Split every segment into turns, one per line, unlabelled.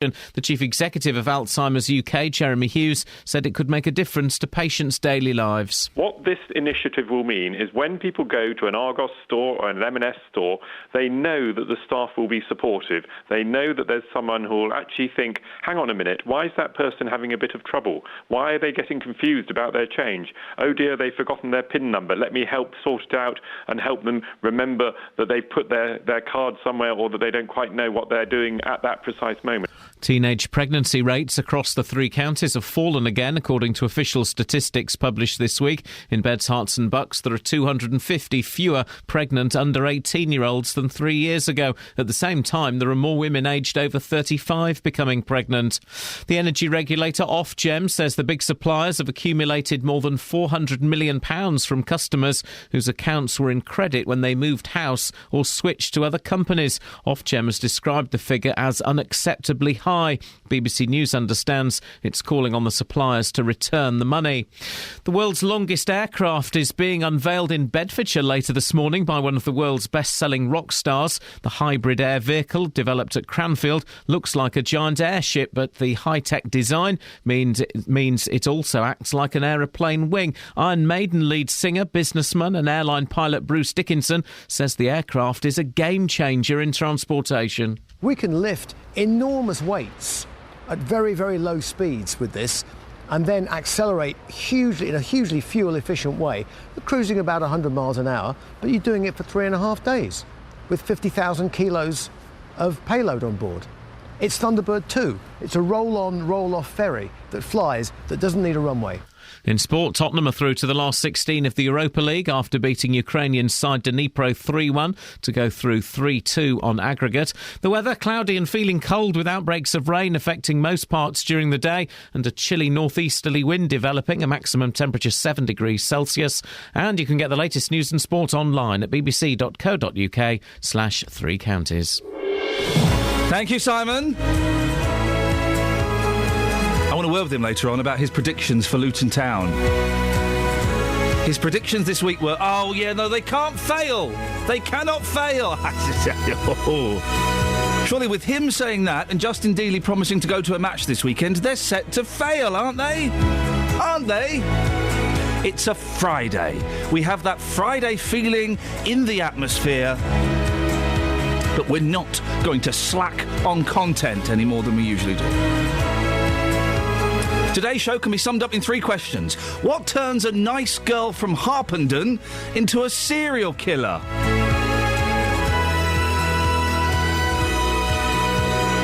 The chief executive of Alzheimer's UK, Jeremy Hughes, said it could make a difference to patients' daily lives.
What this initiative will mean is when people go to an Argos store or an M&S store, they know that the staff will be supportive. They know that there's someone who will actually think, hang on a minute, why is that person having a bit of trouble? Why are they getting confused about their change? Oh dear, they've forgotten their PIN number. Let me help sort it out and help them remember that they've put their card somewhere or that they don't quite know what they're doing at that precise moment.
Teenage pregnancy rates across the three counties have fallen again, according to official statistics published this week. In Beds, Herts and Bucks, there are 250 fewer pregnant under 18-year-olds than 3 years ago. At the same time, there are more women aged over 35 becoming pregnant. The energy regulator Ofgem says the big suppliers have accumulated more than £400 million from customers whose accounts were in credit when they moved house or switched to other companies. Ofgem has described the figure as unacceptably high. BBC News understands it's calling on the suppliers to return the money. The world's longest aircraft is being unveiled in Bedfordshire later this morning by one of the world's best-selling rock stars. The hybrid air vehicle, developed at Cranfield, looks like a giant airship, but the high-tech design means it also acts like an aeroplane wing. Iron Maiden lead singer, businessman and airline pilot Bruce Dickinson says the aircraft is a game-changer in transportation.
We can lift enormous weights at very, very low speeds with this and then accelerate hugely in a hugely fuel-efficient way. You're cruising about 100 miles an hour, but you're doing it for 3.5 days with 50,000 kilos of payload on board. It's Thunderbird 2. It's a roll-on, roll-off ferry that flies, that doesn't need a runway.
In sport, Tottenham are through to the last 16 of the Europa League after beating Ukrainian side Dnipro 3-1 to go through 3-2 on aggregate. The weather, cloudy and feeling cold with outbreaks of rain affecting most parts during the day and a chilly northeasterly wind developing, a maximum temperature 7 degrees Celsius. And you can get the latest news and sport online at bbc.co.uk/3 counties.
Thank you, Simon. I want to word with him later on about his predictions for Luton Town. His predictions this week were, they can't fail. They cannot fail. Surely with him saying that and Justin Dealey promising to go to a match this weekend, they're set to fail, aren't they? Aren't they? It's a Friday. We have that Friday feeling in the atmosphere. But we're not going to slack on content any more than we usually do. Today's show can be summed up in 3 questions. What turns a nice girl from Harpenden into a serial killer?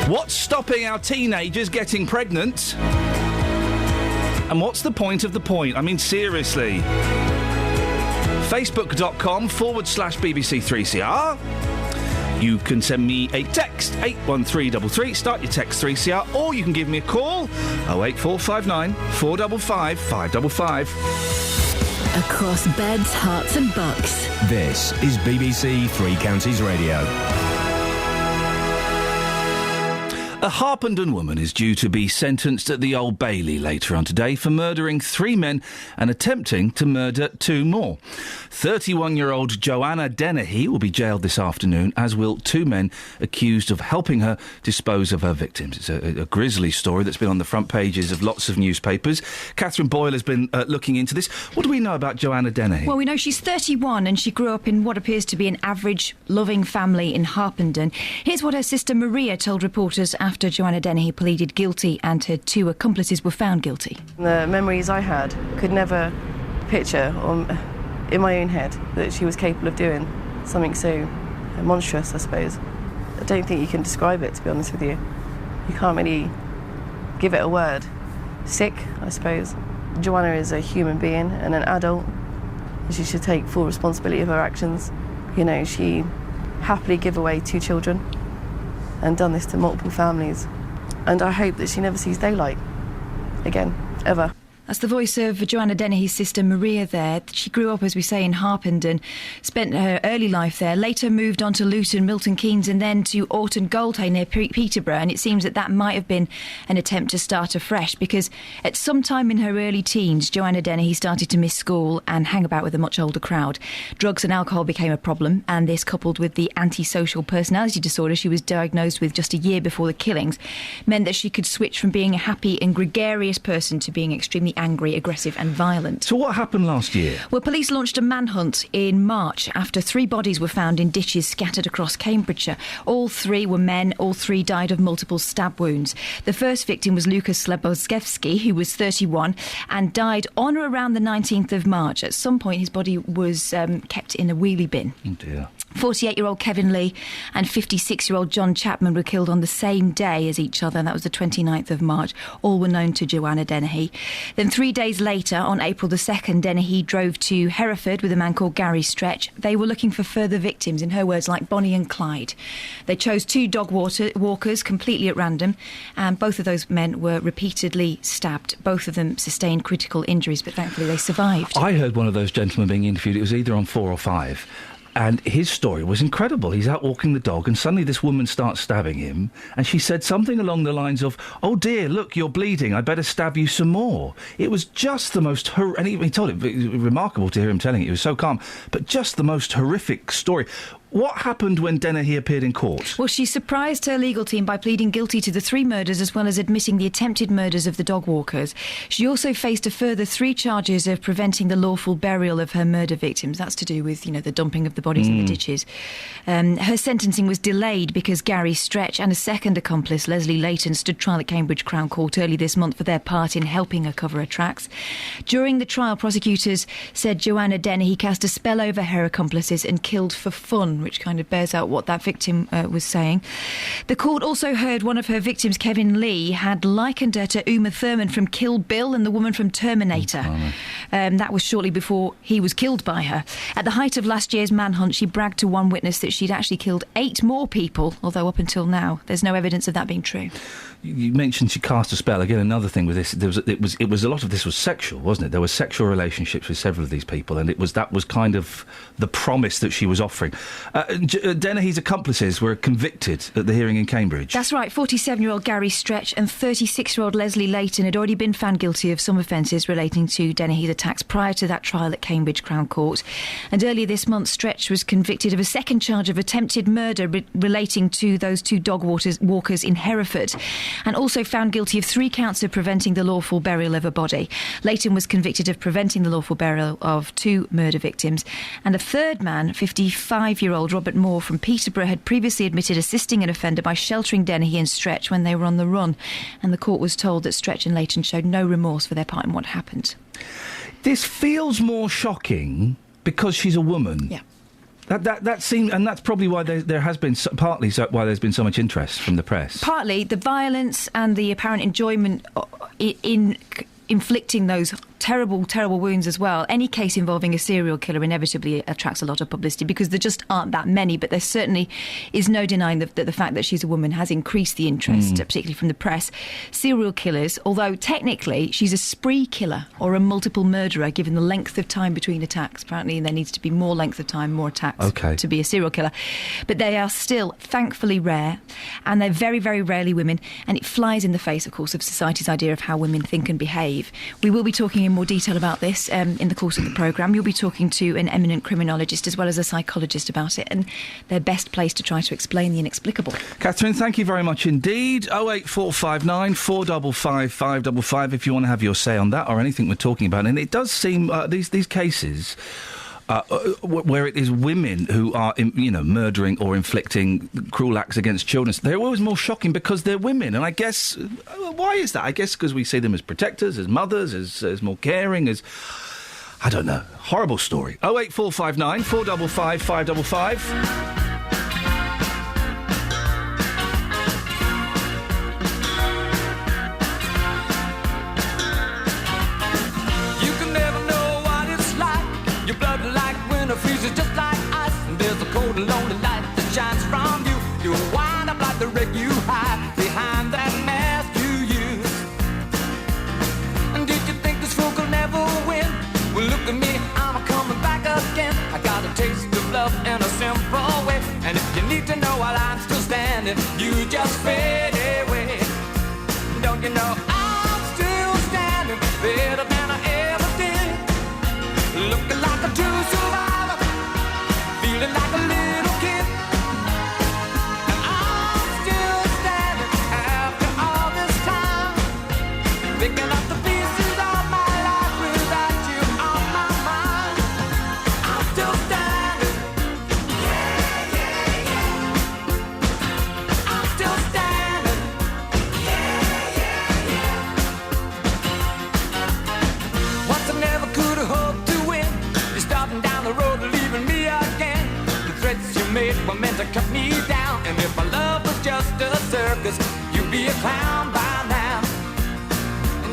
What's stopping our teenagers getting pregnant? And what's the point of the point? I mean, seriously. Facebook.com/BBC3CR. You can send me a text, 81333, start your text 3CR, or you can give me a call, 08459 455 555.
Across Beds, Herts and Bucks.
This is BBC Three Counties Radio.
A Harpenden woman is due to be sentenced at the Old Bailey later on today for murdering 3 men and attempting to murder 2 more. 31-year-old Joanna Dennehy will be jailed this afternoon, as will 2 men accused of helping her dispose of her victims. It's a grisly story that's been on the front pages of lots of newspapers. Catherine Boyle has been looking into this. What do we know about Joanna Dennehy?
Well, we know she's 31 and she grew up in what appears to be an average, loving family in Harpenden. Here's what her sister Maria told reporters after Joanna Dennehy pleaded guilty and her 2 accomplices were found guilty.
The memories I had could never picture in my own head that she was capable of doing something so monstrous, I suppose. I don't think you can describe it, to be honest with you. You can't really give it a word. Sick, I suppose. Joanna is a human being and an adult. She should take full responsibility of her actions. You know, she happily gave away 2 children and done this to multiple families. And I hope that she never sees daylight again, ever.
That's the voice of Joanna Dennehy's sister Maria there. She grew up, as we say, in Harpenden, spent her early life there, later moved on to Luton, Milton Keynes and then to Orton Goldhay near Peterborough, and it seems that might have been an attempt to start afresh because at some time in her early teens, Joanna Dennehy started to miss school and hang about with a much older crowd. Drugs and alcohol became a problem, and this, coupled with the antisocial personality disorder she was diagnosed with just a year before the killings, meant that she could switch from being a happy and gregarious person to being extremely angry, aggressive and violent.
So what happened last year?
Well, police launched a manhunt in March after 3 bodies were found in ditches scattered across Cambridgeshire. All 3 were men, all 3 died of multiple stab wounds. The first victim was Lucas Sleboszewski, who was 31 and died on or around the 19th of March. At some point his body was kept in a wheelie bin.
Oh dear.
48-year-old Kevin Lee and 56-year-old John Chapman were killed on the same day as each other. That was the 29th of March. All were known to Joanna Dennehy. Then 3 days later, on April the 2nd, Dennehy drove to Hereford with a man called Gary Stretch. They were looking for further victims, in her words, like Bonnie and Clyde. They chose 2 dog walkers completely at random, and both of those men were repeatedly stabbed. Both of them sustained critical injuries, but thankfully they survived.
I heard one of those gentlemen being interviewed. It was either on 4 or 5. And his story was incredible. He's out walking the dog and suddenly this woman starts stabbing him and she said something along the lines of, "Oh dear, look, you're bleeding. I better stab you some more." It was just the most... and he told it was remarkable to hear him telling it. He was so calm. But just the most horrific story. What happened when Dennehy appeared in court?
Well, she surprised her legal team by pleading guilty to the 3 murders as well as admitting the attempted murders of the dog walkers. She also faced a further 3 charges of preventing the lawful burial of her murder victims. That's to do with, the dumping of the bodies in the ditches. Her sentencing was delayed because Gary Stretch and a second accomplice, Leslie Layton, stood trial at Cambridge Crown Court early this month for their part in helping her cover her tracks. During the trial, prosecutors said Joanna Dennehy cast a spell over her accomplices and killed for fun, which kind of bears out what that victim was saying. The court also heard one of her victims, Kevin Lee, had likened her to Uma Thurman from Kill Bill and the woman from Terminator. That was shortly before he was killed by her. At the height of last year's manhunt, she bragged to one witness that she'd actually killed 8 more people, although up until now there's no evidence of that being true.
You mentioned she cast a spell. Again, another thing with this, it was a lot of this was sexual, wasn't it? There were sexual relationships with several of these people, and that was kind of the promise that she was offering. Dennehy's accomplices were convicted at the hearing in Cambridge.
That's right. 47-year-old Gary Stretch and 36-year-old Leslie Layton had already been found guilty of some offences relating to Dennehy's attacks prior to that trial at Cambridge Crown Court. And earlier this month, Stretch was convicted of a second charge of attempted murder relating to those 2 dog walkers in Hereford, and also found guilty of 3 counts of preventing the lawful burial of a body. Layton was convicted of preventing the lawful burial of 2 murder victims, and a third man, 55-year-old Robert Moore from Peterborough, had previously admitted assisting an offender by sheltering Dennehy and Stretch when they were on the run, and the court was told that Stretch and Layton showed no remorse for their part in what happened.
This feels more shocking because she's a woman.
Yeah.
That seems, and that's probably why there has been partly why there's been so much interest from the press.
Partly the violence and the apparent enjoyment in inflicting those terrible, terrible wounds as well. Any case involving a serial killer inevitably attracts a lot of publicity because there just aren't that many, but there certainly is no denying that the fact that she's a woman has increased the interest, particularly from the press. Serial killers, although technically she's a spree killer or a multiple murderer, given the length of time between attacks. Apparently there needs to be more length of time, more attacks to be a serial killer. But they are still, thankfully, rare, and they're very, very rarely women, and it flies in the face, of course, of society's idea of how women think and behave. We will be talking in more detail about this in the course of the programme. You'll be talking to an eminent criminologist as well as a psychologist about it, and they're best placed to try to explain the inexplicable.
Catherine, thank you very much indeed. 08459 455 555 if you want to have your say on that or anything we're talking about. And it does seem these cases where it is women who are, murdering or inflicting cruel acts against children, they're always more shocking because they're women. And I guess, why is that? I guess because we see them as protectors, as mothers, as more caring, as... I don't know. Horrible story. 08459 455 555.
Freezes just like ice, and there's a cold and lonely light that shines from you. You wind up like the wreck you hide behind that mask you use. And did you think this to know while I'm still standing, you just fade away. Don't you know I'm still standing better than I ever did? Looking like a true survivor, feeling like a little kid. And I'm still standing after all this time, picking up the pieces of my life without you on my mind. I'm still standing. Yeah, yeah, yeah. I'm still standing. Yeah, yeah, yeah. Once I never could have hoped to win. You're starting down the road, leaving me again. The threats you made were meant to cut me down. And if my love was just a circus, you'd be a clown by now.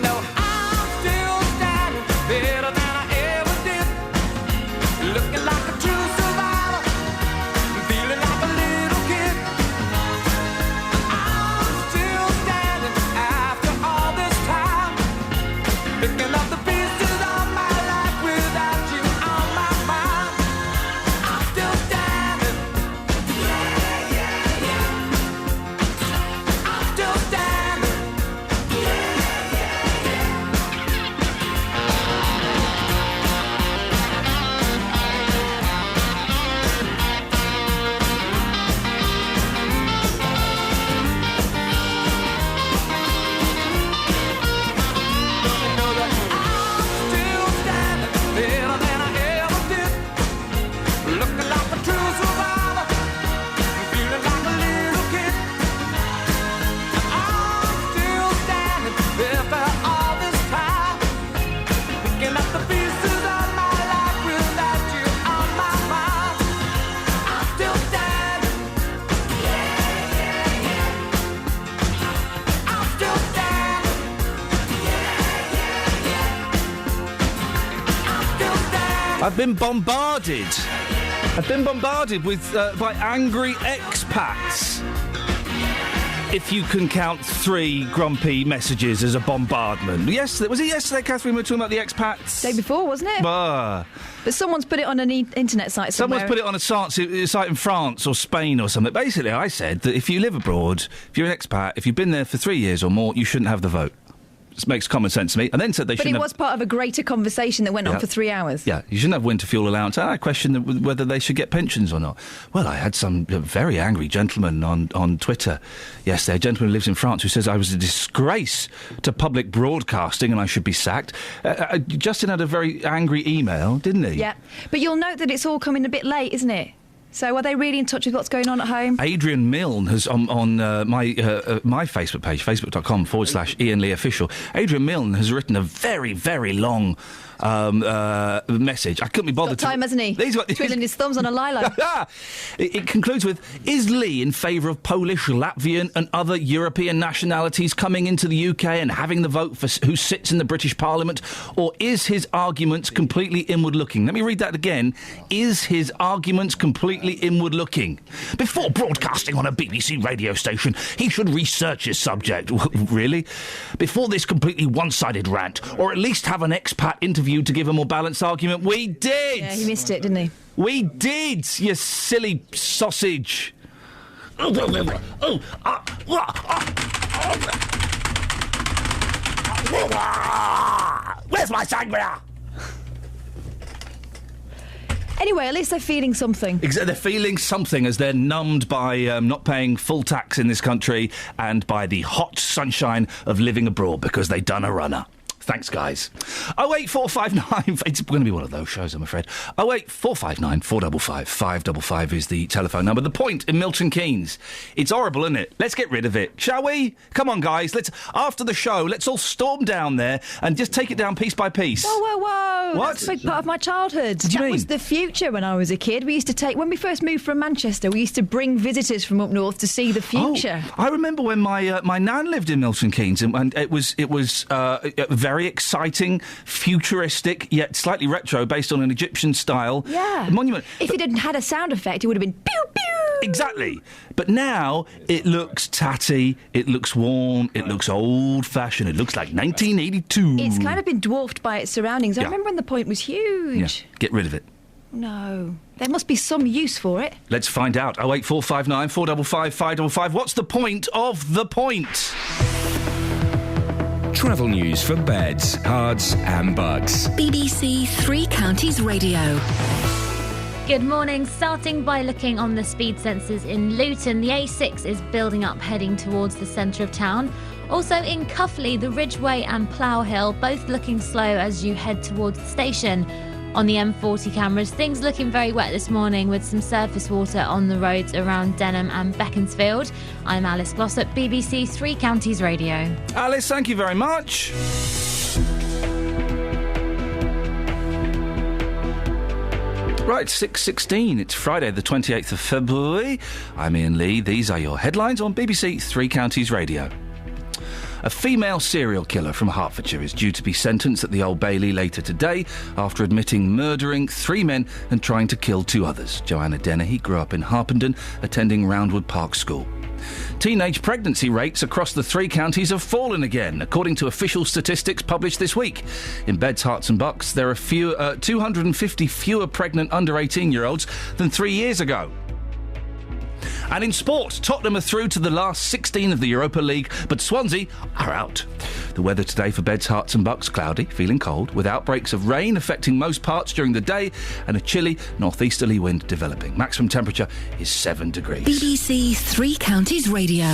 No, I'm still standing better than I ever did. Looking like a true survivor, feeling like a little kid. I'm still standing after all this time, picking up the pieces of my life without you on my mind. I'm still standing. Yeah, yeah, yeah. I'm still standing. Yeah, yeah, yeah. Know that I'm still standing better than I ever did. Looking like a true survivor, feeling like a little kid. I'm still standing after all this time, picking up the pieces of my life without you on my mind. I'm still standing. Yeah, yeah, yeah. I'm still standing. Yeah, yeah, yeah. I'm still standing.
I've been bombarded. I've been bombarded with by angry expats. If you can count 3 grumpy messages as a bombardment. Yesterday, was it yesterday, Catherine, we were talking about the expats?
Day before, wasn't it?
Ah.
But someone's put it on an internet site somewhere.
Someone's put it on a site in France or Spain or something. Basically, I said that if you live abroad, if you're an expat, if you've been there for 3 years or more, you shouldn't have the vote. This makes common sense to me. And then said they
But
shouldn't
it was part of a greater conversation that went on
Yeah.
for 3 hours.
Yeah, you shouldn't have winter fuel allowance. And I questioned whether they should get pensions or not. Well, I had some very angry gentleman on Twitter yesterday, a gentleman who lives in France, who says I was a disgrace to public broadcasting and I should be sacked. Justin had a very angry email, didn't he?
Yeah. But you'll note that it's all coming a bit late, isn't it? So are they really in touch with what's going on at home?
Adrian Milne has on my Facebook page, facebook.com/Iain Lee Official. Adrian Milne has written a very, very long message. I couldn't be bothered.
Got time, hasn't he?
He's got
twiddling his thumbs on a lilo.
It concludes with: Is Lee in favour of Polish, Latvian, and other European nationalities coming into the UK and having the vote for who sits in the British Parliament, or is his arguments completely inward-looking? Let me read that again. Is his arguments completely inward-looking? Before broadcasting on a BBC radio station, he should research his subject. Really? Before this completely one-sided rant, or at least have an expat interview to give a more balanced argument. We did!
Yeah, he missed it, didn't he?
We did, you silly sausage. Where's my sangria?
Anyway, at least they're feeling something.
They're feeling something as they're numbed by not paying full tax in this country and by the hot sunshine of living abroad because they done a runner. Thanks, guys. 08459... It's going to be one of those shows, I'm afraid. 08459 455 555 is the telephone number. The Point in Milton Keynes. It's horrible, isn't it? Let's get rid of it, shall we? Come on, guys. After the show, let's all storm down there and just take it down piece by piece.
Whoa, whoa, whoa.
What?
That's a big part of my childhood.
What do you mean?
That was the future when I was a kid. We used to take... When we first moved from Manchester, we used to bring visitors from up north to see the future.
Oh, I remember when my nan lived in Milton Keynes, and it was very exciting, futuristic, yet slightly retro, based on an Egyptian style monument.
If it hadn't had a sound effect, it would have been pew pew.
Exactly. But now it looks tatty, it looks warm, it looks old-fashioned, it looks like 1982.
It's kind of been dwarfed by its surroundings. I remember when the Point was huge.
Yeah. Get rid of it.
No. There must be some use for it.
Let's find out. 08459 455 555. What's the point of the point?
Travel news for beds, cards and bugs.
BBC Three Counties Radio.
Good morning. Starting by looking on the speed sensors in Luton, the A6 is building up heading towards the centre of town. Also in Cuffley, the Ridgeway and Plough Hill, both looking slow as you head towards the station. On the M40 cameras, things looking very wet this morning with some surface water on the roads around Denham and Beaconsfield. I'm Alice Glossop, BBC Three Counties Radio.
Alice, thank you very much. Right, 6:16. It's Friday, the 28th of February. I'm Iain Lee. These are your headlines on BBC Three Counties Radio. A female serial killer from Hertfordshire is due to be sentenced at the Old Bailey later today after admitting murdering 3 men and trying to kill 2 others. Joanna Dennehy grew up in Harpenden, attending Roundwood Park School. Teenage pregnancy rates across the 3 counties have fallen again, according to official statistics published this week. In Beds, Herts and Bucks, there are 250 fewer pregnant under 18-year-olds than 3 years ago. And in sport, Tottenham are through to the last 16 of the Europa League, but Swansea are out. The weather today for Beds, Herts and Bucks, cloudy, feeling cold, with outbreaks of rain affecting most parts during the day and a chilly northeasterly wind developing. Maximum temperature is 7 degrees.
BBC Three Counties Radio.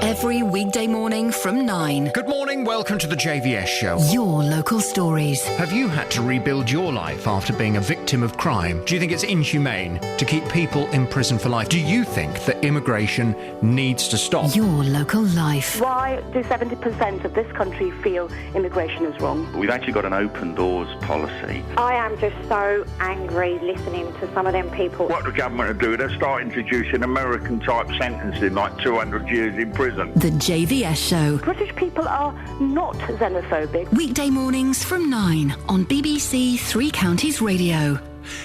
Every weekday morning from 9.
Good morning, welcome to the JVS show.
Your local stories.
Have you had to rebuild your life after being a victim of crime? Do you think it's inhumane to keep people in prison for life? Do you think that immigration needs to stop?
Your local life.
Why do 70% of this country feel immigration is wrong?
We've actually got an open doors policy.
I am just so angry listening to some of them people.
What the government are doing, they'll start introducing American-type sentencing, like 200 years in prison.
The JVS show.
British people are not xenophobic.
Weekday mornings from 9 on BBC Three Counties Radio.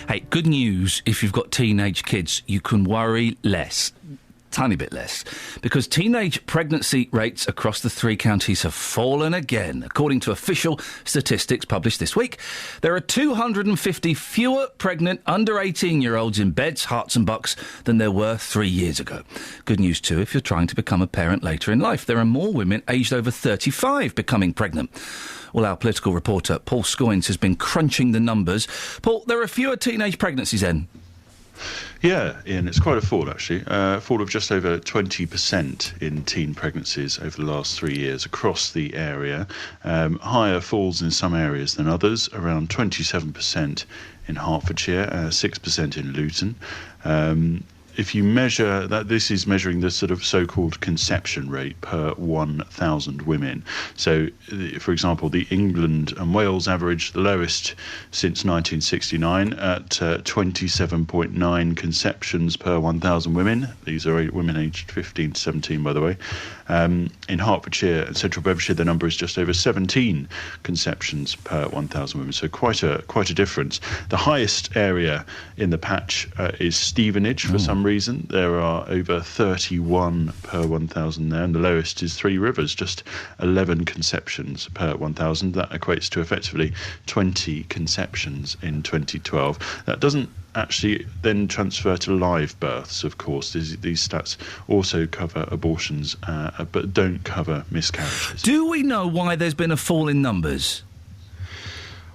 Hey, good news if you've got teenage kids, you can worry less. Tiny bit less, because teenage pregnancy rates across the 3 counties have fallen again. According to official statistics published this week, there are 250 fewer pregnant under 18-year-olds in Beds, Herts and Bucks than there were 3 years ago. Good news too if you're trying to become a parent later in life. There are more women aged over 35 becoming pregnant. Well, our political reporter Paul Scoynes has been crunching the numbers. Paul, there are fewer teenage pregnancies then?
Yeah, Ian, it's quite a fall, actually. A fall of just over 20% in teen pregnancies over the last 3 years across the area. Higher falls in some areas than others, around 27% in Hertfordshire, 6% in Luton. If you measure that, this is measuring the sort of so-called conception rate per 1,000 women. So, for example, the England and Wales average, the lowest since 1969, at 27.9 conceptions per 1,000 women. These are women aged 15 to 17, by the way. In Hertfordshire and Central Bedfordshire, the number is just over 17 conceptions per 1,000 women. So quite a difference. The highest area in the patch is Stevenage. For some reason, there are over 31 per 1,000 there, and the lowest is Three Rivers, just 11 conceptions per 1,000. That equates to effectively 20 conceptions in 2012. That doesn't actually then transfer to live births, of course. These stats also cover abortions, but don't cover miscarriages.
Do we know why there's been a fall in numbers?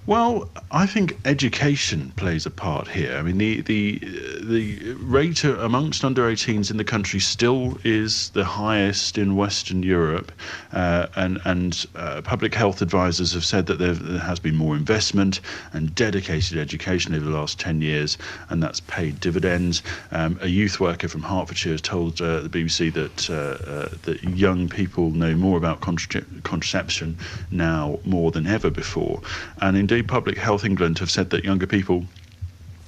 Well, I think education plays a part here. I mean, the rate amongst under 18s in the country still is the highest in Western Europe, and public health advisors have said that there has been more investment and dedicated education over the last 10 years, and that's paid dividends. A youth worker from Hertfordshire has told the BBC that young people know more about contraception now more than ever before, and indeed Public Health England have said that younger people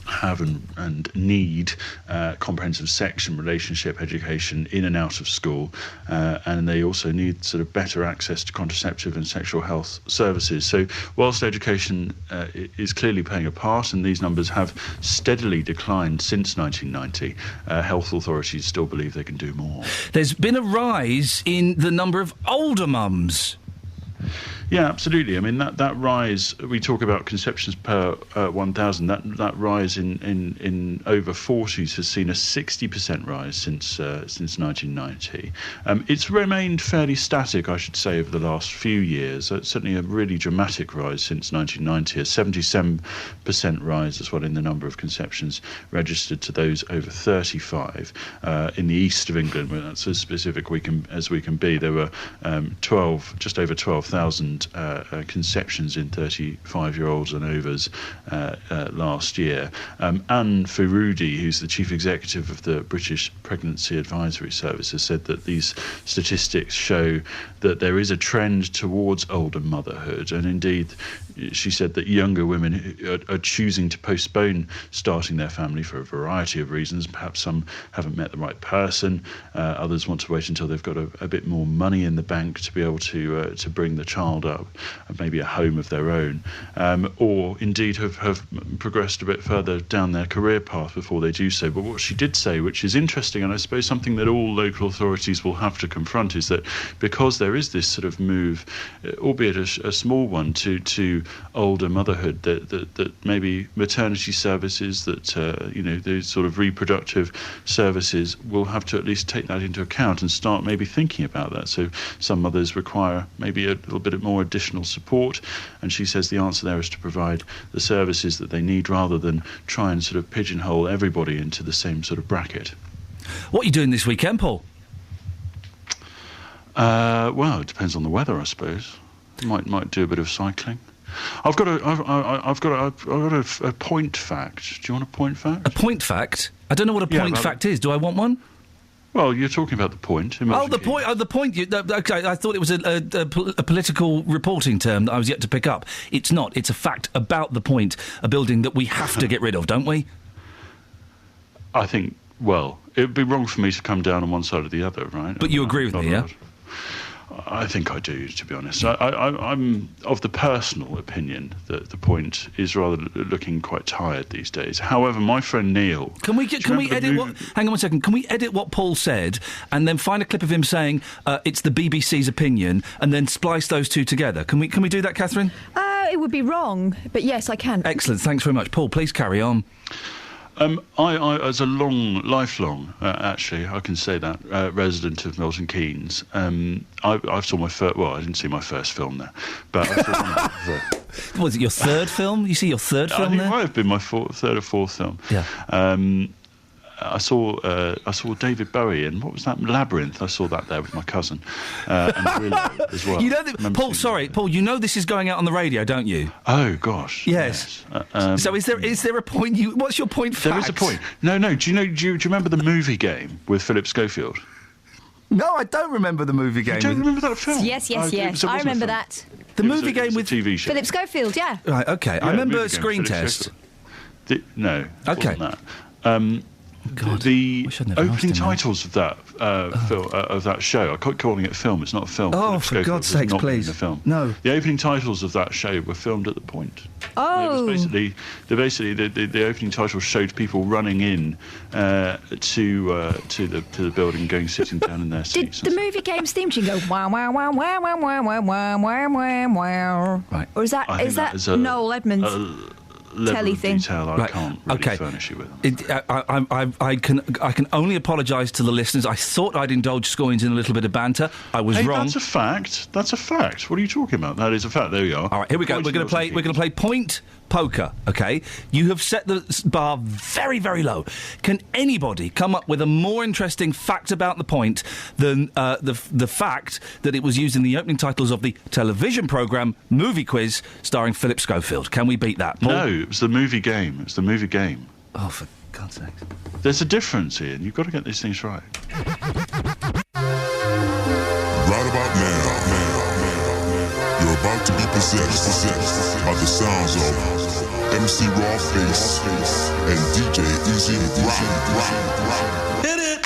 have and need comprehensive sex and relationship education in and out of school, and they also need sort of better access to contraceptive and sexual health services. So whilst education is clearly playing a part, and these numbers have steadily declined since 1990, health authorities still believe they can do more.
There's been a rise in the number of older mums.
Yeah, absolutely. I mean, that rise, we talk about conceptions per 1,000, that rise in over 40s has seen a 60% rise since 1990. It's remained fairly static, I should say, over the last few years. Certainly a really dramatic rise since 1990, a 77% rise as well in the number of conceptions registered to those over 35. In the east of England, where that's as specific as we can be, there were just over 12,000 conceptions in 35-year-olds and overs last year. Anne Ferrudi, who's the chief executive of the British Pregnancy Advisory Service, has said that these statistics show that there is a trend towards older motherhood, and indeed she said that younger women are choosing to postpone starting their family for a variety of reasons. Perhaps some haven't met the right person, others want to wait until they've got a bit more money in the bank to be able to bring the child up, maybe a home of their own, or indeed have progressed a bit further down their career path before they do so. But what she did say, which is interesting, and I suppose something that all local authorities will have to confront, is that because there is this sort of move, albeit a small one, to older motherhood, that maybe maternity services, that those sort of reproductive services will have to at least take that into account and start maybe thinking about that. So some mothers require maybe a little bit more additional support, and she says the answer there is to provide the services that they need rather than try and sort of pigeonhole everybody into the same sort of bracket.
What are you doing this weekend, Paul?
Well, it depends on the weather, I suppose. Might do a bit of cycling. I've got a point fact. Do you want a point fact?
A point fact? I don't know what a point fact is. Do I want one?
Well, you're talking about the point.
The point. Oh, the point. Okay, I thought it was a political reporting term that I was yet to pick up. It's not. It's a fact about the point, a building that we have to get rid of, don't we?
I think. Well, it would be wrong for me to come down on one side or the other, right?
But you agree with me, yeah?
I think I do, to be honest. I'm of the personal opinion that the point is rather looking quite tired these days. However, my friend Neil... Can we
edit what... Hang on one second. Can we edit what Paul said and then find a clip of him saying it's the BBC's opinion and then splice those two together? Can we do that, Catherine?
It would be wrong, but yes, I can.
Excellent. Thanks very much. Paul, please carry on.
I as a lifelong, actually, I can say that, resident of Milton Keynes, I saw my first... Well, I didn't see my first film there, but I saw one of
Was it your third film? You see your third film there?
It might have been my third or fourth film.
Yeah.
I saw David Bowie in, what was that, Labyrinth. I saw that there with my cousin, and Willow as well.
You know Paul, you know this is going out on the radio, don't you?
Oh gosh,
yes. So is there a point? What's your point?
There is a point. No. Do you remember the movie game with Philip Schofield?
No, I don't remember the movie game.
You don't remember that film?
Yes. I remember that.
The movie game with
TV show.
Philip Schofield, yeah.
Right. Okay.
Yeah,
I remember Screen Test.
No.
Okay.
Wasn't that.
God,
the opening titles of that of that show. I keep calling it a film. It's not a film.
Oh, for God's sakes, please!
A film.
No.
The opening titles of that show were filmed at the Point.
Oh.
And it was the opening titles showed people running in to the building, sitting down in their seats.
Did the movie game's theme tune go wow wow wow wow wow wow wow wow wow wow?
Right.
Or is that Noel Edmonds?
Level
thing.
Of detail I can't really furnish you with.
I can only apologise to the listeners. I thought I'd indulge Scoins in a little bit of banter. I was wrong.
That's a fact. What are you talking about? That is a fact. There we are.
All right, here we go. We're going to play point poker. Okay, you have set the bar very, very low. Can anybody come up with a more interesting fact about the point than the fact that it was used in the opening titles of the television programme Movie Quiz starring Philip Schofield? Can we beat that, Paul?
No, it was the movie game.
Oh, for God's sake!
There's a difference, Ian. You've got to get these things right.
Right about now, you're about to be possessed by the sounds of MC Rawface and DJ Easy Rock.
Hit it!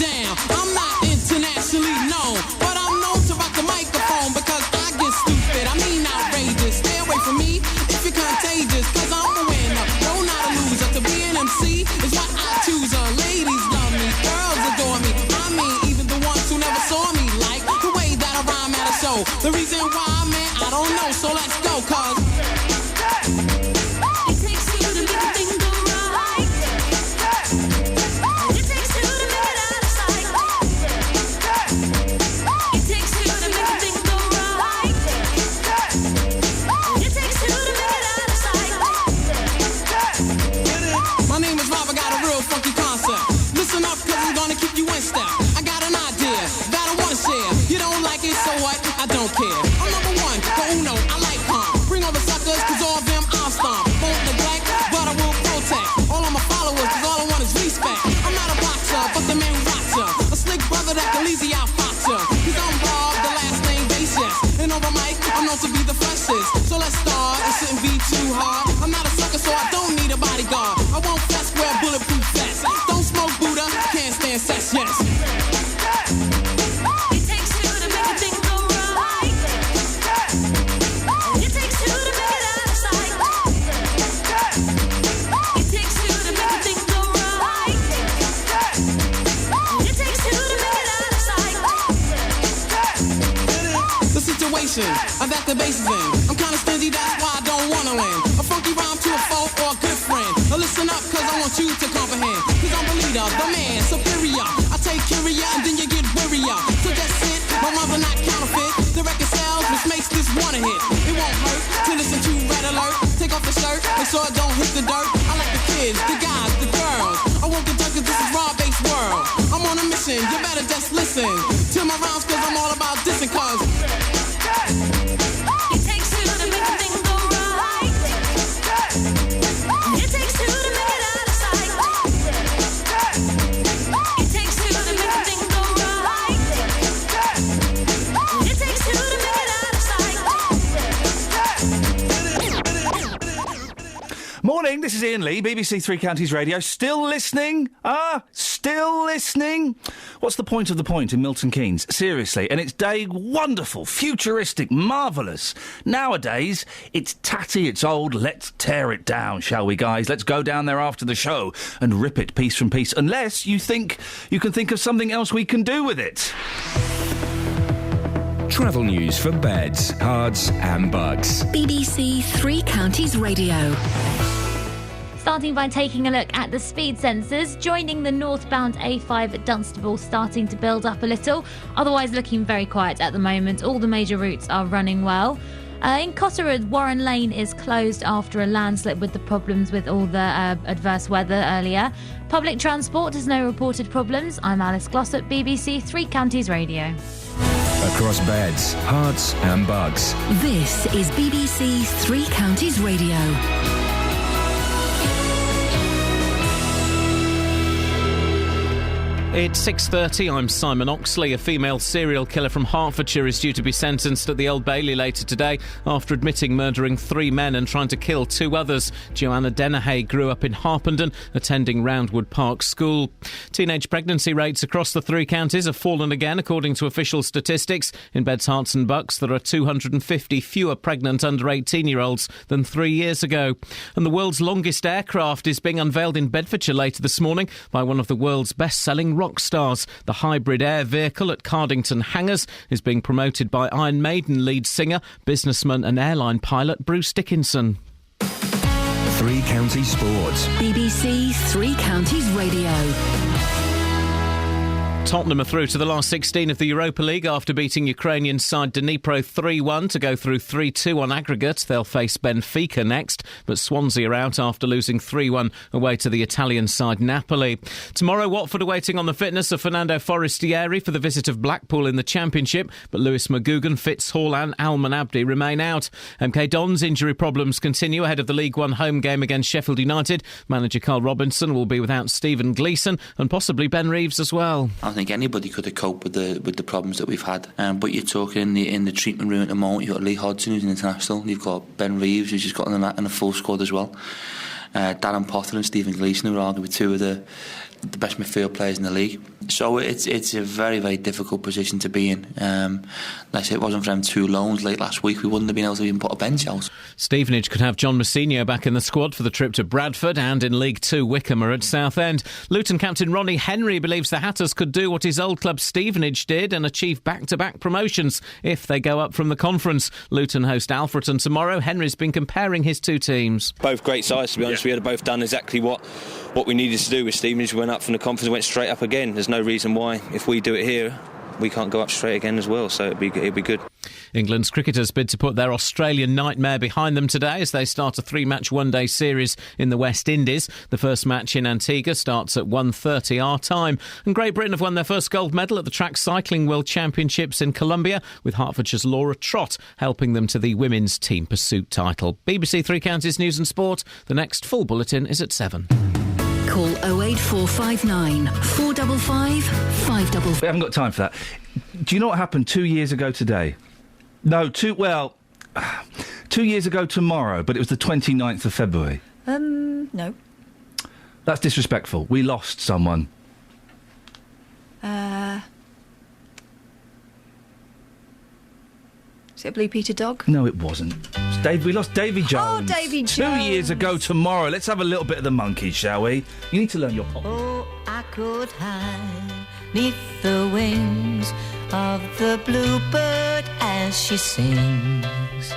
down. I'm not internationally known, but I'm known to rock the microphone because I get stupid. I mean outrageous. Stay away from me if you're contagious, cause I'm a winner, no, not a loser. To be an MC is what I choose. Ladies love me, girls adore me. I mean, even the ones who never saw me like the way that I rhyme at a show. The reason why, man, I don't know, so let's go, cause it takes two to make a thing go right. It takes two to make it out of sight. It takes two to make a thing go right. It takes two to make it out of sight. My name is Rob, I got a real funky concept. Listen up, cause I'm gonna keep you in step. I got an idea that I wanna share. You don't like it, so what? I don't care. I'm number one, the uno, I like calm. Bring all the suckers, cause all of them I'll stomp. Won't neglect, but I will protect all of my followers, cause all I want is respect. I'm not a boxer, but the man who rocks ya. A slick brother that can easy outfox ya. Cause I'm Rob, the last name base, yes. And over mic, I'm known to be the freshest. So let's start, it shouldn't be too hard. I'm not a sucker, so I don't need a bodyguard. I won't flex, wear bulletproof vests. Don't smoke Buddha, can't stand sex, yes. It takes two to make a thing go right. It takes two to make it out of sight. It takes two to make a thing go right. It takes two to make it out of sight. The situation that the bass is in, I'm kinda stingy, that's why I don't wanna win. A funky rhyme to a foe or a good friend. Now listen up, cause I want you to comprehend. Cause I'm the leader, the man, superior. I take care of ya and then you get wearier. So just sit, my rhymes are not counterfeit. The record sells, which makes this one a hit. It won't hurt to listen to Red Alert. Take off the shirt, make sure it don't hit the dirt. I like the kids, the guys, the girls. I won't get done cause this is raw-based world. I'm on a mission, you better just listen to my rhymes cause I'm all about dissing cause it takes two to make a thing go right. It takes two to make it out of sight. It takes two to make a thing go right. It takes two to make it out of sight.
Morning, this is Iain Lee, BBC Three Counties Radio. Still listening? Still listening? What's the point of the point in Milton Keynes? Seriously. And it's day wonderful, futuristic, marvellous. Nowadays, it's tatty, it's old. Let's tear it down, shall we, guys? Let's go down there after the show and rip it piece from piece. Unless you think you can think of something else we can do with it.
Travel news for beds, cards and bugs.
BBC Three Counties Radio.
Starting by taking a look at the speed sensors, joining the northbound A5 at Dunstable starting to build up a little, otherwise looking very quiet at the moment. All the major routes are running well. In Cotterwood, Warren Lane is closed after a landslip with the problems with all the adverse weather earlier. Public transport has no reported problems. I'm Alice Glossop, BBC Three Counties Radio.
Across beds, hearts and bugs.
This is BBC Three Counties Radio.
It's 6:30. I'm Simon Oxley. A female serial killer from Hertfordshire is due to be sentenced at the Old Bailey later today after admitting murdering 3 men and trying to kill 2 others. Joanna Dennehy grew up in Harpenden, attending Roundwood Park School. Teenage pregnancy rates across the 3 counties have fallen again, according to official statistics. In Beds, Herts and Bucks, there are 250 fewer pregnant under 18-year-olds than 3 years ago. And the world's longest aircraft is being unveiled in Bedfordshire later this morning by one of the world's best-selling rock stars. The hybrid air vehicle at Cardington Hangars is being promoted by Iron Maiden lead singer, businessman and airline pilot Bruce Dickinson.
3 Counties Sports.
BBC Three Counties Radio.
Tottenham are through to the last 16 of the Europa League after beating Ukrainian side Dnipro 3-1 to go through 3-2 on aggregate. They'll face Benfica next, but Swansea are out after losing 3-1 away to the Italian side Napoli. Tomorrow, Watford are waiting on the fitness of Fernando Forestieri for the visit of Blackpool in the Championship, but Lewis McGugan, Fitz Hall and Alman Abdi remain out. MK Dons injury problems continue ahead of the League One home game against Sheffield United. Manager Carl Robinson will be without Stephen Gleeson and possibly Ben Reeves as well.
I think anybody could have coped with the problems that we've had, but you're talking in the treatment room at the moment. You've got Lee Hodgson, who's an international. You've got Ben Reeves, who's just got in a full squad as well. Darren Potter and Stephen Gleeson, who are arguably two of the the best midfield players in the league. So it's a very, very difficult position to be in. Like I say, it wasn't for them 2 loans late last week, we wouldn't have been able to even put a bench out.
Stevenage could have John Mousinho back in the squad for the trip to Bradford, and in League 2 Wickham are at Southend. Luton captain Ronnie Henry believes the Hatters could do what his old club Stevenage did and achieve back-to-back promotions if they go up from the conference. Luton host Alfreton tomorrow. Henry's been comparing his 2 teams.
Both great sides, to be honest. We had both done exactly what we needed to do with Stevenage. We went up from the conference and went straight up again. There's no reason why, if we do it here, we can't go up straight again as well, so it'd be good.
England's cricketers bid to put their Australian nightmare behind them today as they start a 3-match one-day series in the West Indies. The first match in Antigua starts at 1:30 our time. And Great Britain have won their first gold medal at the Track Cycling World Championships in Colombia, with Hertfordshire's Laura Trott helping them to the women's team pursuit title. BBC Three Counties News and Sport. The next full bulletin is at 7.
Call 08459 455 555.
We haven't got time for that. Do you know what happened 2 years ago today? No, 2 years ago tomorrow, but it was the 29th of February.
No.
That's disrespectful. We lost someone.
Is it a Blue Peter dog?
No, it wasn't. We lost Davy Jones.
Oh, Davy Jones.
2 years ago tomorrow. Let's have a little bit of the Monkees, shall we? You need to learn your pop.
Oh, I could hide 'neath the wings of the bluebird as she sings.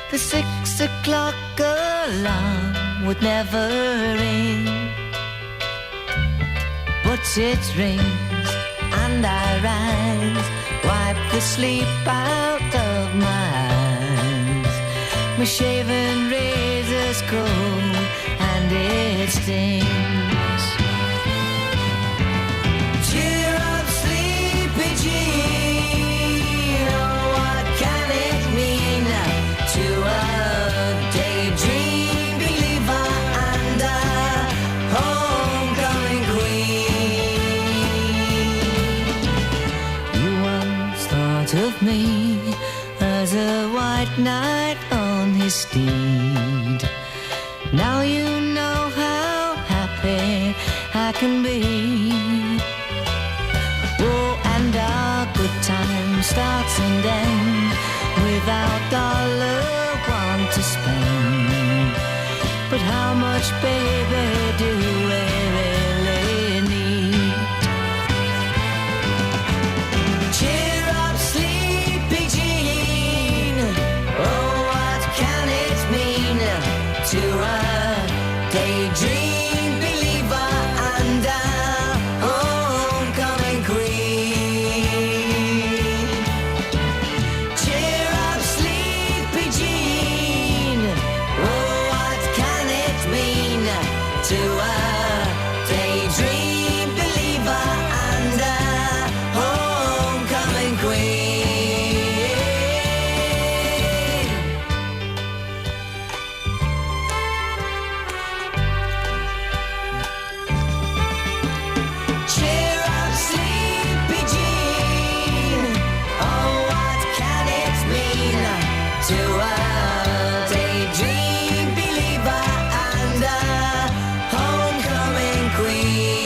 The 6 o'clock alarm would never ring, but it rings and I rise, wipe the sleep out of my eyes. My shaven razor's cold and it stings. Cheer up, sleepy Jean. Oh, what can it mean to a daydream believer and a homecoming queen? You once thought of me as a white knight on his steed. Now you know how happy I can be. Oh, and our good time starts and ends without dollar one to spend. But how much, baby, do we really need? Cheer up, sleepy Jean. Oh, what can it mean to a daydream believer and a homecoming queen? Cheer up, sleepy Jean. Oh, what can it mean to a daydream believer and a homecoming queen? Cheer up, sleepy Jean. Oh, what can it mean to a daydream believer and a homecoming queen?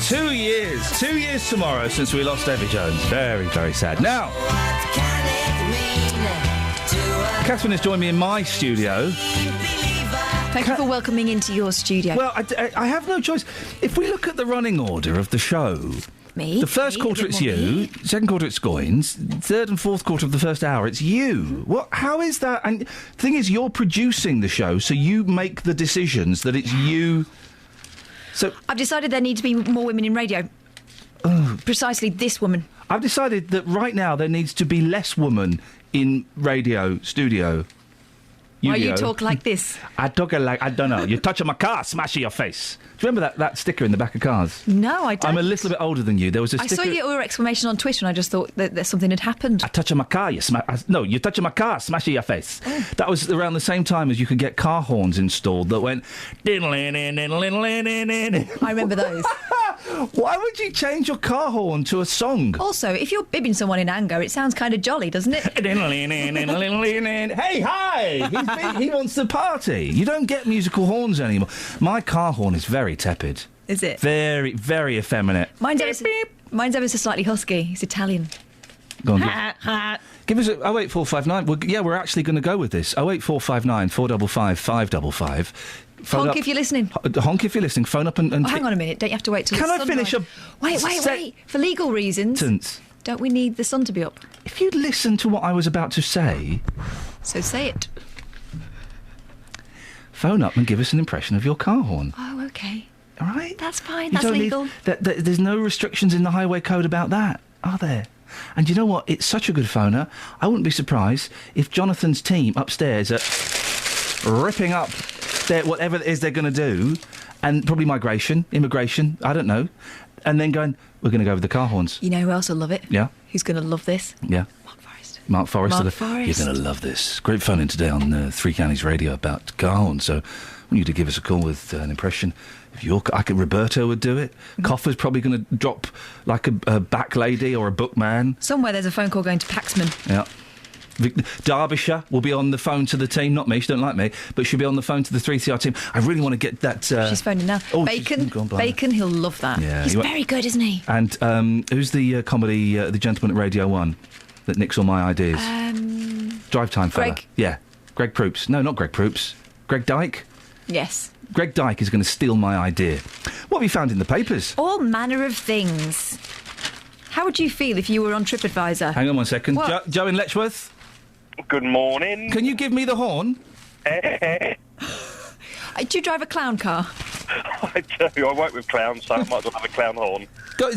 2 years. 2 years tomorrow since we lost Davy Jones. Very, very sad. Now, Catherine has joined me in my studio.
Thank you for welcoming into your studio.
Well, I have no choice. If we look at the running order of the show...
Me?
The first quarter it's you, second quarter it's Goins, third and fourth quarter of the first hour it's you. How is that? And the thing is, you're producing the show, so you make the decisions that it's you... So
I've decided there need to be more women in radio. Precisely this woman.
I've decided that right now there needs to be less woman in radio studio.
Why you talk like this?
I talk like, I don't know. You're touching my car, smashing your face. Do you remember that sticker in the back of cars?
No, I don't.
I'm a little bit older than you. There was a sticker...
I saw your exclamation on Twitter and I just thought that something had happened.
I touching my car, you're touching my car, smashing your face.
Oh.
That was around the same time as you could get car horns installed that went...
I remember those.
Why would you change your car horn to a song?
Also, if you're bibbing someone in anger, it sounds kind of jolly, doesn't it?
Hey, hi! He wants to party. You don't get musical horns anymore. My car horn is very tepid.
Is it?
Very, very effeminate.
Mine's ever so slightly husky. He's Italian.
Go on, give us a 08459. We're actually going to go with this. 08459 455 555.
Honk if you're listening.
Honk if you're listening. Phone up and
hang on a minute. Don't you have to wait till
Can
the
I
sun
finish
rise? Wait. For legal reasons, don't we need the sun to be up?
If you'd listen to what I was about to say...
So say it.
Phone up and give us an impression of your car horn.
Oh, OK.
All right?
That's fine. That's legal.
There's no restrictions in the highway code about that, are there? And you know what? It's such a good phoner. I wouldn't be surprised if Jonathan's team upstairs are ripping up whatever it is they're going to do, and probably immigration, I don't know, and then going, we're going to go with the car horns.
You know who else will love it?
Yeah.
Who's going to love this?
Yeah. Mark Forrest.
Forrest.
You're going to love this. Great fun in today on Three Counties Radio about car horns. So I want you to give us a call with an impression. Roberto would do it. Coffer's probably going to drop like a back lady or a bookman.
Somewhere there's a phone call going to Paxman.
Yeah. Derbyshire will be on the phone to the team. Not me, she don't like me, but she'll be on the phone to the 3CR team. I really want to get that...
She's phoning now. Bacon, he'll love that.
Yeah,
he's very good, isn't he?
And who's the comedy, the gentleman at Radio 1 that nicks all my ideas? Drive Time fella.
Greg.
Yeah. Greg Proops. No, not Greg Proops. Greg Dyke?
Yes.
Greg Dyke is going to steal my idea. What have you found in the papers?
All manner of things. How would you feel if you were on TripAdvisor?
Hang on 1 second. Joe in Letchworth?
Good morning.
Can you give me the horn?
Do
you drive a clown car?
I do. I work with clowns, so I might as well have a clown horn.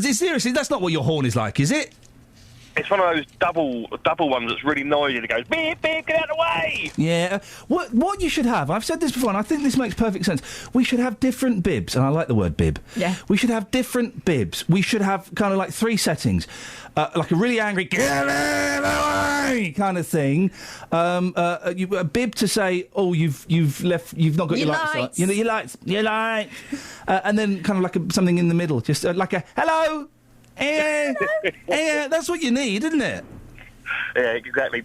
Seriously, that's not what your horn is like, is it?
It's one of those double ones that's really noisy that goes, beep, beep, get out of the way!
Yeah. What you should have, I've said this before, and I think this makes perfect sense. We should have different bibs, and I like the word bib.
Yeah.
We should have different bibs. We should have kind of like 3 settings. Like a really angry, get out of the way kind of thing. A bib to say, oh, you've not got your lights on. You know, your lights. And then kind of like something in the middle, just like a, hello! That's what you need, isn't it?
Yeah, exactly.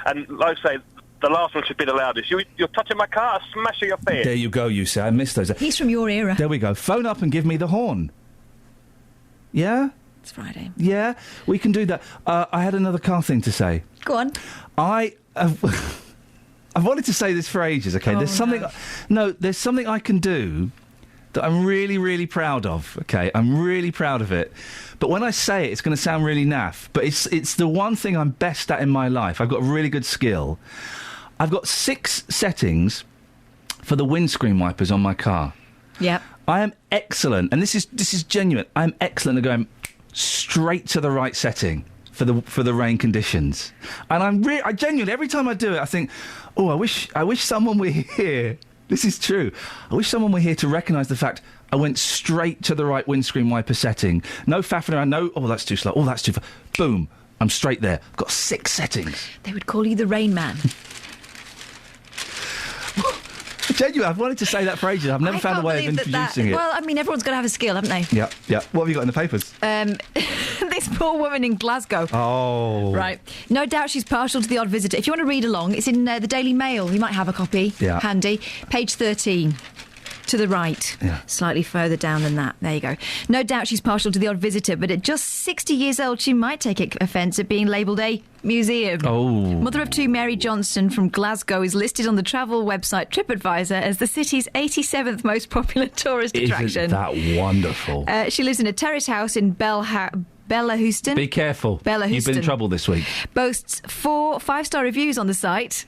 And like I say, the last one should be the loudest. You're touching my car, I'll smash your face.
There you go, you say. I missed those.
He's from your era.
There we go. Phone up and give me the horn. Yeah?
It's Friday.
Yeah? We can do that. I had another car thing to say.
Go on.
I've wanted to say this for ages, OK? There's something I can do that I'm really, really proud of, OK? I'm really proud of it. But when I say it, it's going to sound really naff. But it's the one thing I'm best at in my life. I've got a really good skill. I've got 6 settings for the windscreen wipers on my car.
Yeah.
I am excellent, and this is genuine. I'm excellent at going straight to the right setting for the rain conditions. And I genuinely, every time I do it, I think, oh, I wish someone were here. This is true. I wish someone were here to recognise the fact I went straight to the right windscreen wiper setting. No faffing around, oh, that's too slow, oh, that's too far. Boom, I'm straight there. I've got 6 settings.
They would call you the Rain Man.
Genuinely, I've wanted to say that for ages. I've never found a way of introducing it.
Well, I mean, everyone's got to have a skill, haven't they?
Yeah. What have you got in the papers?
This poor woman in Glasgow.
Oh.
Right. No doubt she's partial to the odd visitor. If you want to read along, it's in the Daily Mail. You might have a copy handy. Page 13. To the right, slightly further down than that. There you go. No doubt she's partial to the odd visitor, but at just 60 years old, she might take offence at being labelled a museum.
Oh.
Mother of 2 Mary Johnson from Glasgow is listed on the travel website TripAdvisor as the city's 87th most popular tourist attraction.
Isn't that wonderful?
She lives in a terrace house in Bella Houston.
Be careful.
Bella Houston.
You've been in trouble this week.
Boasts 4 5-star reviews on the site.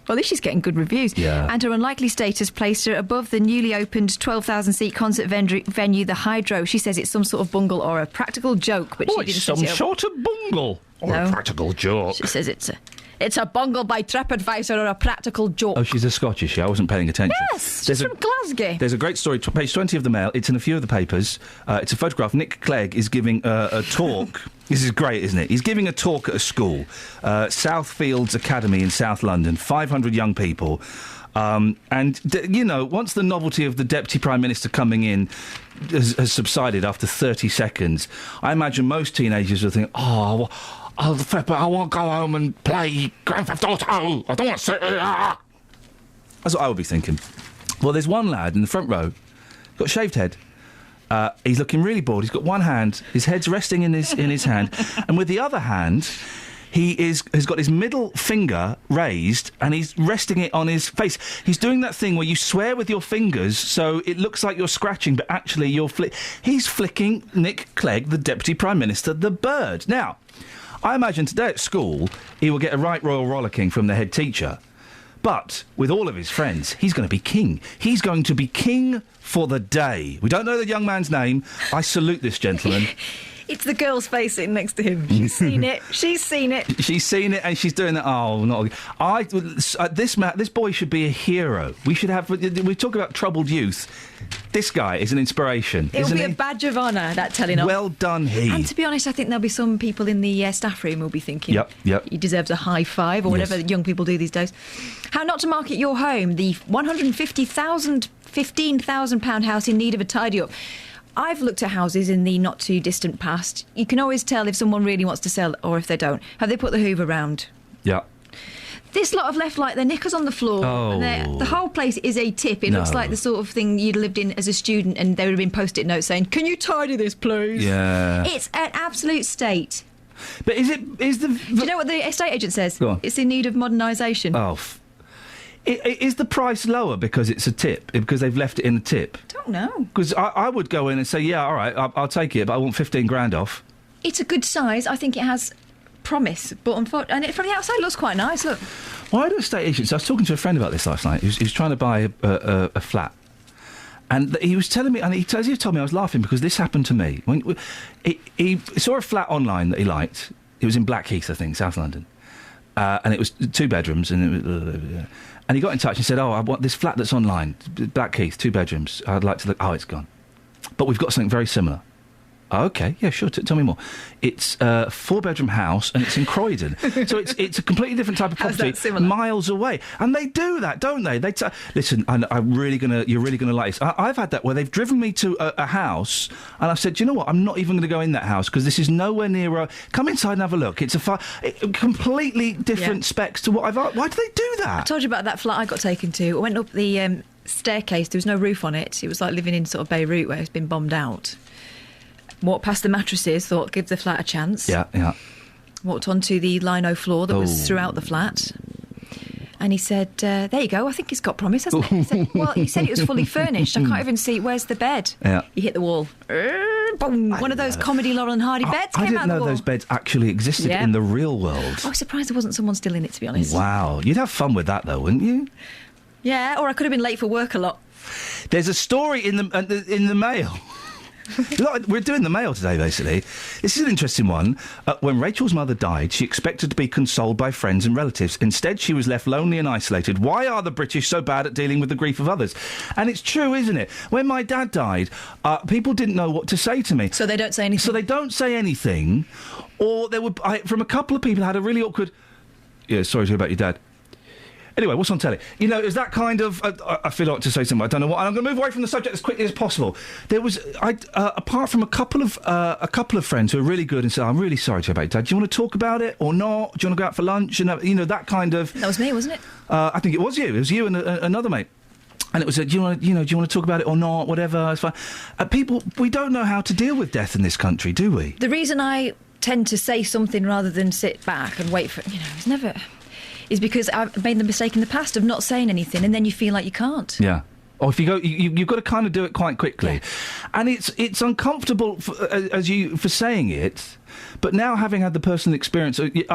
Well, at least she's getting good reviews.
Yeah.
And her unlikely status placed her above the newly opened 12,000-seat concert venue, the Hydro. She says it's some sort of bungle or a practical joke, but she didn't
it's some sort of bungle or a practical joke.
She says it's a bungle by TripAdvisor or a practical joke.
Oh, she's a Scottish. I wasn't paying attention.
Yes, she's from Glasgow.
There's a great story, page 20 of the Mail. It's in a few of the papers. It's a photograph. Nick Clegg is giving a talk. This is great, isn't it? He's giving a talk at a school, Southfields Academy in South London, 500 young people. Once the novelty of the Deputy Prime Minister coming in has subsided after 30 seconds, I imagine most teenagers will think, I want to go home and play Grand Theft Auto. I don't want to sit here. That's what I would be thinking. Well, there's one lad in the front row, got a shaved head. He's looking really bored. He's got one hand, his head's resting in his hand, and with the other hand, has got his middle finger raised, and he's resting it on his face. He's doing that thing where you swear with your fingers, so it looks like you're scratching, but actually you're he's flicking Nick Clegg, the Deputy Prime Minister, the bird. Now, I imagine today at school, he will get a right royal rollicking from the head teacher. But with all of his friends, he's going to be king. He's going to be king for the day. We don't know the young man's name. I salute this gentleman.
It's the girl's face sitting next to him. She's seen it. She's seen it.
She's seen it, and she's doing that. Oh, not this boy should be a hero. We should have. We talk about troubled youth. This guy is an inspiration.
It'll be a badge of honour, that telling off.
Well done, he.
And to be honest, I think there'll be some people in the staff room who'll be thinking,
Yep.
he deserves a high five, or whatever young people do these days. How not to market your home, the £15,000 house in need of a tidy up. I've looked at houses in the not-too-distant past. You can always tell if someone really wants to sell or if they don't. Have they put the hoover round?
Yeah.
This lot have left, like, their knickers on the floor.
Oh.
And the whole place is a tip. It looks like the sort of thing you'd lived in as a student, and there would have been Post-it notes saying, "Can you tidy this, please?"
Yeah.
It's an absolute state.
But is the...
Do you know what the estate agent says?
Go on.
It's in need of modernisation.
Oh. Is the price lower because it's a tip? Because they've left it in the tip?
Don't know.
Because I would go in and say, yeah, all right, I'll take it, but I want 15 grand off.
It's a good size. I think it has promise, but and from the outside it looks quite nice. Look.
Why do estate agents? I was talking to a friend about this last night. He was trying to buy a flat, and he was telling me, and he told me, I was laughing because this happened to me. When he saw a flat online that he liked. It was in Blackheath, I think, South London, and it was 2 bedrooms, and it was. And he got in touch and said, I want this flat that's online, Blackheath, 2 bedrooms. I'd like to look... Oh, it's gone. But we've got something very similar. Oh, OK, yeah, sure, tell me more. It's a 4-bedroom house, and it's in Croydon. So it's a completely different type of property, miles away. And they do that, don't they? Listen, you're really going to like this. I've had that where they've driven me to a house, and I've said, do you know what, I'm not even going to go in that house, because this is nowhere near come inside and have a look. It's completely different specs to what I've... Why do they do that?
I told you about that flat I got taken to. I went up the staircase, there was no roof on it. It was like living in sort of Beirut, where it's been bombed out. Walked past the mattresses, thought, give the flat a chance.
Yeah.
Walked onto the lino floor that was throughout the flat. And he said, there you go, I think it's got promise, hasn't it? He said, well, you said it was fully furnished. I can't even see, where's the bed?
Yeah.
He hit the wall. Boom! One of those comedy Laurel and Hardy beds came out the wall.
I didn't know those beds actually existed in the real world.
I was surprised there wasn't someone still in it, to be honest.
Wow. You'd have fun with that, though, wouldn't you?
Yeah, or I could have been late for work a lot.
There's a story in the Mail. We're doing the Mail today, basically. This is an interesting one. When Rachel's mother died, she expected to be consoled by friends and relatives. Instead, she was left lonely and isolated. Why are the British so bad at dealing with the grief of others? And it's true, isn't it? When my dad died, people didn't know what to say to me.
So they don't say anything?
Or there were... from a couple of people, I had a really awkward... Yeah, sorry to hear about your dad. Anyway, what's on telly? You know, is that kind of... I feel like to say something, I don't know what... And I'm going to move away from the subject as quickly as possible. There was... apart from a couple of friends who are really good and said, I'm really sorry to hear about your dad. Do you want to talk about it or not? Do you want to go out for lunch? And, that kind of...
That was me, wasn't it?
I think it was you. It was you and another mate. And it was, do you want to talk about it or not? Whatever, it's fine. People, we don't know how to deal with death in this country, do we?
The reason I tend to say something rather than sit back and wait for... it's never... is because I've made the mistake in the past of not saying anything, and then you feel like you can't.
Yeah. Or if you go, you've got to kind of do it quite quickly, and it's uncomfortable for saying it. But now, having had the personal experience, it's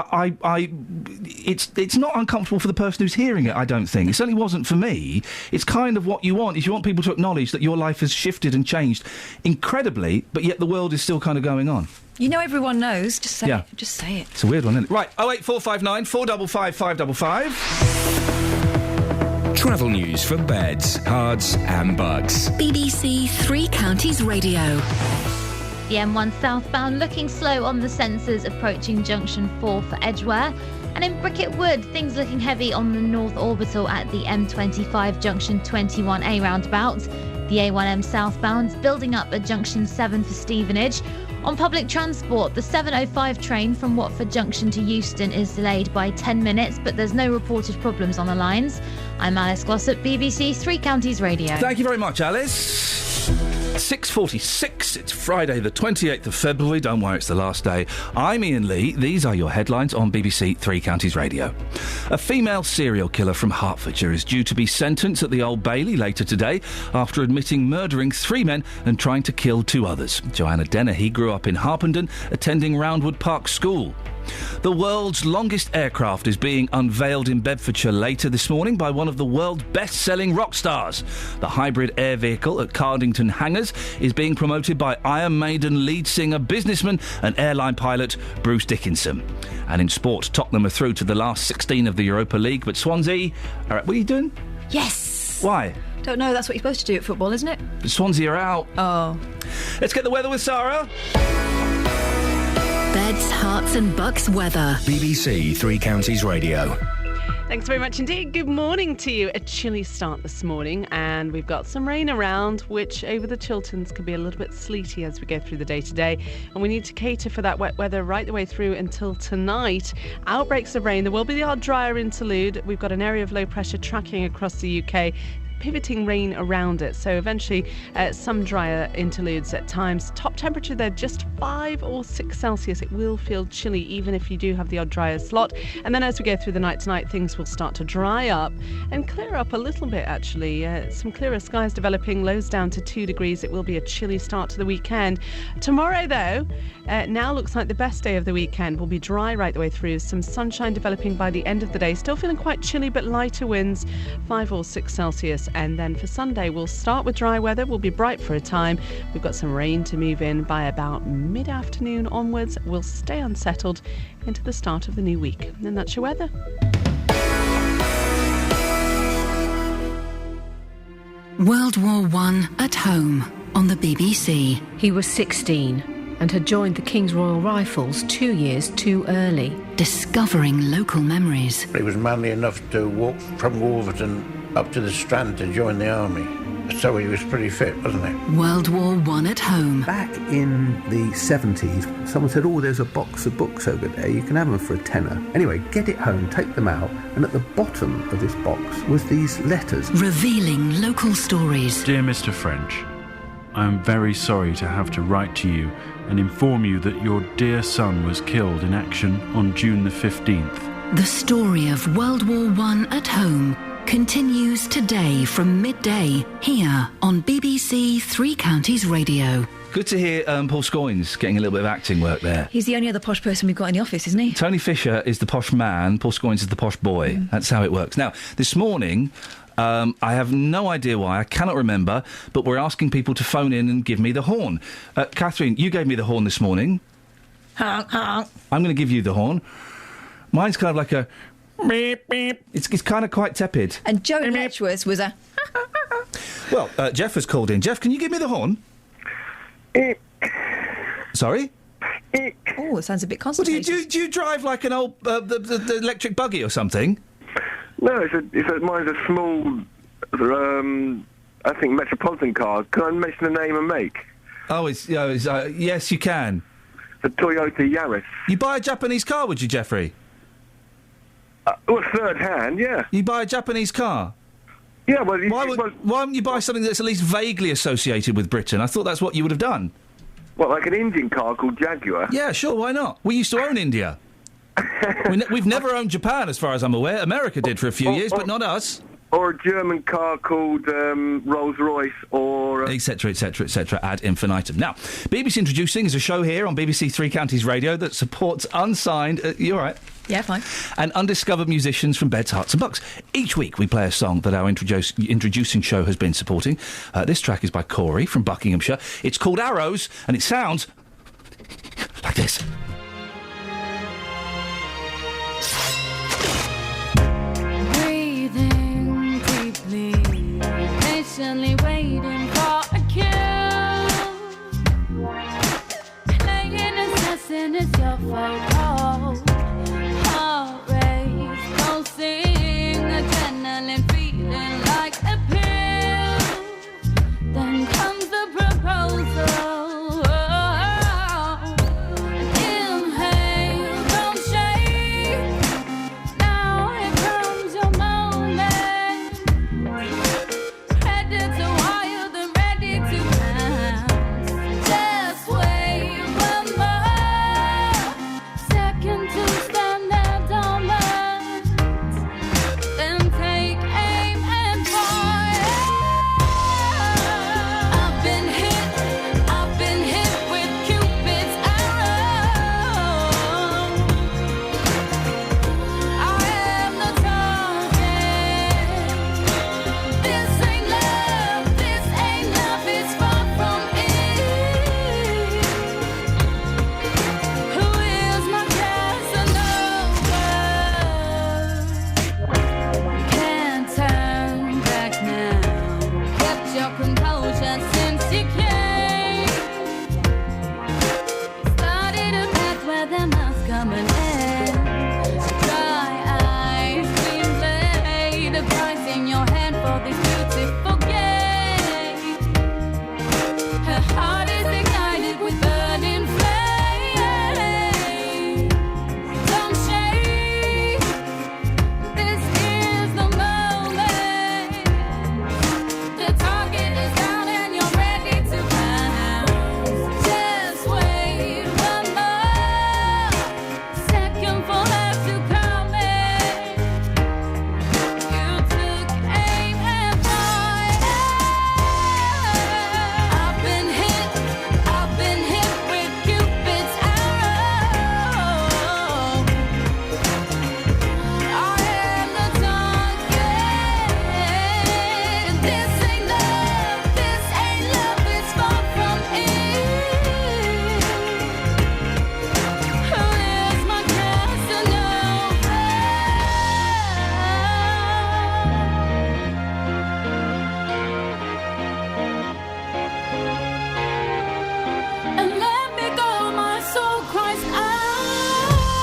not uncomfortable for the person who's hearing it. I don't think it certainly wasn't for me. It's kind of what you want. Is you want people to acknowledge that your life has shifted and changed incredibly, but yet the world is still kind of going on.
You know, everyone knows. Just say it. Just say it.
It's a weird one, isn't it? Right, 08459 455 555.
Travel news for beds, cards and bugs.
BBC Three Counties Radio.
The M1 southbound looking slow on the sensors approaching junction 4 for Edgware. And in Bricket Wood, things looking heavy on the North Orbital at the M25 Junction 21A roundabout. The A1M southbound building up at Junction 7 for Stevenage. On public transport, the 7:05 train from Watford Junction to Euston is delayed by 10 minutes, but there's no reported problems on the lines. I'm Alice Glossop, BBC Three Counties Radio.
Thank you very much, Alice. 6:46. It's Friday, the 28th of February. Don't worry, it's the last day. I'm Iain Lee. These are your headlines on BBC Three Counties Radio. A female serial killer from Hertfordshire is due to be sentenced at the Old Bailey later today after admitting murdering 3 men and trying to kill 2 others. Joanna Dennehy grew up in Harpenden, attending Roundwood Park School. The world's longest aircraft is being unveiled in Bedfordshire later this morning by one of the world's best-selling rock stars. The hybrid air vehicle at Cardington Hangars is being promoted by Iron Maiden lead singer, businessman and airline pilot Bruce Dickinson. And in sport, Tottenham are through to the last 16 of the Europa League, but Swansea... All right, what are you doing?
Yes!
Why?
Don't know, that's what you're supposed to do at football, isn't it?
Swansea are out.
Oh.
Let's get the weather with Sarah.
Beds, Hearts and Bucks weather.
BBC Three Counties Radio.
Thanks very much indeed. Good morning to you. A chilly start this morning, and we've got some rain around, which over the Chilterns can be a little bit sleety as we go through the day today. And we need to cater for that wet weather right the way through until tonight. Outbreaks of rain. There will be the odd drier interlude. We've got an area of low pressure tracking across the UK, pivoting rain around it, so eventually some drier interludes at times. Top temperature there just 5 or 6 Celsius. It will feel chilly even if you do have the odd drier slot, and then as we go through the night tonight, things will start to dry up and clear up a little bit actually. Some clearer skies developing, lows down to 2 degrees. It will be a chilly start to the weekend. Tomorrow though, now looks like the best day of the weekend. Will be dry right the way through, some sunshine developing by the end of the day, still feeling quite chilly but lighter winds, 5 or 6 Celsius. And then for Sunday, we'll start with dry weather. We'll be bright for a time. We've got some rain to move in by about mid-afternoon onwards. We'll stay unsettled into the start of the new week. And that's your weather.
World War I at home on the BBC.
He was 16 and had joined the King's Royal Rifles 2 years too early.
Discovering local memories.
He was manly enough to walk from Wolverton up to the Strand to join the army. So he was pretty fit, wasn't he?
World War I at home.
Back in the 70s, someone said, oh, there's a box of books over there. You can have them for a tenner. Anyway, get it home, take them out, and at the bottom of this box was these letters.
Revealing local stories.
Dear Mr. French, I am very sorry to have to write to you and inform you that your dear son was killed in action on June the 15th.
The story of World War I at home continues today from midday here on BBC Three Counties Radio.
Good to hear Paul Scoins getting a little bit of acting work there.
He's the only other posh person we've got in the office, isn't he?
Tony Fisher is the posh man, Paul Scoins is the posh boy. That's how it works. Now, this morning, I have no idea why, I cannot remember, but we're asking people to phone in and give me the horn. Catherine, you gave me the horn this morning.
Honk, honk.
I'm going to give you the horn. Mine's kind of like a... Beep, beep. It's kind of quite tepid.
And Joey Letchworth was a...
Well, Jeff has called in. Jeff, can you give me the horn? Sorry?
Oh, it sounds a bit
Well,
constipated.
do you drive like an old the electric buggy or something?
No, mine's a small, I think, metropolitan car. Can I mention the name and make?
Oh, yes, you can.
The Toyota Yaris.
You buy a Japanese car, would you, Jeffrey?
Well, third hand, yeah.
You buy a Japanese car?
Yeah, well...
Why wouldn't you buy something that's at least vaguely associated with Britain? I thought that's what you would have done.
What, like an Indian car called Jaguar?
Yeah, sure, why not? We used to own India. We've never owned Japan, as far as I'm aware. America did for a few years, but not us.
Or a German car called Rolls-Royce, or...
etc, etc, etc, ad infinitum. Now, BBC Introducing is a show here on BBC Three Counties Radio that supports unsigned... you all right?
Yeah, fine.
And undiscovered musicians from Beds, Hearts and Bucks. Each week we play a song that our introducing show has been supporting. This track is by Corey from Buckinghamshire. It's called Arrows, and it sounds like this.
Breathing deeply, patiently waiting for a kill. Laying assassin is your fault. Heart rate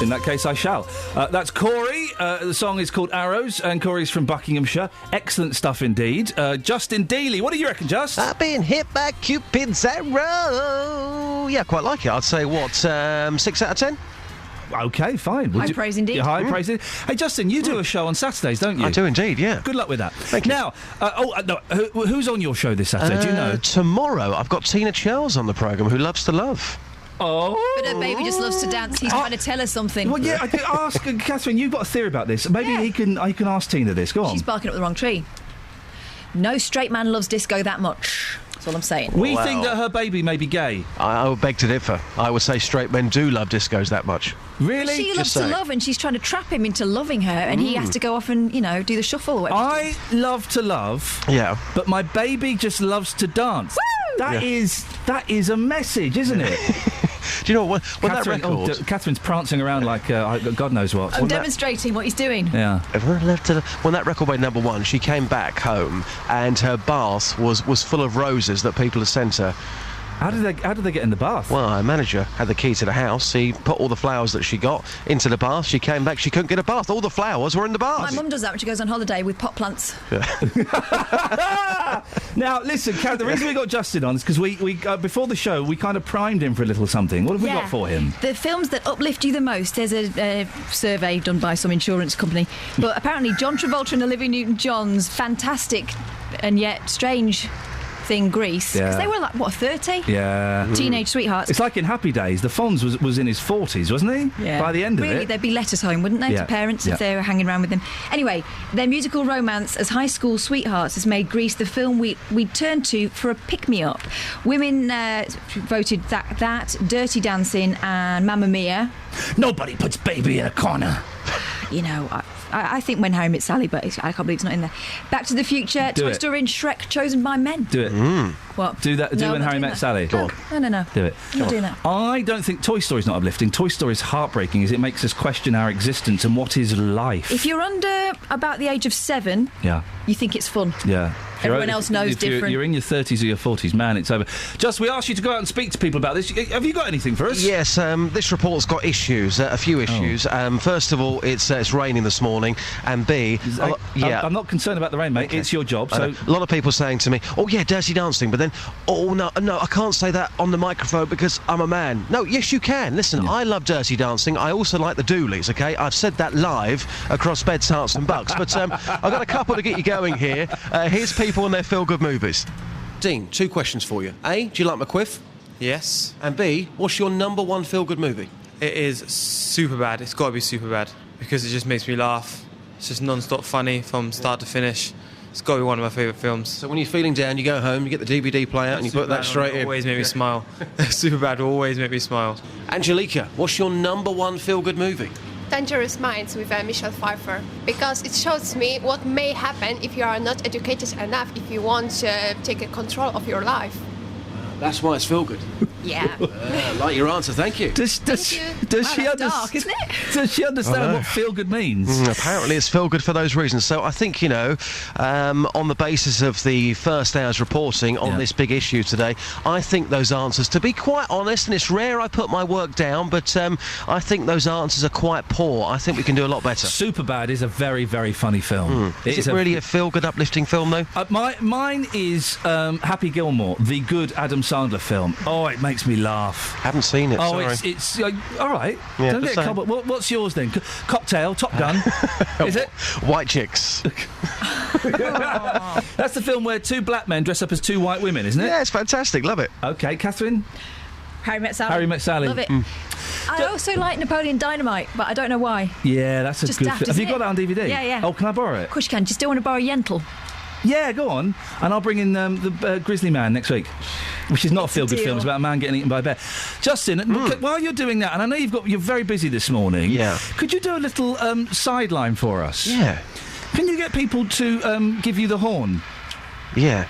In that case, I shall. That's Corey. The song is called Arrows, and Corey's from Buckinghamshire. Excellent stuff indeed. Justin Dealey, what do you reckon, Just?
Being hit by Cupid's arrow. Yeah, quite like it. I'd say, 6 out of 10?
OK, fine.
High praise indeed.
Yeah, high praise. Hey, Justin, you do a show on Saturdays, don't you?
I do indeed, yeah.
Good luck with that.
Thank you.
Now, who's on your show this Saturday? Do you know?
Tomorrow, I've got Tina Charles on the programme, who loves to love.
Oh.
But her baby just loves to dance. He's trying to tell her something.
Well, yeah, I could ask Catherine. You've got a theory about this. Maybe I can ask Tina this. Go on.
She's barking up the wrong tree. No straight man loves disco that much. That's all I'm saying.
We think that her baby may be gay.
I would beg to differ. I would say straight men do love discos that much.
Really?
She loves to love, and she's trying to trap him into loving her, and he has to go off and, do the shuffle.
I love to love.
Yeah.
But my baby just loves to dance.
Woo!
That is a message, isn't it?
Do you know when
Catherine,
that record...
Catherine's prancing around like God knows what.
I'm demonstrating what he's doing.
Yeah.
When that record went number one, she came back home and her bath was full of roses that people had sent her.
How did they get in the bath?
Well, our manager had the key to the house. He put all the flowers that she got into the bath. She came back. She couldn't get a bath. All the flowers were in the bath.
My mum does that when she goes on holiday with pot plants.
Now, listen, Kath, the reason we got Justin on is because we before the show, we kind of primed him for a little something. What have we got for him?
The films that uplift you the most. There's a survey done by some insurance company. But apparently John Travolta and Olivia Newton-John's fantastic and yet strange thing, Grease, because they were like, 30?
Yeah.
Teenage sweethearts.
It's like in Happy Days, the Fonz was in his 40s, wasn't he?
Yeah.
By the end of
really,
it.
there'd be letters home, wouldn't they, to parents if they were hanging around with them. Anyway, their musical romance as high school sweethearts has made Grease the film we turn to for a pick-me-up. Women voted that, Dirty Dancing and Mamma Mia.
Nobody puts baby in a corner.
I think When Harry Met Sally, but I can't believe it's not in there. Back to the Future, Toy Story and Shrek, Chosen by Men.
Do it.
What?
Do that. Do When Harry Met Sally.
Go on. No.
Do it.
I'm not doing that.
I don't think Toy Story's not uplifting. Toy Story's heartbreaking as it makes us question our existence and what is life.
If you're under about the age of 7, you think it's fun.
Yeah.
Everyone else knows different.
You're in your 30s or your 40s, man, it's over. Just, we asked you to go out and speak to people about this. Have you got anything for us?
Yes, this report's got issues, a few issues. First of all, it's raining this morning, and B...
I'm not concerned about the rain, mate. Okay. It's your job, so...
A lot of people saying to me, oh, yeah, Dirty Dancing, but then, no, I can't say that on the microphone because I'm a man. No, yes, you can. Listen, I love Dirty Dancing. I also like the Dooleys, OK? I've said that live across Beds, Hearts and Bucks, but I've got a couple to get you going here. Here's people and their feel-good movies. Dean, 2 questions for you. A, do you like McQuiff?
Yes.
And B, what's your number 1 feel-good movie?
It is super bad. It's got to be super bad because it just makes me laugh. It's just non-stop funny from start to finish. It's got to be one of my favourite films.
So when you're feeling down, you go home, you get the DVD player out and you put that straight in.
Always make me smile. Super bad will always make me smile.
Angelica, what's your number 1 feel-good movie?
Dangerous Minds with Michelle Pfeiffer, because it shows me what may happen if you are not educated enough, if you want to take control of your life.
That's why it's feel good.
Yeah.
Like your answer, thank you.
Does she
dark, isn't it?
Does she understand what feel good means?
Apparently it's feel good for those reasons. So I think, on the basis of the first hour's reporting on this big issue today, I think those answers, to be quite honest, and it's rare I put my work down, but I think those answers are quite poor. I think we can do a lot better.
Superbad is a very, very funny film.
Is it really a feel-good, uplifting film, though?
Mine is Happy Gilmore, the good Adam Sandler film. Oh, it makes me laugh.
Haven't seen it, sorry.
It's all right.
Yeah,
Don't get a couple. What's yours then? Cocktail, Top Gun. Is it?
White Chicks.
That's the film where 2 black men dress up as 2 white women, isn't it?
Yeah, it's fantastic. Love it.
Okay, Catherine?
Harry Met Sally.
Harry Met Sally.
Love it. I also like Napoleon Dynamite, but I don't know why.
Yeah, that's a
Just
good
daft,
film. Have you
isn't
got that on DVD?
Yeah.
Oh, can I borrow it?
Of course you can. Do you still want to borrow Yentl?
Yeah, go on. And I'll bring in the Grizzly Man next week, which is not a feel-good film. It's about a man getting eaten by a bear. Justin, while you're doing that, and I know you're very busy this morning.
Yeah.
Could you do a little sideline for us?
Yeah.
Can you get people to give you the horn?
Yeah.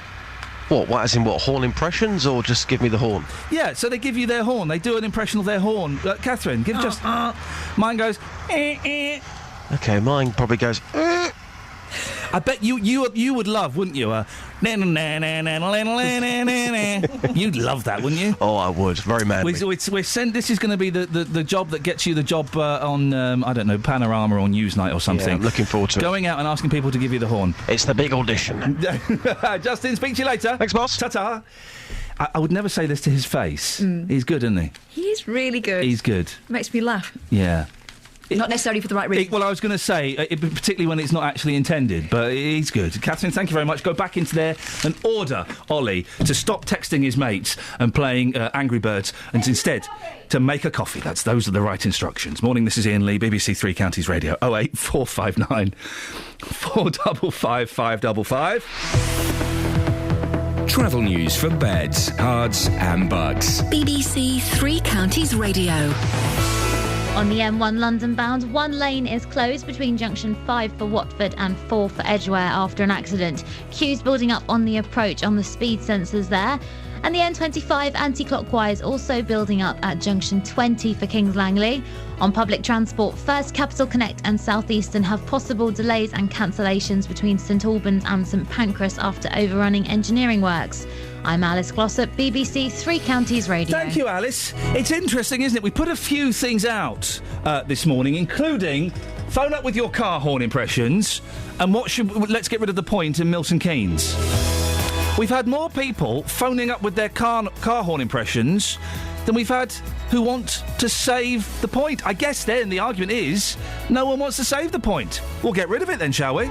What, as in what, horn impressions, or just give me the horn?
Yeah, so they give you their horn. They do an impression of their horn. Catherine, give just... Mine goes...
Okay, mine probably goes...
I bet you would love, wouldn't you? You'd love that, wouldn't you?
Oh, I would. Very manly.
This is going to be the job that gets you the job on, I don't know, Panorama or Newsnight or something.
Yeah, I'm looking forward to it.
Going out and asking people to give you the horn.
It's the big audition.
Justin, speak to you later.
Thanks, boss.
Ta-ta. I would never say this to his face. He's good, isn't he?
He's really good.
He's good.
Makes me laugh.
Yeah.
Not necessarily for the right reason.
Well, I was going to say, particularly when it's not actually intended, but he's good. Catherine, thank you very much. Go back into there and order Ollie to stop texting his mates and playing Angry Birds and instead to make a coffee. Those are the right instructions. Morning, this is Iain Lee, BBC Three Counties Radio. 08459 455 555.
Travel news for beds, cards and bugs.
BBC Three Counties Radio.
On the M1 London bound, one lane is closed between junction 5 for Watford and 4 for Edgware after an accident. Queues building up on the approach on the speed sensors there. And the M25 anti-clockwise also building up at junction 20 for Kings Langley. On public transport, First Capital Connect and South Eastern have possible delays and cancellations between St Albans and St Pancras after overrunning engineering works. I'm Alice Glossop, BBC Three Counties Radio.
Thank you, Alice. It's interesting, isn't it? We put a few things out this morning, including phone up with your car horn impressions and let's get rid of the point in Milton Keynes. We've had more people phoning up with their car horn impressions than we've had who want to save the point. I guess then the argument is no one wants to save the point. We'll get rid of it then, shall we?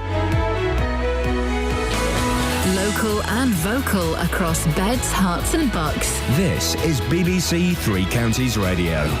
Local and vocal across beds, hearts and bucks.
This is BBC Three Counties Radio.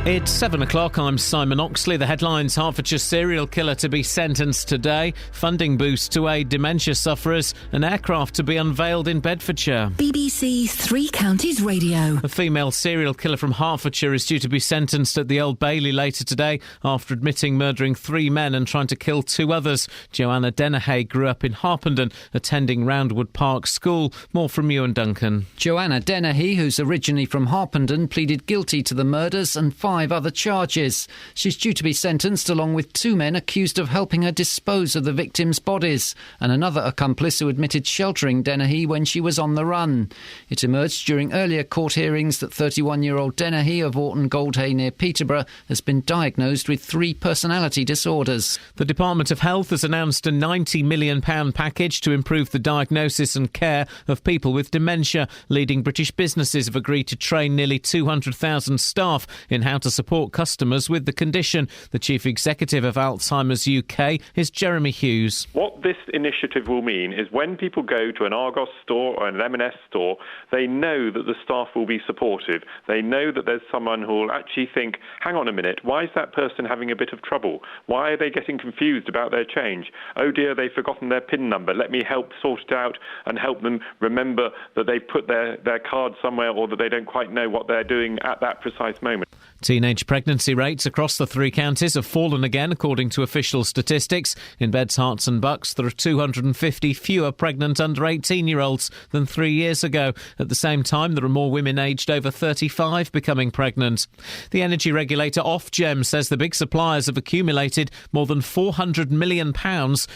It's 7 o'clock. I'm Simon Oxley. The headlines: Hertfordshire serial killer to be sentenced today. Funding boost to aid dementia sufferers. An aircraft to be unveiled in Bedfordshire.
BBC Three Counties Radio.
A female serial killer from Hertfordshire is due to be sentenced at the Old Bailey later today after admitting murdering 3 men and trying to kill 2 others. Joanna Dennehy grew up in Harpenden, attending Roundwood Park School. More from Ewan Duncan.
Joanna Dennehy, who's originally from Harpenden, pleaded guilty to the murders and 5 other charges. She's due to be sentenced along with 2 men accused of helping her dispose of the victims' bodies and another accomplice who admitted sheltering Dennehy when she was on the run. It emerged during earlier court hearings that 31-year-old Dennehy of Orton Goldhay near Peterborough has been diagnosed with 3 personality disorders.
The Department of Health has announced a £90 million package to improve the diagnosis and care of people with dementia. Leading British businesses have agreed to train nearly 200,000 staff in how to support customers with the condition. The Chief Executive of Alzheimer's UK is Jeremy Hughes.
What this initiative will mean is when people go to an Argos store or an M&S store, they know that the staff will be supportive. They know that there's someone who will actually think, hang on a minute, why is that person having a bit of trouble? Why are they getting confused about their change? Oh dear, they've forgotten their PIN number. Let me help sort it out and help them remember that they put their card somewhere or that they don't quite know what they're doing at that precise moment.
Teenage pregnancy rates across the 3 counties have fallen again, according to official statistics. In Beds, Herts and Bucks, there are 250 fewer pregnant under 18-year-olds than 3 years ago. At the same time, there are more women aged over 35 becoming pregnant. The energy regulator Ofgem says the big suppliers have accumulated more than £400 million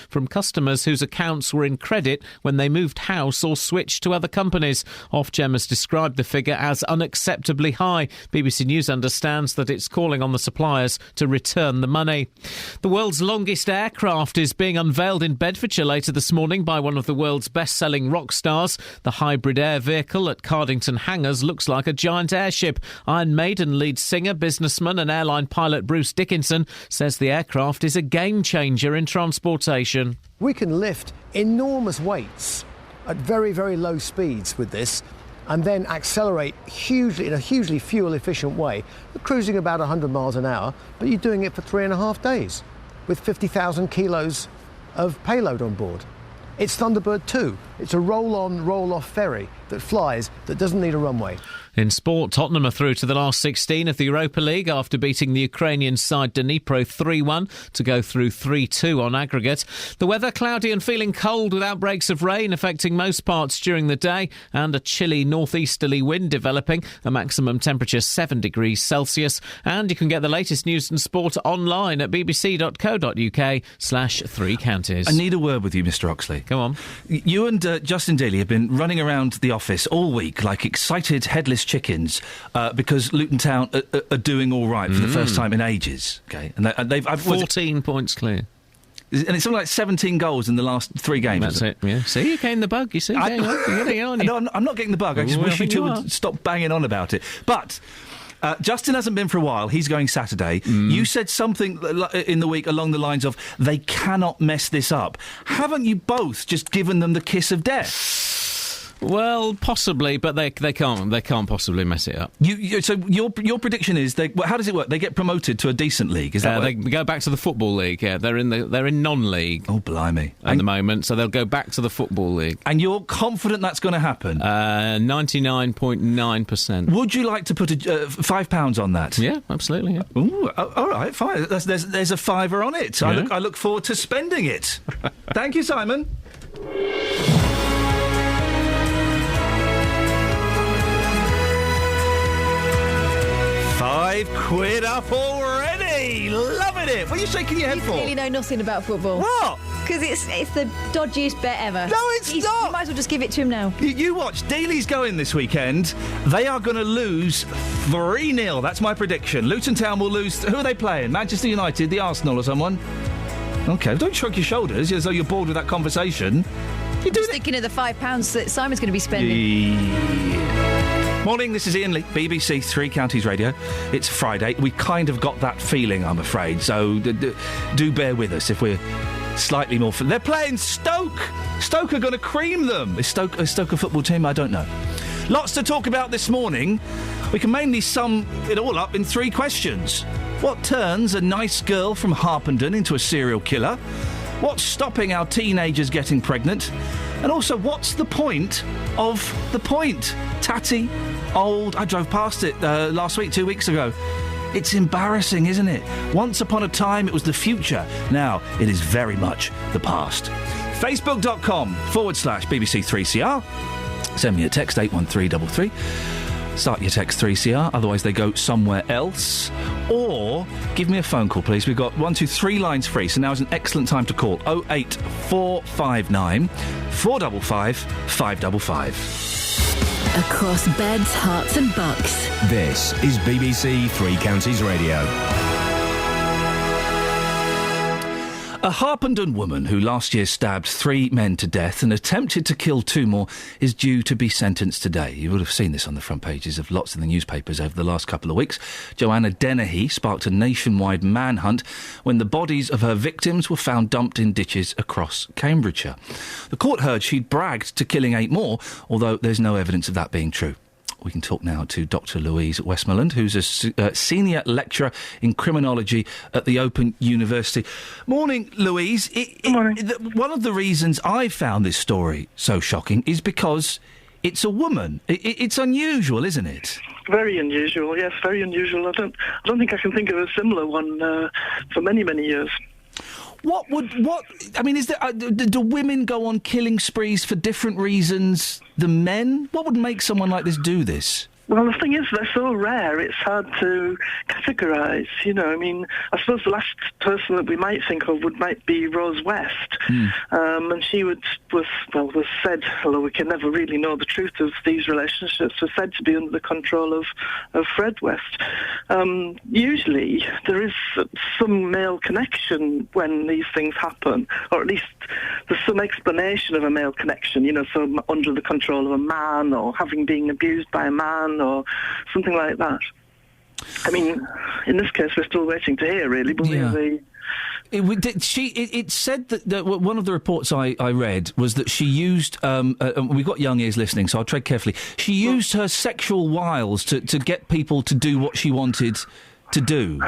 from customers whose accounts were in credit when they moved house or switched to other companies. Ofgem has described the figure as unacceptably high. BBC News understands that it's calling on the suppliers to return the money. The world's longest aircraft is being unveiled in Bedfordshire later this morning by one of the world's best-selling rock stars. The hybrid air vehicle at Cardington Hangars looks like a giant airship. Iron Maiden lead singer, businessman and airline pilot Bruce Dickinson says the aircraft is a game-changer in transportation.
We can lift enormous weights at very, very low speeds with this, and then accelerate hugely in a hugely fuel-efficient way. You're cruising about 100 miles an hour, but you're doing it for 3.5 days with 50,000 kilos of payload on board. It's Thunderbird 2. It's a roll-on, roll-off ferry that flies, that doesn't need a runway.
In sport, Tottenham are through to the last 16 of the Europa League after beating the Ukrainian side Dnipro 3-1 to go through 3-2 on aggregate. The weather cloudy and feeling cold with outbreaks of rain affecting most parts during the day and a chilly northeasterly wind developing, a maximum temperature 7 degrees Celsius. And you can get the latest news and sport online at bbc.co.uk/3 counties.
I need a word with you, Mr. Oxley.
Go on.
You and Justin Daly have been running around the office all week like excited headless chickens because Luton Town are doing all right for the first time in ages. Okay, and they've
14 points clear.
And it's something like 17 goals in the last 3 games.
That's it, yeah. See, you're getting the bug, you see. I'm
not getting the bug. I just wish you two would stop banging on about it. But Justin hasn't been for a while. He's going Saturday. You said something in the week along the lines of, they cannot mess this up. Haven't you both just given them the kiss of death?
Well, possibly, but they can't possibly mess it up.
So your prediction is how does it work? They get promoted to a decent league. Is that
they go back to the football league? Yeah, they're in non-league.
Oh, blimey!
At the moment, so they'll go back to the football league.
And you're confident that's going to happen?
99.9%.
Would you like to put £5 on that?
Yeah, absolutely. Yeah.
Ooh, all right, fine. There's a fiver on it. Yeah. I look forward to spending it. Thank you, Simon. £5 up already! Loving it! What are you shaking your head for?
You really know nothing about football.
What?
Because it's the dodgiest bet ever.
No, it's not!
You might as well just give it to him now.
You watch. Daly's going this weekend. They are going to lose 3-0. That's my prediction. Luton Town will lose... Who are they playing? Manchester United, the Arsenal or someone? OK, don't shrug your shoulders as though you're bored with that conversation.
You're just thinking of the £5 that Simon's going to be spending.
Morning, this is Iain Lee, BBC Three Counties Radio. It's Friday. We kind of got that feeling, I'm afraid, so do bear with us if we're slightly more... They're playing Stoke! Stoke are going to cream them! Is Stoke a football team? I don't know. Lots to talk about this morning. We can mainly sum it all up in 3 questions. What turns a nice girl from Harpenden into a serial killer? What's stopping our teenagers getting pregnant? And also, what's the point of the point? Tatty, old... I drove past it last week, 2 weeks ago. It's embarrassing, isn't it? Once upon a time, it was the future. Now, it is very much the past. Facebook.com/BBC3CR. Send me a text, 81333. Start your text 3CR, otherwise they go somewhere else. Or give me a phone call, please. We've got 1, 2, 3 lines free, so now is an excellent time to call. 08459 455 555.
Across beds, hearts and bucks.
This is BBC Three Counties Radio.
A Harpenden woman who last year stabbed 3 men to death and attempted to kill 2 more is due to be sentenced today. You would have seen this on the front pages of lots of the newspapers over the last couple of weeks. Joanna Dennehy sparked a nationwide manhunt when the bodies of her victims were found dumped in ditches across Cambridgeshire. The court heard she'd bragged to killing 8 more, although there's no evidence of that being true. We can talk now to Dr Louise Westmoreland, who's a senior lecturer in criminology at the Open University. Morning, Louise.
Morning.
One of the reasons I found this story so shocking is because it's a woman. It's unusual, isn't it?
Very unusual, yes, very unusual. I don't think I can think of a similar one for many, many years.
Is there, do women go on killing sprees for different reasons than men? What would make someone like this do this?
Well, the thing is, they're so rare, it's hard to categorise, I suppose the last person that we might think of might be Rose West. And she was said, although we can never really know the truth of these relationships, was said to be under the control of Fred West. Usually, there is some male connection when these things happen, or at least there's some explanation of a male connection, so under the control of a man, or having been abused by a man, or something like that. In this case, we're still waiting to hear, really. But
It said that one of the reports I read was that she used... we've got young ears listening, so I'll tread carefully. She used her sexual wiles to get people to do what she wanted to do.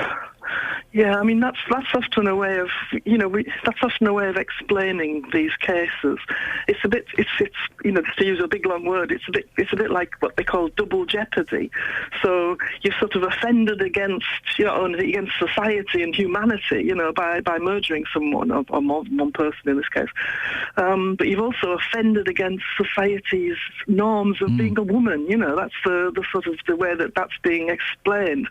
Yeah, I mean that's often a way of that's often a way of explaining these cases. It's to use a big long word, it's a bit like what they call double jeopardy. So you've sort of offended against against society and humanity, by murdering someone or more than one person in this case. But you've also offended against society's norms of being a woman. That's the sort of the way that's being explained.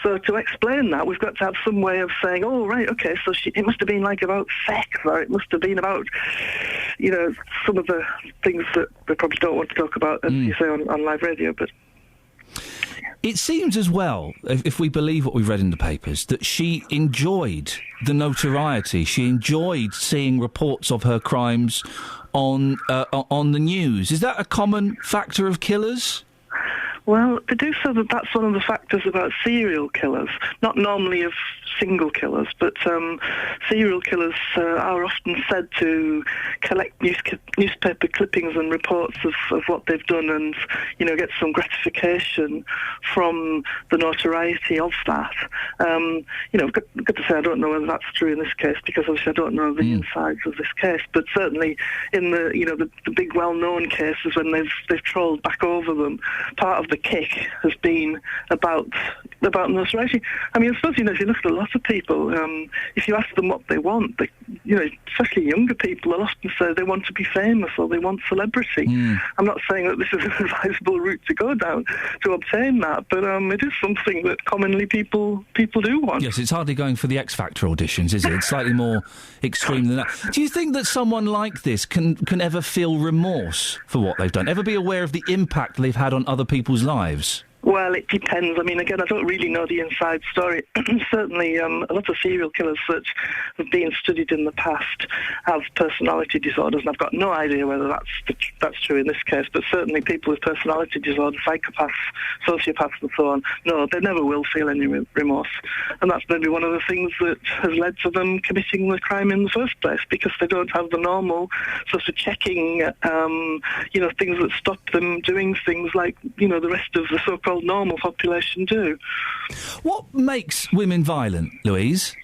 So to explain that, we've got to have some way of saying, oh, right, okay, so it must have been like about sex, or it must have been about, some of the things that we probably don't want to talk about, as you say, on live radio, but...
It seems as well, if we believe what we've read in the papers, that she enjoyed the notoriety. She enjoyed seeing reports of her crimes on the news. Is that a common factor of killers?
Well, they do say that that's one of the factors about serial killers, not normally of single killers, but serial killers are often said to collect newspaper clippings and reports of what they've done and, get some gratification from the notoriety of that. I've got to say I don't know whether that's true in this case because obviously I don't know the insides of this case, but certainly in the big well-known cases when they've trolled back over them, part of the kick has been about notoriety. I mean, I suppose, if you look at a lot of people, if you ask them what they want, especially younger people, they'll often say they want to be famous or they want celebrity. I'm not saying that this is an advisable route to go down to obtain that, but it is something that commonly people do want.
Yes, it's hardly going for the X Factor auditions, is it? It's slightly more extreme than that. Do you think that someone like this can ever feel remorse for what they've done? Ever be aware of the impact they've had on other people's lives?
Well, it depends. I mean, again, I don't really know the inside story. Certainly, a lot of serial killers that have been studied in the past have personality disorders, and I've got no idea whether that's true in this case, but certainly people with personality disorders, psychopaths, sociopaths and so on, no, they never will feel any remorse. And that's maybe one of the things that has led to them committing the crime in the first place, because they don't have the normal sort of checking, things that stop them doing things like, the rest of the so-called normal population do.
What makes women violent, Louise?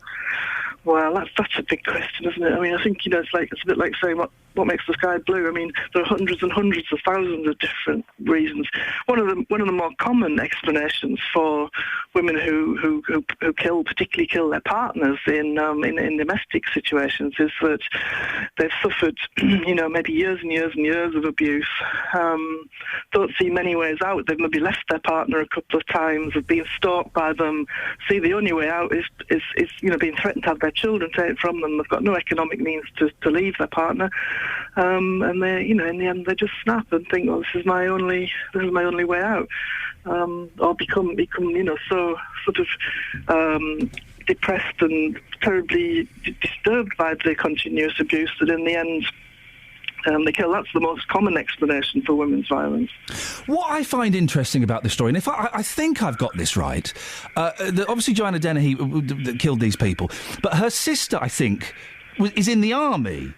Well, that's a big question, isn't it? I mean, I think, it's a bit like saying what makes the sky blue. I mean, there are hundreds and hundreds of thousands of different reasons. One of the more common explanations for women who particularly kill their partners in domestic situations is that they've suffered, maybe years and years and years of abuse. Don't see many ways out. They've maybe left their partner a couple of times, have been stalked by them. See, the only way out is being threatened to have their children taken from them. They've got no economic means to leave their partner. And they, in the end, they just snap and think, "Well, this is my only way out," or become, so sort of depressed and terribly disturbed by the continuous abuse that in the end they kill. That's the most common explanation for women's violence.
What I find interesting about this story, and if I think I've got this right, obviously Joanna Dennehy killed these people, but her sister, I think, is in the army.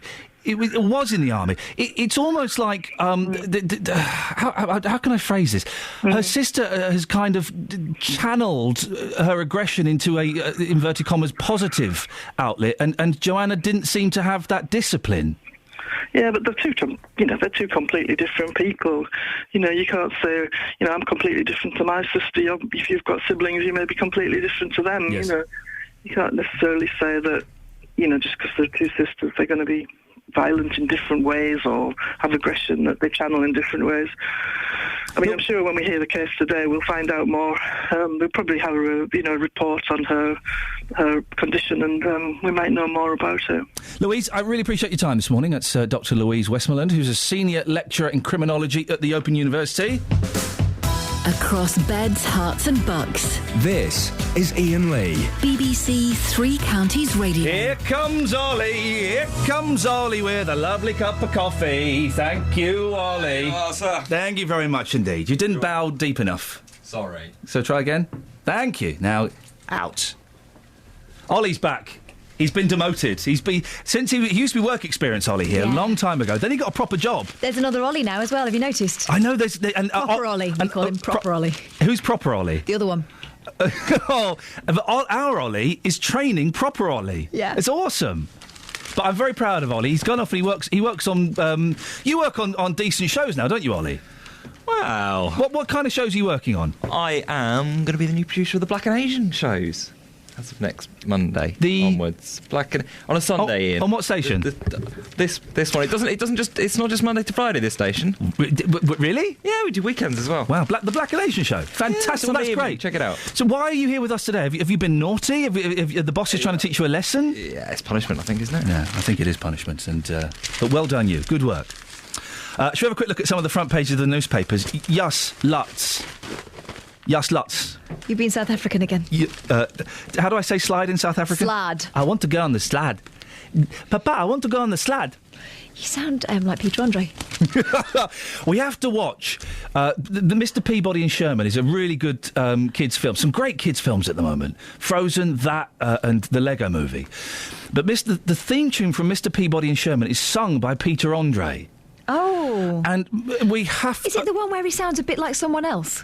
It was in the army. It's almost like how can I phrase this? Her sister has kind of channeled her aggression into a inverted commas positive outlet, and Joanna didn't seem to have that discipline.
Yeah, but they're two completely different people. You can't say, I'm completely different to my sister. If you've got siblings, you may be completely different to them.
Yes.
You can't necessarily say that, just because they're two sisters, they're going to be violent in different ways or have aggression that they channel in different ways. I mean, I'm sure when we hear the case today, we'll find out more. We'll probably have a report on her condition, and we might know more about her.
Louise, I really appreciate your time this morning. That's Dr. Louise Westmoreland, who's a senior lecturer in criminology at the Open University.
Across beds, hearts and bucks.
This is Iain Lee.
BBC Three Counties Radio.
Here comes Ollie with a lovely cup of coffee. Thank you, Ollie.
Oh, sir.
Thank you very much indeed. You didn't bow deep enough.
Sorry.
So try again. Thank you. Now, out. Ollie's back. He's been demoted. Since he used to be work experience Ollie here a long time ago. Then he got a proper job.
There's another Ollie now as well. Have you noticed?
I know there's
proper Ollie. We call him Proper Ollie.
Who's Proper Ollie?
The other one.
Our Ollie is training proper Ollie.
Yeah.
It's awesome. But I'm very proud of Ollie. He's gone off and he works on... you work on decent shows now, don't you, Ollie?
Wow.
What kind of shows are you working on?
I am going to be the new producer of the Black and Asian shows. As of next Monday onwards, on a Sunday.
On what station?
This one. It doesn't just. It's not just Monday to Friday. This station.
Really?
Yeah, we do weekends as well.
Wow, the Black and Asian show. Fantastic.
Yeah,
Well, that's great.
Check it out.
So why are you here with us today? Have you been naughty? Have the boss is trying to teach you a lesson?
Yeah, it's punishment, I think, isn't it?
Yeah, I think it is punishment. But well done, you. Good work. Should we have a quick look at some of the front pages of the newspapers? Yas Lutz.
You've been South African again.
How do I say slide in South African?
Slad.
I want to go on the slad. Papa, I want to go on the slad.
You sound like Peter Andre.
We have to watch the Mr. Peabody and Sherman is a really good kids' film. Some great kids' films at the moment. Frozen, that, and the Lego Movie. But the theme tune from Mr. Peabody and Sherman is sung by Peter Andre.
Oh.
And we have to...
Is it the one where he sounds a bit like someone else?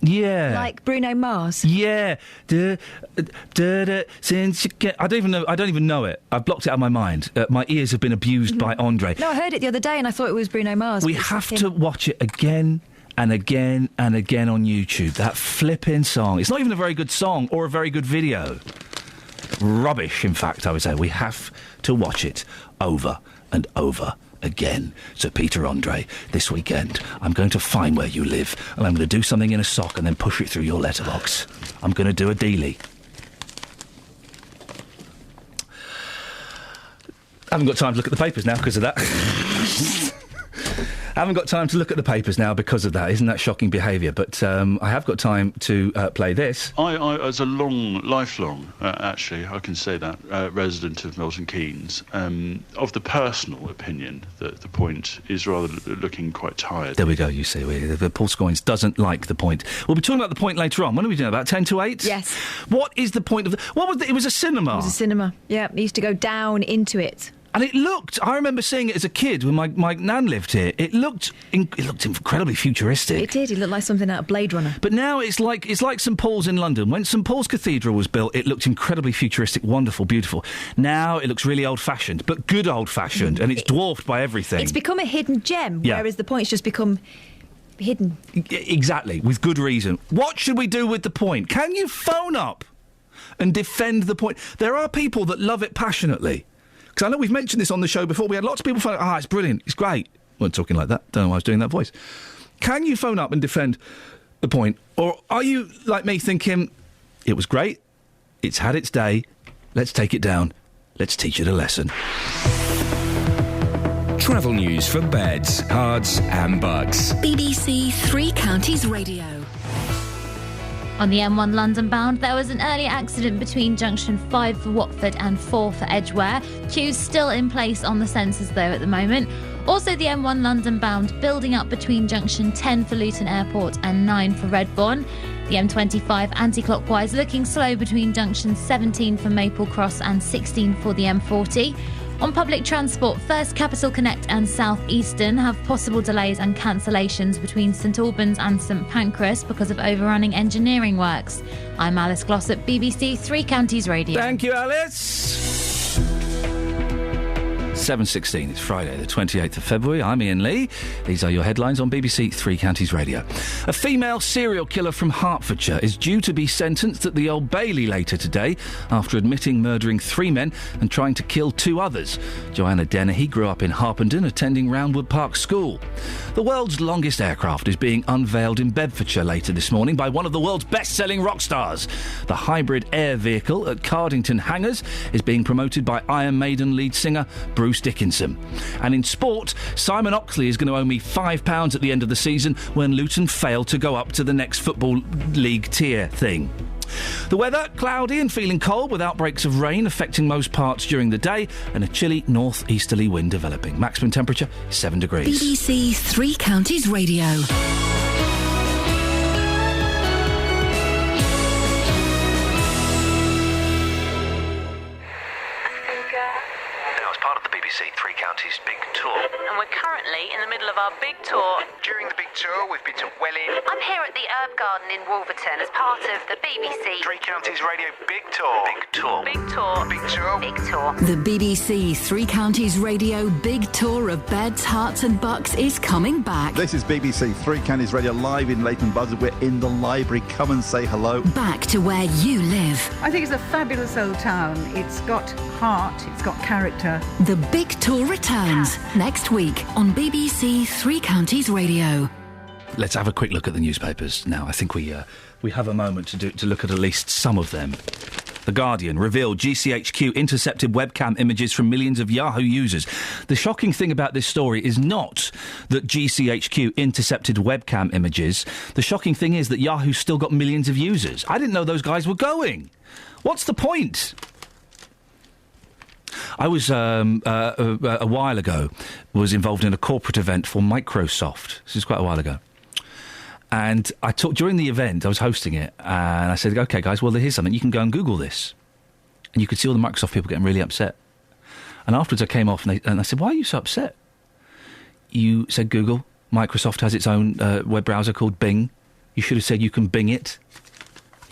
Yeah.
Like Bruno Mars?
Yeah. Since you get... I don't even know it. I've blocked it out of my mind. My ears have been abused by Andre.
No, I heard it the other day and I thought it was Bruno Mars.
We have to watch it again and again and again on YouTube. That flipping song. It's not even a very good song or a very good video. Rubbish, in fact, I would say. We have to watch it over and over again. So Peter Andre, this weekend, I'm going to find where you live and I'm going to do something in a sock and then push it through your letterbox. I'm going to do a dealie. I haven't got time to look at the papers now because of that. I haven't got time to look at the papers now because of that. Isn't that shocking behaviour? But I have got time to play this.
I as a lifelong, actually, I can say that, resident of Milton Keynes, of the personal opinion that the Point is rather looking quite tired.
There we go, you see. Paul Scoins doesn't like the Point. We'll be talking about the Point later on. When are we doing? About 10 to 8?
Yes.
What is the point of the... What was it? It was a cinema.
It was a cinema. Yeah, he used to go down into it.
And it looked... I remember seeing it as a kid when my nan lived here. It looked incredibly futuristic.
It did. It looked like something out of Blade Runner.
But now it's like St Paul's in London. When St Paul's Cathedral was built, it looked incredibly futuristic, wonderful, beautiful. Now it looks really old-fashioned, but good old-fashioned, and it's dwarfed by everything.
It's become a hidden gem, whereas the Point's just become hidden.
Exactly, with good reason. What should we do with the Point? Can you phone up and defend the Point? There are people that love it passionately. Because I know we've mentioned this on the show before. We had lots of people phone up, it's brilliant, it's great. Weren't talking like that. Don't know why I was doing that voice. Can you phone up and defend the Point? Or are you, like me, thinking, it was great, it's had its day, let's take it down, let's teach it a lesson.
Travel news for beds, cards and bugs.
BBC Three Counties Radio.
On the M1 London bound, there was an early accident between junction 5 for Watford and 4 for Edgware. Queues still in place on the sensors though at the moment. Also the M1 London bound building up between junction 10 for Luton Airport and 9 for Redbourne. The M25 anti-clockwise looking slow between junction 17 for Maple Cross and 16 for the M40. On public transport, First Capital Connect and South Eastern have possible delays and cancellations between St Albans and St Pancras because of overrunning engineering works. I'm Alice Glossop, BBC Three Counties Radio.
Thank you, Alice. 7:16, it's Friday the 28th of February. I'm Iain Lee. These are your headlines on BBC Three Counties Radio. A female serial killer from Hertfordshire is due to be sentenced at the Old Bailey later today after admitting murdering 3 men and trying to kill 2 others. Joanna Dennehy grew up in Harpenden, attending Roundwood Park School. The world's longest aircraft is being unveiled in Bedfordshire later this morning by one of the world's best-selling rock stars. The hybrid air vehicle at Cardington Hangars is being promoted by Iron Maiden lead singer Bruce Dickinson. And in sport, Simon Oxley is going to owe me £5 at the end of the season when Luton failed to go up to the next Football League tier thing. The weather, cloudy and feeling cold with outbreaks of rain affecting most parts during the day and a chilly north-easterly wind developing. Maximum temperature 7 degrees.
BBC Three Counties Radio.
part of the BBC Three Counties Big Tour.
And we're currently in the middle of our big tour.
During the big tour, we've been to Welling.
I'm here at the Herb Garden in Wolverton as part of the BBC
Three Counties Radio Big Tour. Big Tour.
Big Tour.
Big Tour.
Big Tour.
The BBC Three Counties Radio Big Tour of Beds, Herts and Bucks is coming back.
This is BBC Three Counties Radio live in Leighton Buzzard. We're in the library. Come and say hello.
Back to where you live.
I think it's a fabulous old town. It's got heart, it's got character.
The Big Tour returns next week on BBC Three Counties Radio.
Let's have a quick look at the newspapers now. I think we have a moment to look at least some of them. The Guardian revealed GCHQ intercepted webcam images from millions of Yahoo users. The shocking thing about this story is not that GCHQ intercepted webcam images. The shocking thing is that Yahoo's still got millions of users. I didn't know those guys were going. What's the point? I was, a while ago, was involved in a corporate event for Microsoft. This is quite a while ago. And during the event, I was hosting it, and I said, OK, guys, well, here's something. You can go and Google this. And you could see all the Microsoft people getting really upset. And afterwards I came off, and I said, why are you so upset? You said Google. Microsoft has its own web browser called Bing. You should have said you can Bing it.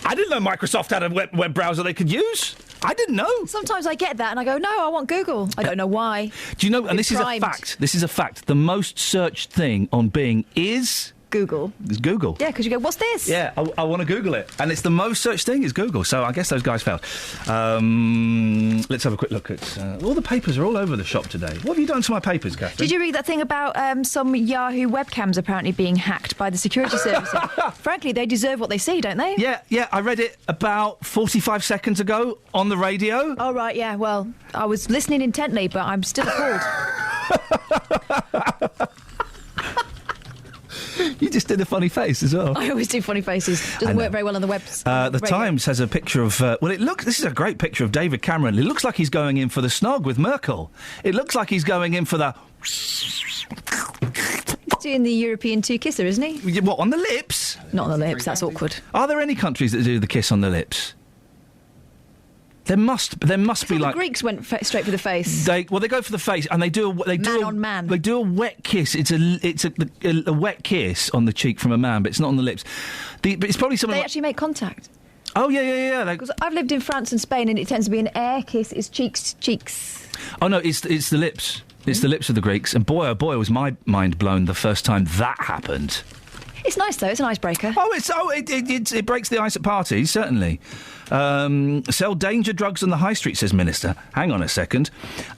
I didn't know Microsoft had a web browser they could use. I didn't know.
Sometimes I get that and I go, no, I want Google. I don't know why.
Do you know, and this is a fact, the most searched thing on Bing is...
Google.
It's Google.
Yeah, because you go, what's this?
Yeah, I want to Google it. And it's the most searched thing is Google. So I guess those guys failed. Let's have a quick look at... all the papers are all over the shop today. What have you done to my papers, Catherine?
Did you read that thing about some Yahoo webcams apparently being hacked by the security services? Frankly, they deserve what they see, don't they?
Yeah, I read it about 45 seconds ago on the radio.
Oh, right, yeah, well, I was listening intently, but I'm still appalled.
You just did a funny face as well.
I always do funny faces. Doesn't work very well on the webs.
The Times has a picture of... this is a great picture of David Cameron. It looks like he's going in for the snog with Merkel. It looks like he's going in for the...
He's doing the European two-kisser, isn't he?
What, on the lips?
Not on the lips, that's awkward.
Are there any countries that do the kiss on the lips? There must be like...
The Greeks went straight for the face.
They go for the face, and they do a wet kiss. It's a wet kiss on the cheek from a man, but it's not on the lips. But it's probably something.
They actually make contact.
Oh yeah.
Because I've lived in France and Spain, and it tends to be an air kiss. It's cheeks.
Oh no, it's the lips. It's the lips of the Greeks, and boy, oh boy, was my mind blown the first time that happened.
It's nice though. It's an icebreaker.
It breaks the ice at parties, certainly. Sell danger drugs on the high street, says Minister. Hang on a second.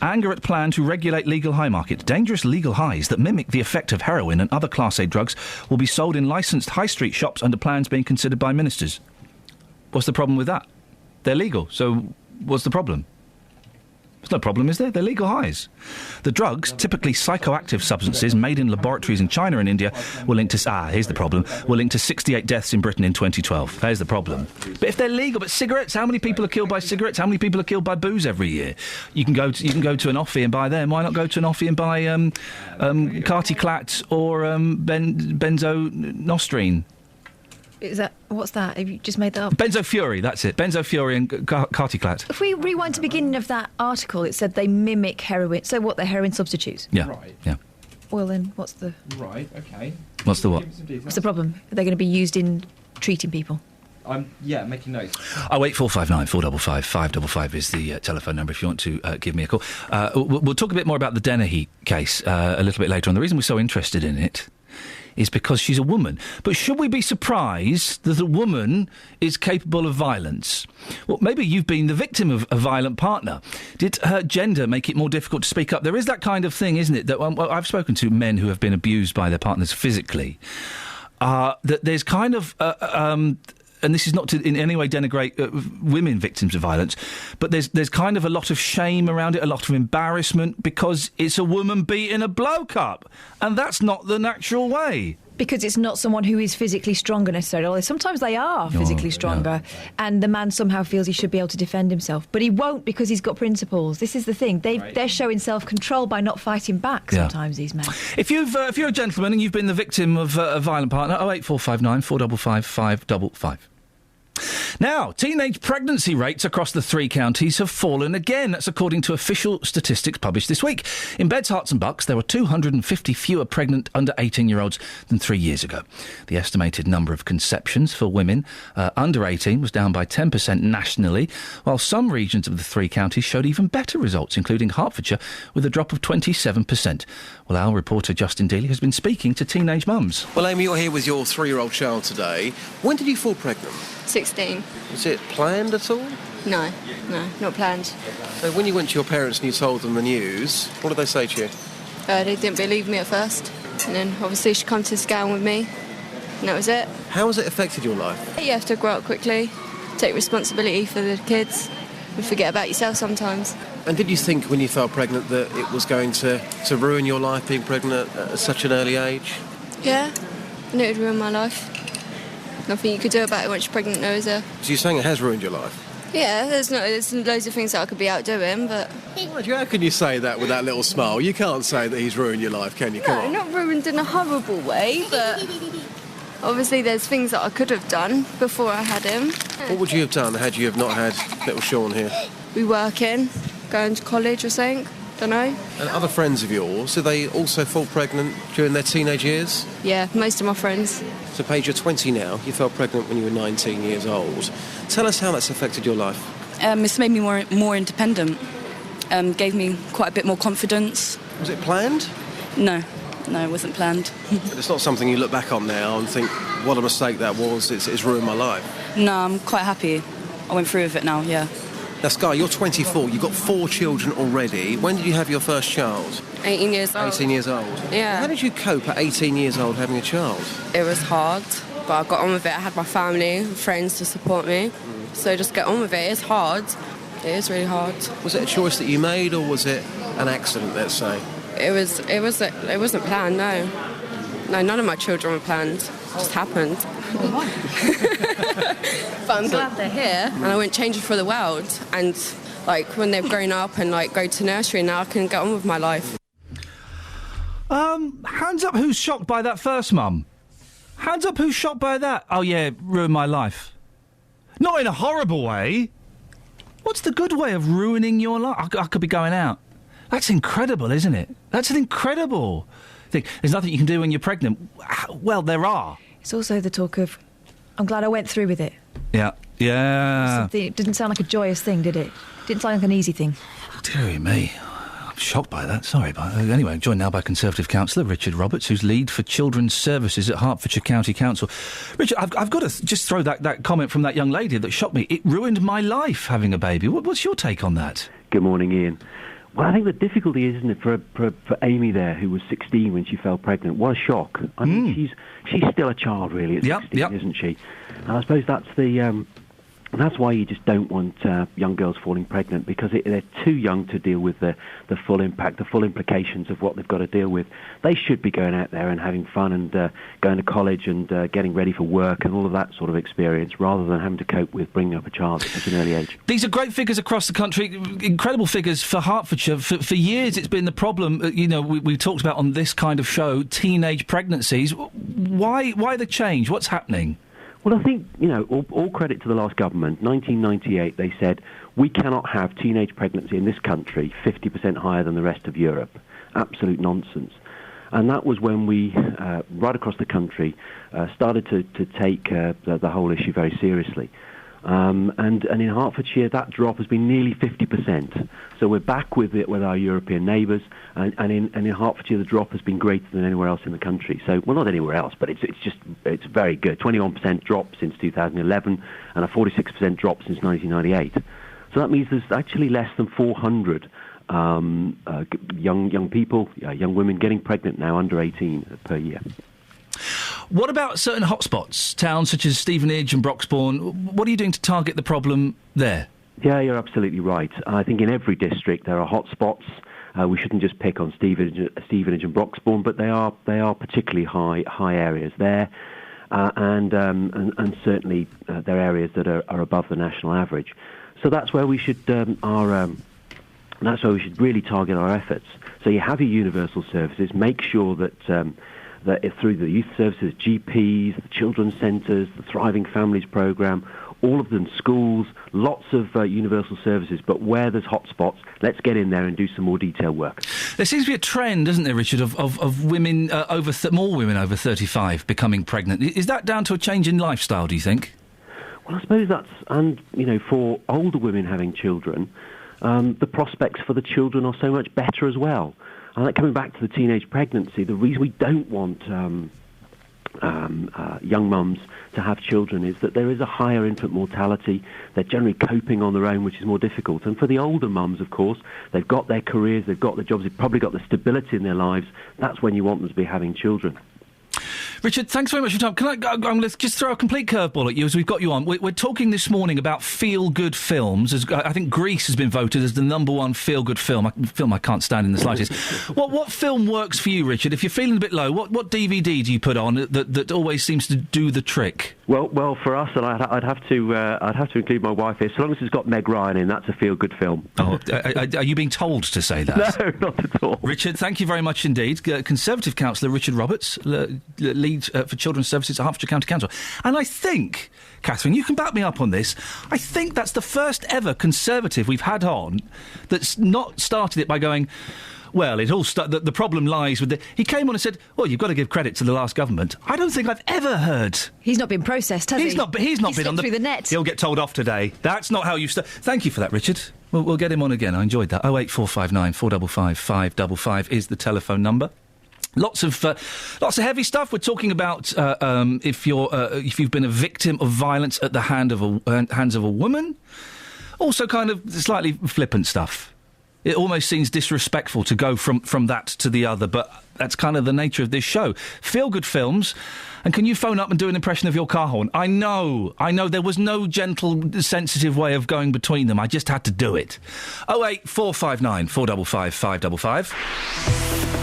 Anger at plan to regulate legal high market. Dangerous legal highs that mimic the effect of heroin and other Class A drugs will be sold in licensed high street shops under plans being considered by ministers. What's the problem with that? They're legal, so what's the problem? There's no problem, is there? They're legal highs. The drugs, typically psychoactive substances made in laboratories in China and India, were linked to... here's the problem. Were linked to 68 deaths in Britain in 2012. There's the problem. But if they're legal... But cigarettes, how many people are killed by cigarettes? How many people are killed by booze every year? You can go to an offie and buy them. Why not go to an offie and buy Carticlat or Benzonostrine?
What's that? Have you just made that up?
Benzofury, that's it. Benzofury and Carticlat.
If we rewind to the beginning of that article, it said they mimic heroin. So what, they're heroin substitutes?
Yeah.
Right.
Yeah.
Well then, what's the...
Right, OK.
What's the what?
What's the problem? Are they going to be used in treating people?
I'm making notes.
08459 455 555 is the telephone number if you want to give me a call. We'll talk a bit more about the Dennehy case a little bit later on. The reason we're so interested in it is because she's a woman. But should we be surprised that a woman is capable of violence? Well, maybe you've been the victim of a violent partner. Did her gender make it more difficult to speak up? There is that kind of thing, isn't it? That I've spoken to men who have been abused by their partners physically. That there's kind of... and this is not to in any way denigrate women victims of violence, but there's kind of a lot of shame around it, a lot of embarrassment, because it's a woman beating a bloke up, and that's not the natural way.
Because it's not someone who is physically stronger necessarily, although sometimes they are physically stronger, and the man somehow feels he should be able to defend himself. But he won't, because he's got principles. This is the thing. They're showing self-control by not fighting back sometimes, these men.
If you're a gentleman and you've been the victim of a violent partner, 08459 455 555. Now, teenage pregnancy rates across the 3 counties have fallen again. That's according to official statistics published this week. In Beds, Herts and Bucks, there were 250 fewer pregnant under 18-year-olds than 3 years ago. The estimated number of conceptions for women under 18 was down by 10% nationally, while some regions of the 3 counties showed even better results, including Hertfordshire, with a drop of 27%. Well, our reporter Justin Dealey has been speaking to teenage mums.
Well, Amy, you're here with your 3-year-old child today. When did you fall pregnant?
16.
Was it planned at all?
No, not planned.
So when you went to your parents and you told them the news, what did they say to you?
They didn't believe me at first. And then obviously she come to the scan with me. And that was it.
How has it affected your life?
You have to grow up quickly, take responsibility for the kids, and forget about yourself sometimes.
And did you think when you fell pregnant that it was going to ruin your life being pregnant at such an early age?
Yeah, I knew it would ruin my life. Nothing you could do about it once you're pregnant, no, is there?
So you're saying it has ruined your life?
Yeah, there's loads of things that I could be out doing, but...
How can you say that with that little smile? You can't say that he's ruined your life, can you? Come on.
Not ruined in a horrible way, but... Obviously there's things that I could have done before I had him.
What would you have done had you have not had little Sean here?
We working, going to college or something, don't know.
And other friends of yours, do they also fall pregnant during their teenage years?
Yeah, most of my friends.
So Paige, you're 20 now. You fell pregnant when you were 19 years old. Tell us how that's affected your life.
It's made me more independent. Gave me quite a bit more confidence.
Was it planned?
No, it wasn't planned.
But it's not something you look back on now and think, what a mistake that was, it's ruined my life.
No, I'm quite happy. I went through with it now, yeah.
Now, Sky, you're 24. You've got 4 children already. When did you have your first child?
18 years old.
18 years old?
Yeah.
How did you cope at 18 years old having a child?
It was hard, but I got on with it. I had my family and friends to support me. So just get on with it. It's hard. It is really hard.
Was it a choice that you made, or was it an accident, let's say?
It wasn't planned, no. No, none of my children were planned. It just happened. But I'm glad they're here, and I wouldn't change it for the world. And like when they've grown up and like go to nursery, now I can get on with my life.
Hands up who's shocked by that first, Mum. Hands up who's shocked by that. Oh yeah, ruined my life. Not in a horrible way. What's the good way of ruining your life? I could be going out. That's incredible, isn't it? That's an incredible thing. There's nothing you can do when you're pregnant. Well, there are.
It's also the talk of, I'm glad I went through with it.
Yeah.
It didn't sound like a joyous thing, did it? Didn't sound like an easy thing.
Dearie me. I'm shocked by that. Sorry. But anyway, I'm joined now by Conservative councillor Richard Roberts, who's lead for Children's Services at Hertfordshire County Council. Richard, I've got to just throw that comment from that young lady that shocked me. It ruined my life, having a baby. What's your take on that?
Good morning, Ian. Well, I think the difficulty is, isn't it, for Amy there, who was 16 when she fell pregnant. What a shock. I mean, she's still a child, really, at 16, isn't she? And I suppose that's why you just don't want young girls falling pregnant, because they're too young to deal with the full impact, the full implications of what they've got to deal with. They should be going out there and having fun and going to college and getting ready for work and all of that sort of experience, rather than having to cope with bringing up a child at such an early age.
These are great figures across the country, incredible figures for Hertfordshire. For years it's been the problem, we talked about on this kind of show, teenage pregnancies. Why the change? What's happening?
Well, I think, all credit to the last government. 1998, they said, we cannot have teenage pregnancy in this country 50% higher than the rest of Europe. Absolute nonsense. And that was when we, right across the country, started to take the whole issue very seriously. And in Hertfordshire, that drop has been nearly 50%. So we're back with our European neighbours, and in Hertfordshire, the drop has been greater than anywhere else in the country. So, well, not anywhere else, but it's very good. 21% drop since 2011, and a 46% drop since 1998. So that means there's actually less than 400 young people, young women getting pregnant now under 18 per year.
What about certain hotspots, towns such as Stevenage and Broxbourne? What are you doing to target the problem there?
Yeah, you're absolutely right. I think in every district there are hotspots. We shouldn't just pick on Stevenage and Broxbourne, but they are particularly high areas there, and certainly they're areas that are above the national average. So that's where we should really target our efforts. So you have your universal services. Make sure that through the youth services, GPs, the children's centres, the Thriving Families programme, all of them, schools, lots of universal services, but where there's hotspots, let's get in there and do some more detailed work.
There seems to be a trend, doesn't there, Richard, of women more women over 35 becoming pregnant. Is that down to a change in lifestyle, do you think?
Well, I suppose that's, and, you know, for older women having children, the prospects for the children are so much better as well. And coming back to the teenage pregnancy, the reason we don't want young mums to have children is that there is a higher infant mortality. They're generally coping on their own, which is more difficult. And for the older mums, of course, they've got their careers, they've got their jobs, they've probably got the stability in their lives. That's when you want them to be having children.
Richard, thanks very much for your time. I'm going to just throw a complete curveball at you as we've got you on. We're talking this morning about feel-good films. I think Grease has been voted as the #1 feel-good film. A film I can't stand in the slightest. What film works for you, Richard? If you're feeling a bit low, what DVD do you put on that always seems to do the trick?
Well, for us, and I'd have to include my wife here. So long as it's got Meg Ryan in, that's a feel-good film.
Oh, are you being told to say that?
No, not at all.
Richard, thank you very much indeed. Conservative councillor Richard Roberts, lead for Children's Services at Hertfordshire County Council. And I think, Catherine, you can back me up on this, I think that's the first ever Conservative we've had on that's not started it by going, well, it all the problem lies with He came on and said, well, you've got to give credit to the last government. I don't think I've ever heard...
He's not been processed, has he?
He's not been on
through the net.
He'll get told off today. That's not how you... Thank you for that, Richard. We'll get him on again. I enjoyed that. 08459 455 555 is the telephone number. Lots of heavy stuff. We're talking about if you've been a victim of violence at the hands of a woman. Also, kind of slightly flippant stuff. It almost seems disrespectful to go from that to the other, but that's kind of the nature of this show. Feel-good films. And can you phone up and do an impression of your car horn? I know. There was no gentle, sensitive way of going between them. I just had to do it. 08459 455 555.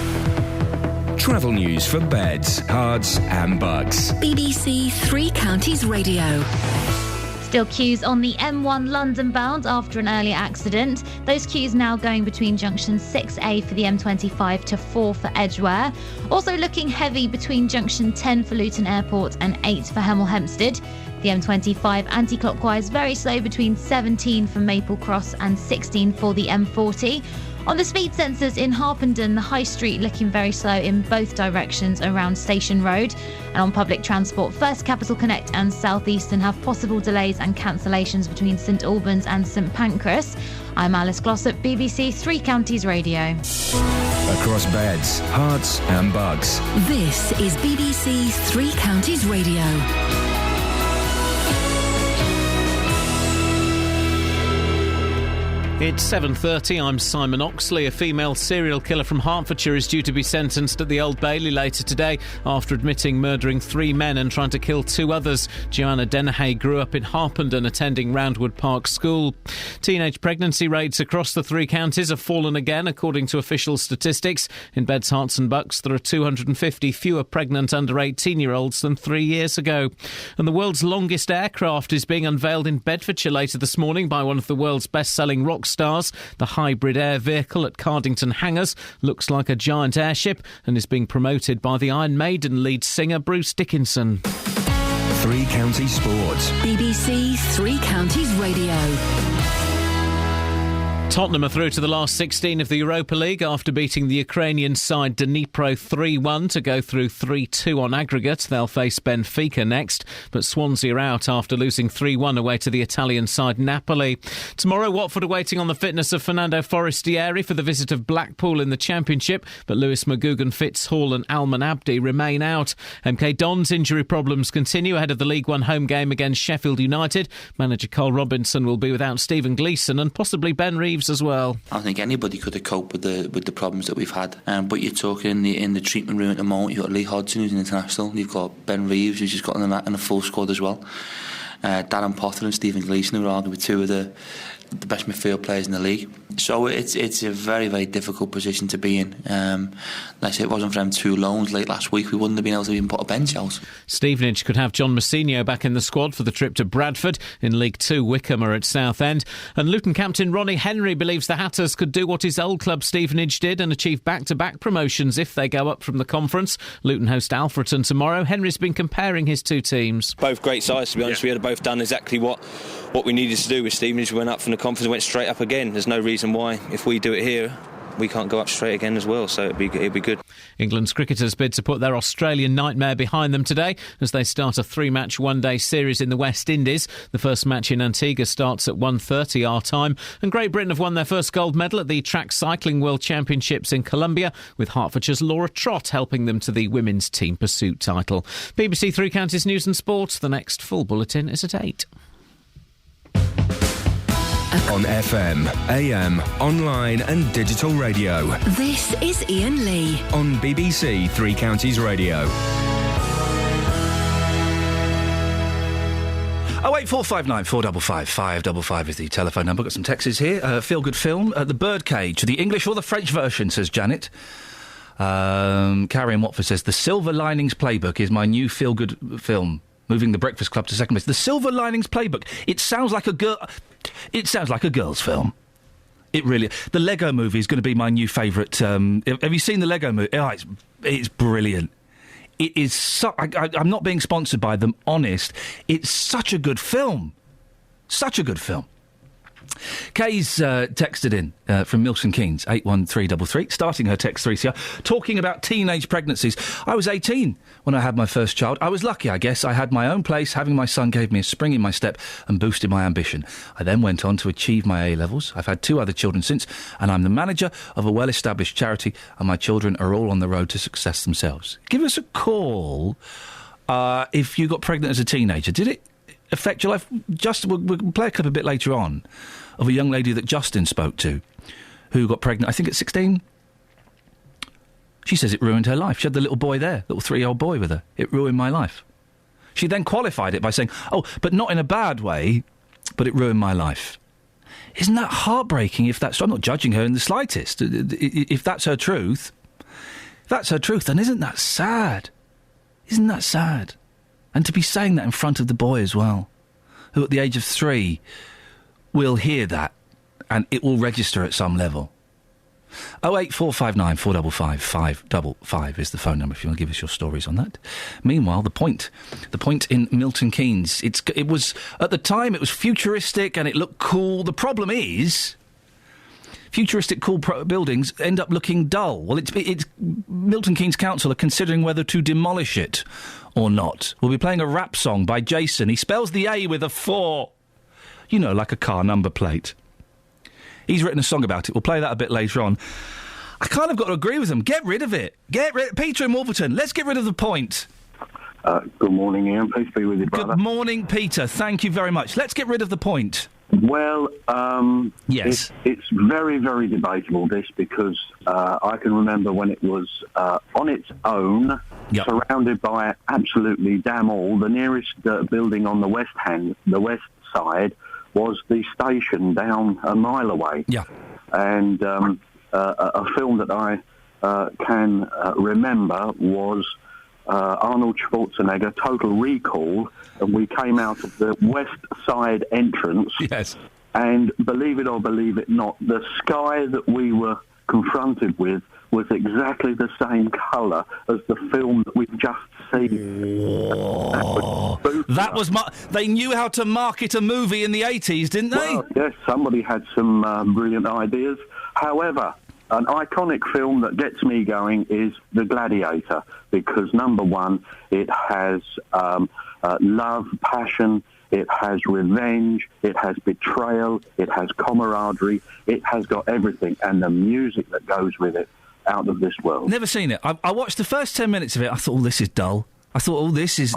Travel news for beds, cards and bugs.
BBC Three Counties Radio.
Still queues on the M1 London bound after an earlier accident. Those queues now going between junction 6A for the M25 to 4 for Edgware. Also looking heavy between junction 10 for Luton Airport and 8 for Hemel Hempstead. The M25 anti-clockwise very slow between 17 for Maple Cross and 16 for the M40. On the speed sensors in Harpenden, the High Street looking very slow in both directions around Station Road. And on public transport, First Capital Connect and South Eastern have possible delays and cancellations between St Albans and St Pancras. I'm Alice Glossop, BBC Three Counties Radio.
Across beds, hearts and bugs.
This is BBC Three Counties Radio.
It's 7:30. I'm Simon Oxley. A female serial killer from Hertfordshire is due to be sentenced at the Old Bailey later today after admitting murdering 3 men and trying to kill 2 others. Joanna Dennehy grew up in Harpenden, attending Roundwood Park School. Teenage pregnancy rates across the 3 counties have fallen again, according to official statistics. In Beds, Herts and Bucks, there are 250 fewer pregnant under 18-year-olds than 3 years ago. And the world's longest aircraft is being unveiled in Bedfordshire later this morning by one of the world's best-selling rock stars. The hybrid air vehicle at Cardington Hangars looks like a giant airship and is being promoted by the Iron Maiden lead singer Bruce Dickinson.
Three Counties Sports.
BBC Three Counties Radio.
Tottenham are through to the last 16 of the Europa League after beating the Ukrainian side Dnipro 3-1 to go through 3-2 on aggregate. They'll face Benfica next, but Swansea are out after losing 3-1 away to the Italian side Napoli. Tomorrow, Watford are waiting on the fitness of Fernando Forestieri for the visit of Blackpool in the Championship, but Lewis McGugan, Fitzhall and Alman Abdi remain out. MK Dons injury problems continue ahead of the League One home game against Sheffield United. Manager Carl Robinson will be without Stephen Gleeson and possibly Ben Reeves as well.
I don't think anybody could have coped with the problems that we've had. But you're talking in the treatment room at the moment. You've got Lee Hodgson, who's an international. You've got Ben Reeves, who's just got in a full squad as well. Darren Potter and Stephen Gleeson, who are arguably two the best midfield players in the league. So it's a very, very difficult position to be in. Like I say, it wasn't for them 2 loans late last week, we wouldn't have been able to even put a bench out.
Stevenage could have John Mousinho back in the squad for the trip to Bradford. In League 2, Wickham are at Southend. And Luton captain Ronnie Henry believes the Hatters could do what his old club Stevenage did and achieve back-to-back promotions if they go up from the conference. Luton host Alfreton tomorrow. Henry's been comparing his 2 teams.
Both great sides, to be honest. We had both done exactly what we needed to do with Stevenage. We went up from the conference and went straight up again. There's no reason why, if we do it here, we can't go up straight again as well, so it'd be good.
England's cricketers bid to put their Australian nightmare behind them today as they start a 3-match one-day series in the West Indies. The first match in Antigua starts at 1:30 our time, and Great Britain have won their first gold medal at the Track Cycling World Championships in Colombia, with Hertfordshire's Laura Trott helping them to the women's team pursuit title. BBC Three Counties News and Sport. The next full bulletin is at 8.
On FM, AM, online and digital radio.
This is Iain Lee.
On BBC Three Counties Radio.
08459 455 555 is the telephone number. Got some texts here. Feel-good film. The Birdcage. The English or the French version, says Janet. Carrie in Watford says, The Silver Linings Playbook is my new feel-good film. Moving the Breakfast Club to second place. The Silver Linings Playbook. It sounds like a girl's film. It really. The Lego Movie is going to be my new favourite. Have you seen the Lego Movie? Oh, it's brilliant. It is. I'm not being sponsored by them. Honest. It's such a good film. Such a good film. Kay's texted in from Milton Keynes, 81333, starting her text 3CR, talking about teenage pregnancies. I was 18 when I had my first child. I was lucky, I guess. I had my own place. Having my son gave me a spring in my step and boosted my ambition. I then went on to achieve my A-levels. I've had 2 other children since, and I'm the manager of a well-established charity, and my children are all on the road to success themselves. Give us a call if you got pregnant as a teenager. Did it affect your life? We'll play a clip a bit later on of a young lady that Justin spoke to who got pregnant, I think at 16. She says it ruined her life. She had the little boy there, little 3-year-old boy with her. It ruined my life. She then qualified it by saying, oh, but not in a bad way, but it ruined my life. Isn't that heartbreaking if that's... I'm not judging her in the slightest. If that's her truth, then isn't that sad? Isn't that sad? And to be saying that in front of the boy as well, who at the age of 3 will hear that and it will register at some level. 08459 455 555 is the phone number if you want to give us your stories on that. Meanwhile, the point in Milton Keynes, it was at the time it was futuristic and it looked cool. The problem is, futuristic cool buildings end up looking dull. Well, it's Milton Keynes Council are considering whether to demolish it or not. We'll be playing a rap song by Jason. He spells the A with a 4. You know, like a car number plate. He's written a song about it. We'll play that a bit later on. I kind of got to agree with him. Get rid of it. Peter in Wolverton, let's get rid of the point.
Good morning, Iain. Please be with you, brother.
Good morning, Peter. Thank you very much. Let's get rid of the point.
Well,
yes.
It's very, very debatable, this, because I can remember when it was on its own, surrounded by absolutely damn all. The nearest building on the west side was the station down a mile away.
Yeah.
And a film that I can remember was Arnold Schwarzenegger, Total Recall, and we came out of the west side entrance.
Yes.
And believe it or believe it not, the sky that we were confronted with was exactly the same colour as the film that we've just seen.
That was they knew how to market a movie in the 80s, didn't they?
Well, yes, somebody had some brilliant ideas. However, an iconic film that gets me going is The Gladiator, because, number one, it has love, passion, it has revenge, it has betrayal, it has camaraderie, it has got everything, and the music that goes with it, out of this world.
Never seen it. I watched the first 10 minutes of it. I thought, this is dull. I thought, this is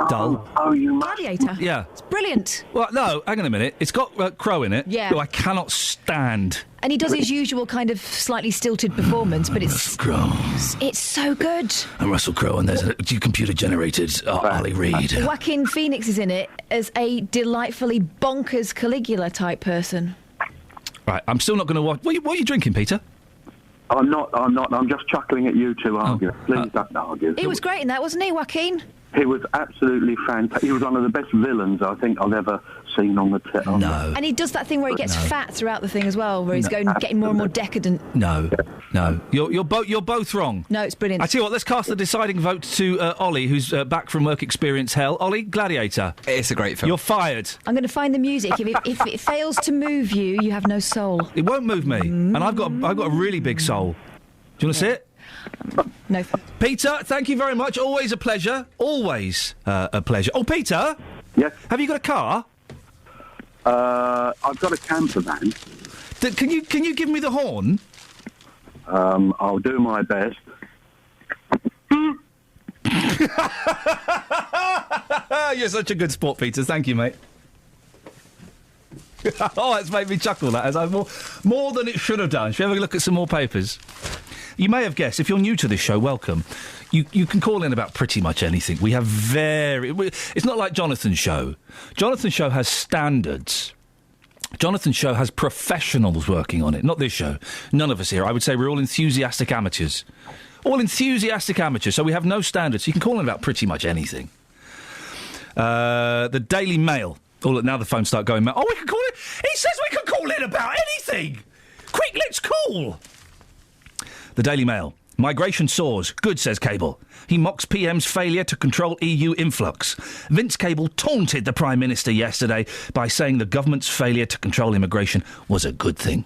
dull.
Oh, you must.
Gladiator.
Yeah.
It's brilliant.
Well, no, hang on a minute. It's got Crowe in it.
Yeah.
Who I cannot stand.
And he does his usual kind of slightly stilted performance, but it's
Crowe.
It's so good.
And Russell Crowe, and there's a computer-generated Ollie Reed.
Joaquin Phoenix is in it as a delightfully bonkers Caligula type person.
Right, I'm still not going to watch... What are you drinking, Peter?
I'm not. I'm just chuckling at you two arguing. Please don't argue.
He was great in that, wasn't he, Joaquin?
He was absolutely fantastic. He was one of the best villains I think I've ever seen on the
No.
And he does that thing where he gets fat throughout the thing as well, where he's getting more and more decadent.
No. You're both wrong.
No, it's brilliant.
I tell you what, let's cast the deciding vote to Ollie, who's back from work experience hell. Ollie, Gladiator.
It's a great film.
You're fired.
I'm going to find the music. If it fails to move you, you have no soul.
It won't move me, and I've got a really big soul. Do you want to see it?
No.
Peter, thank you very much. Always a pleasure. Always a pleasure. Oh, Peter.
Yes.
Have you got a car?
I've got a camper van.
Can you give me the horn?
I'll do my best.
You're such a good sport, Peter. Thank you, mate. Oh, that's made me chuckle, that. More than it should have done. Should we have a look at some more papers? You may have guessed, if you're new to this show, welcome. You can call in about pretty much anything. We have it's not like Jonathan's show. Jonathan's show has standards. Jonathan's show has professionals working on it. Not this show. None of us here. I would say we're all enthusiastic amateurs. All enthusiastic amateurs, so we have no standards. You can call in about pretty much anything. The Daily Mail. Oh, look, now the phones start going. Oh, we can call in. He says we can call in about anything. Quick, let's call. The Daily Mail. Migration soars. Good, says Cable. He mocks PM's failure to control EU influx. Vince Cable taunted the Prime Minister yesterday by saying the government's failure to control immigration was a good thing.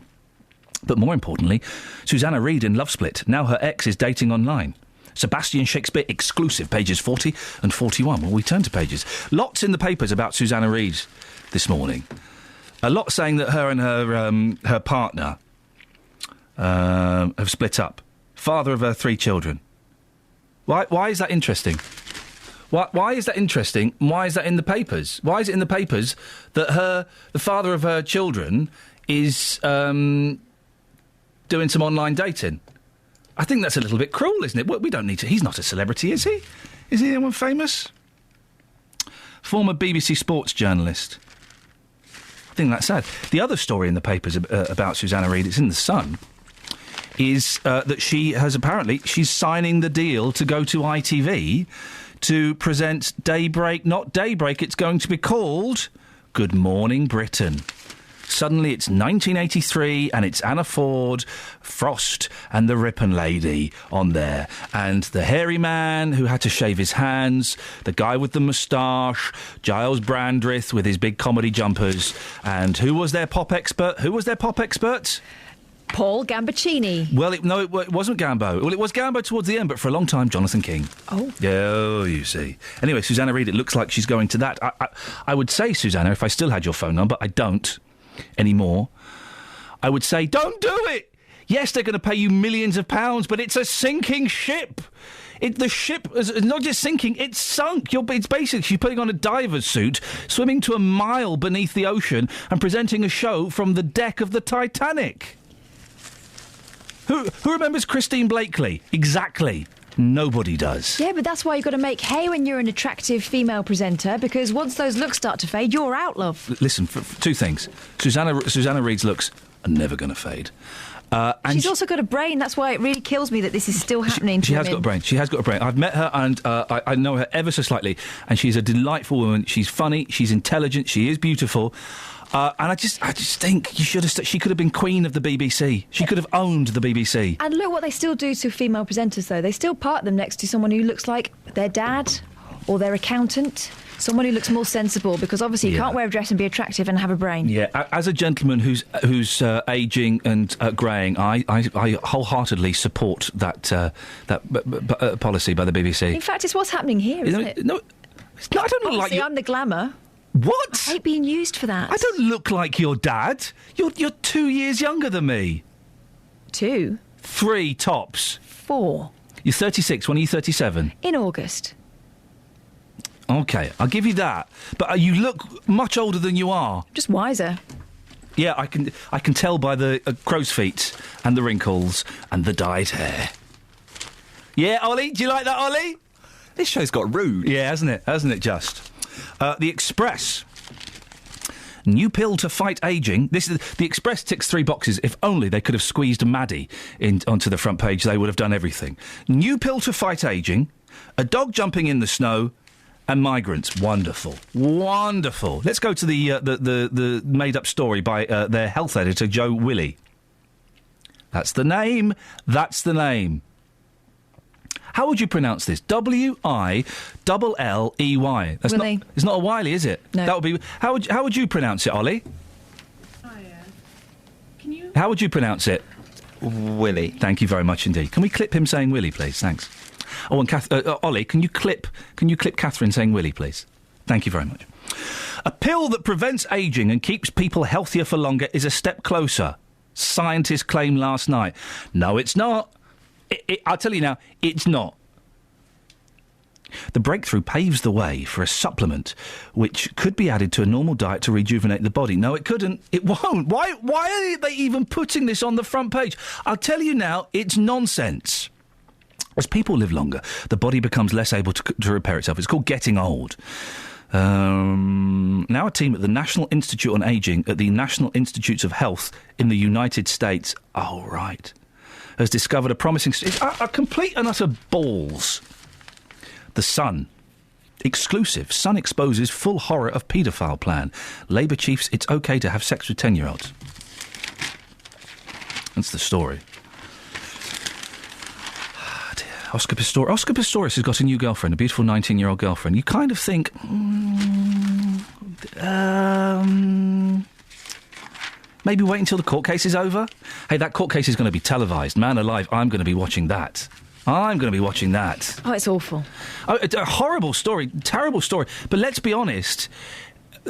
But more importantly, Susanna Reid in Love Split. Now her ex is dating online. Sebastian Shakespeare exclusive, pages 40 and 41. Well, we turn to pages. Lots in the papers about Susanna Reid this morning. A lot saying that her and her partner have split up. Father of her 3 children. Why is that interesting? Why is that interesting? Why is that in the papers? Why is it in the papers that the father of her children is doing some online dating? I think that's a little bit cruel, isn't it? We don't need to... He's not a celebrity, is he? Is he anyone famous? Former BBC Sports journalist. I think that's sad. The other story in the papers about Susanna Reid, it's in The Sun, is that she's signing the deal to go to ITV to present Daybreak. Not Daybreak, it's going to be called Good Morning Britain. Suddenly it's 1983 and it's Anna Ford, Frost and the Ripon Lady on there. And the hairy man who had to shave his hands, the guy with the moustache, Giles Brandreth with his big comedy jumpers. And who was their pop expert?
Paul Gambaccini.
Well, it wasn't Gambo. Well, it was Gambo towards the end, but for a long time, Jonathan King.
Oh.
Oh, you see. Anyway, Susanna Reid, it looks like she's going to that. I would say, Susanna, if I still had your phone number, I don't anymore, I would say, don't do it! Yes, they're going to pay you millions of pounds, but it's a sinking ship. The ship is not just sinking, it's sunk. It's basically she's putting on a diver's suit, swimming to a mile beneath the ocean and presenting a show from the deck of the Titanic. Who remembers Christine Blakely? Exactly. Nobody does.
Yeah, but that's why you've got to make hay when you're an attractive female presenter, because once those looks start to fade, you're out, love.
Listen, for 2 things. Susanna Reid's looks are never going to fade. And
she's also got a brain. That's why it really kills me that this is still happening to
She
women.
has got a brain. She has got a brain. I've met her and I know her ever so slightly, and she's a delightful woman. She's funny. She's intelligent. She is beautiful. And I just think she could have been queen of the BBC. She could have owned the BBC.
And look what they still do to female presenters, though. They still park them next to someone who looks like their dad or their accountant, someone who looks more sensible, because obviously you can't wear a dress and be attractive and have a brain.
Yeah, as a gentleman who's ageing and greying, I wholeheartedly support that policy by the BBC.
In fact, it's what's happening here, isn't it?
No, it's not. I don't look like you.
I'm the glamour.
What?
I hate being used for that.
I don't look like your dad. You're 2 years younger than me.
2?
3 tops.
4.
You're 36. When are you 37?
In August.
OK, I'll give you that. But you look much older than you are.
Just wiser.
Yeah, I can tell by the crow's feet and the wrinkles and the dyed hair. Yeah, Ollie? Do you like that, Ollie?
This show's got rude.
Yeah, hasn't it? Hasn't it just? The Express. New pill to fight ageing. This is the Express ticks 3 boxes. If only they could have squeezed Maddie onto the front page, they would have done everything. New pill to fight ageing, a dog jumping in the snow, and migrants. Wonderful. Wonderful. Let's go to the made-up story by their health editor, Joe Willie. That's the name. That's the name. How would you pronounce this? W-I-L-L-E-Y. That's
Willie.
It's not a Wiley, is it?
No.
That would be. How would you pronounce it, Ollie? How would you pronounce it?
Willie.
Thank you very much indeed. Can we clip him saying Willie, please? Thanks. Oh, and Ollie, can you clip Catherine saying Willie, please? Thank you very much. A pill that prevents ageing and keeps people healthier for longer is a step closer. Scientists claimed last night. No, it's not. I'll tell you now, it's not. The breakthrough paves the way for a supplement which could be added to a normal diet to rejuvenate the body. No, it couldn't. It won't. Why are they even putting this on the front page? I'll tell you now, it's nonsense. As people live longer, the body becomes less able to repair itself. It's called getting old. Now a team at the National Institute on Aging at the National Institutes of Health in the United States, has discovered a promising... a complete and utter balls. The Sun. Exclusive. Sun exposes full horror of paedophile plan. Labour chiefs, it's OK to have sex with 10-year-olds. That's the story. Oscar Pistorius has got a new girlfriend, a beautiful 19-year-old girlfriend. You kind of think... maybe wait until the court case is over? Hey, that court case is going to be televised. Man alive, I'm going to be watching that. I'm going to be watching that.
Oh, it's awful.
Oh, it's a horrible story, terrible story. But let's be honest,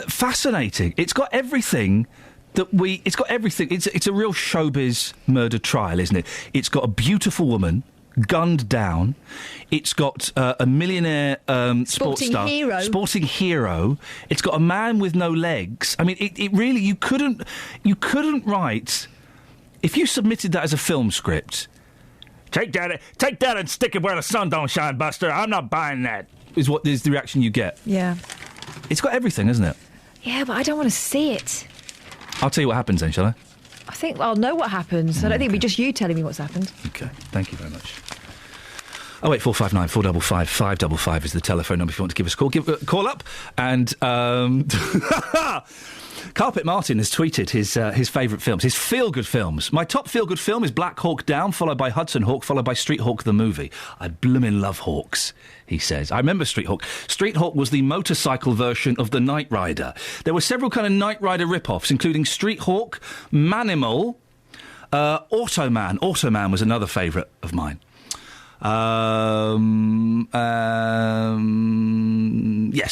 fascinating. It's got everything... It's got everything. It's a real showbiz murder trial, isn't it? It's got a beautiful woman... gunned down. It's got a millionaire sports star. Sporting hero. It's got a man with no legs. I mean, it really... You couldn't write... If you submitted that as a film script... Take that and stick it where the sun don't shine, Buster. I'm not buying that. Is the reaction you get.
Yeah.
It's got everything, hasn't it?
Yeah, but I don't want to see it.
I'll tell you what happens then, shall I?
I think I'll know what happens. I don't think it'll be just you telling me what's happened.
OK, thank you very much. 08459 455 555 is the telephone number if you want to give us a call. Call up and... Carpet Martin has tweeted his favourite films, his feel-good films. My top feel-good film is Black Hawk Down, followed by Hudson Hawk, followed by Street Hawk the movie. I bloomin' love Hawks, he says. I remember Street Hawk. Street Hawk was the motorcycle version of the Knight Rider. There were several kind of Knight Rider rip-offs, including Street Hawk, Manimal, Automan. Automan was another favourite of mine. Yes,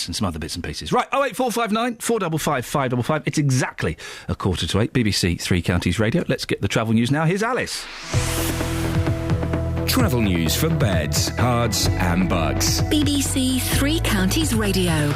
and some other bits and pieces. Right, 08459 455 555. It's exactly 7:45. BBC Three Counties Radio. Let's get the travel news now. Here's Alice.
Travel news for beds, cards and bugs.
BBC Three Counties Radio.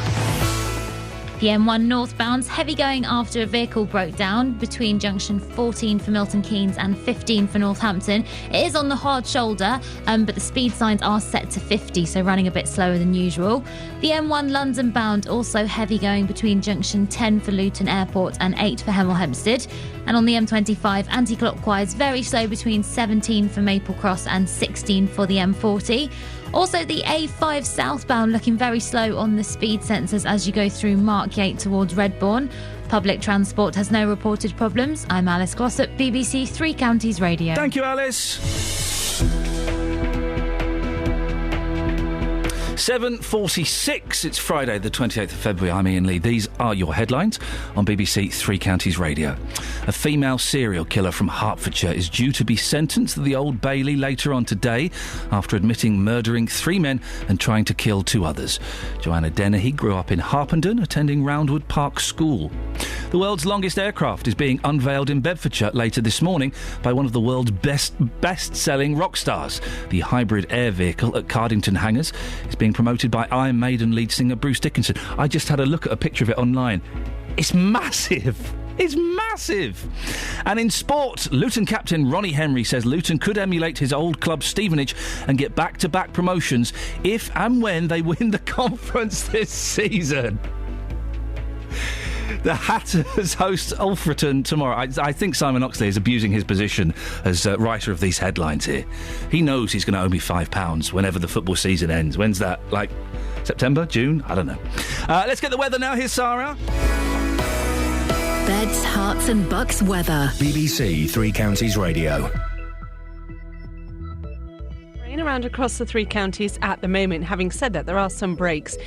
The M1 northbound's heavy going after a vehicle broke down between junction 14 for Milton Keynes and 15 for Northampton. It is on the hard shoulder, but the speed signs are set to 50, so running a bit slower than usual. The M1 London bound also heavy going between junction 10 for Luton Airport and 8 for Hemel Hempstead. And on the M25 anti-clockwise, very slow between 17 for Maple Cross and 16 for the M40. Also, the A5 southbound looking very slow on the speed sensors as you go through Markgate towards Redbourne. Public transport has no reported problems. I'm Alice Glossop, BBC Three Counties Radio.
Thank you, Alice. 7:46. It's Friday, the 28th of February. I'm Iain Lee. These are your headlines on BBC Three Counties Radio. A female serial killer from Hertfordshire is due to be sentenced at the Old Bailey later on today after admitting murdering 3 men and trying to kill 2 others. Joanna Dennehy grew up in Harpenden, attending Roundwood Park School. The world's longest aircraft is being unveiled in Bedfordshire later this morning by one of the world's best-selling rock stars. The hybrid air vehicle at Cardington Hangars is being promoted by Iron Maiden lead singer Bruce Dickinson. I just had a look at a picture of it online. It's massive. It's massive. And in sport, Luton captain Ronnie Henry says Luton could emulate his old club Stevenage and get back-to-back promotions if and when they win the conference this season. The Hatters host Alfreton tomorrow. I think Simon Oxley is abusing his position as writer of these headlines here. He knows he's going to owe me £5 whenever the football season ends. When's that? Like September? June? I don't know. Let's get the weather now. Here's Sarah.
Beds, Hearts and Bucks weather.
BBC Three Counties Radio.
Around across the three counties at the moment. Having said that, there are some breaks.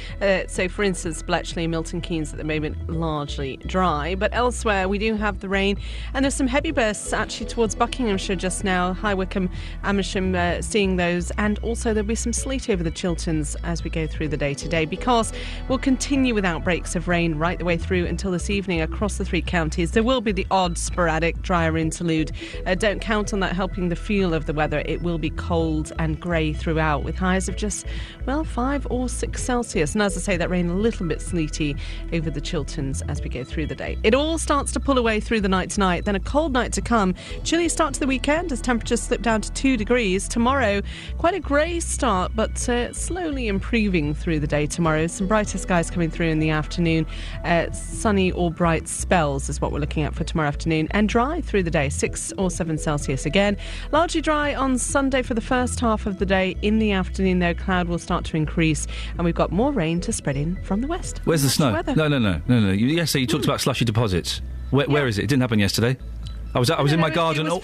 So, for instance, Bletchley, Milton Keynes at the moment largely dry, but elsewhere we do have the rain, and there's some heavy bursts actually towards Buckinghamshire just now. High Wycombe, Amersham, seeing those, and also there'll be some sleet over the Chilterns as we go through the day today, because we'll continue with outbreaks of rain right the way through until this evening across the three counties. There will be the odd sporadic drier interlude. Don't count on that helping the feel of the weather. It will be cold and grey throughout, with highs of just, 5 or 6 Celsius. And as I say, that rain a little bit sleety over the Chilterns as we go through the day. It all starts to pull away through the night tonight, then a cold night to come. Chilly start to the weekend as temperatures slip down to 2 degrees. Tomorrow, quite a grey start, but slowly improving through the day tomorrow. Some brighter skies coming through in the afternoon. Sunny or bright spells is what we're looking at for tomorrow afternoon. And dry through the day, 6 or 7 Celsius again. Largely dry on Sunday for the first half of the day. In the afternoon, though, cloud will start to increase, and we've got more rain to spread in from the west.
Where's the snow? No. Yesterday you talked about slushy deposits. Where is it? It didn't happen yesterday. I was in my garden. I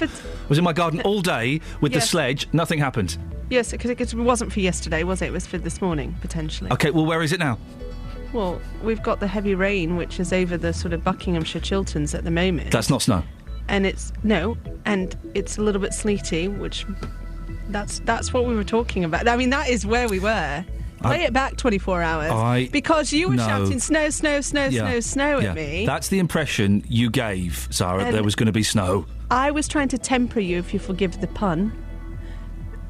was in my garden all day with the sledge. Nothing happened.
Yes, because it wasn't for yesterday, was it? It was for this morning, potentially.
Okay, well, where is it now?
Well, we've got the heavy rain, which is over the sort of Buckinghamshire Chilterns at the moment.
That's not snow.
And it's a little bit sleety, which that's what we were talking about. I mean, that is where we were. Play it back 24 hours. Because you were shouting snow at me.
That's the impression you gave, Sarah, there was going to be snow.
I was trying to temper you, if you forgive the pun,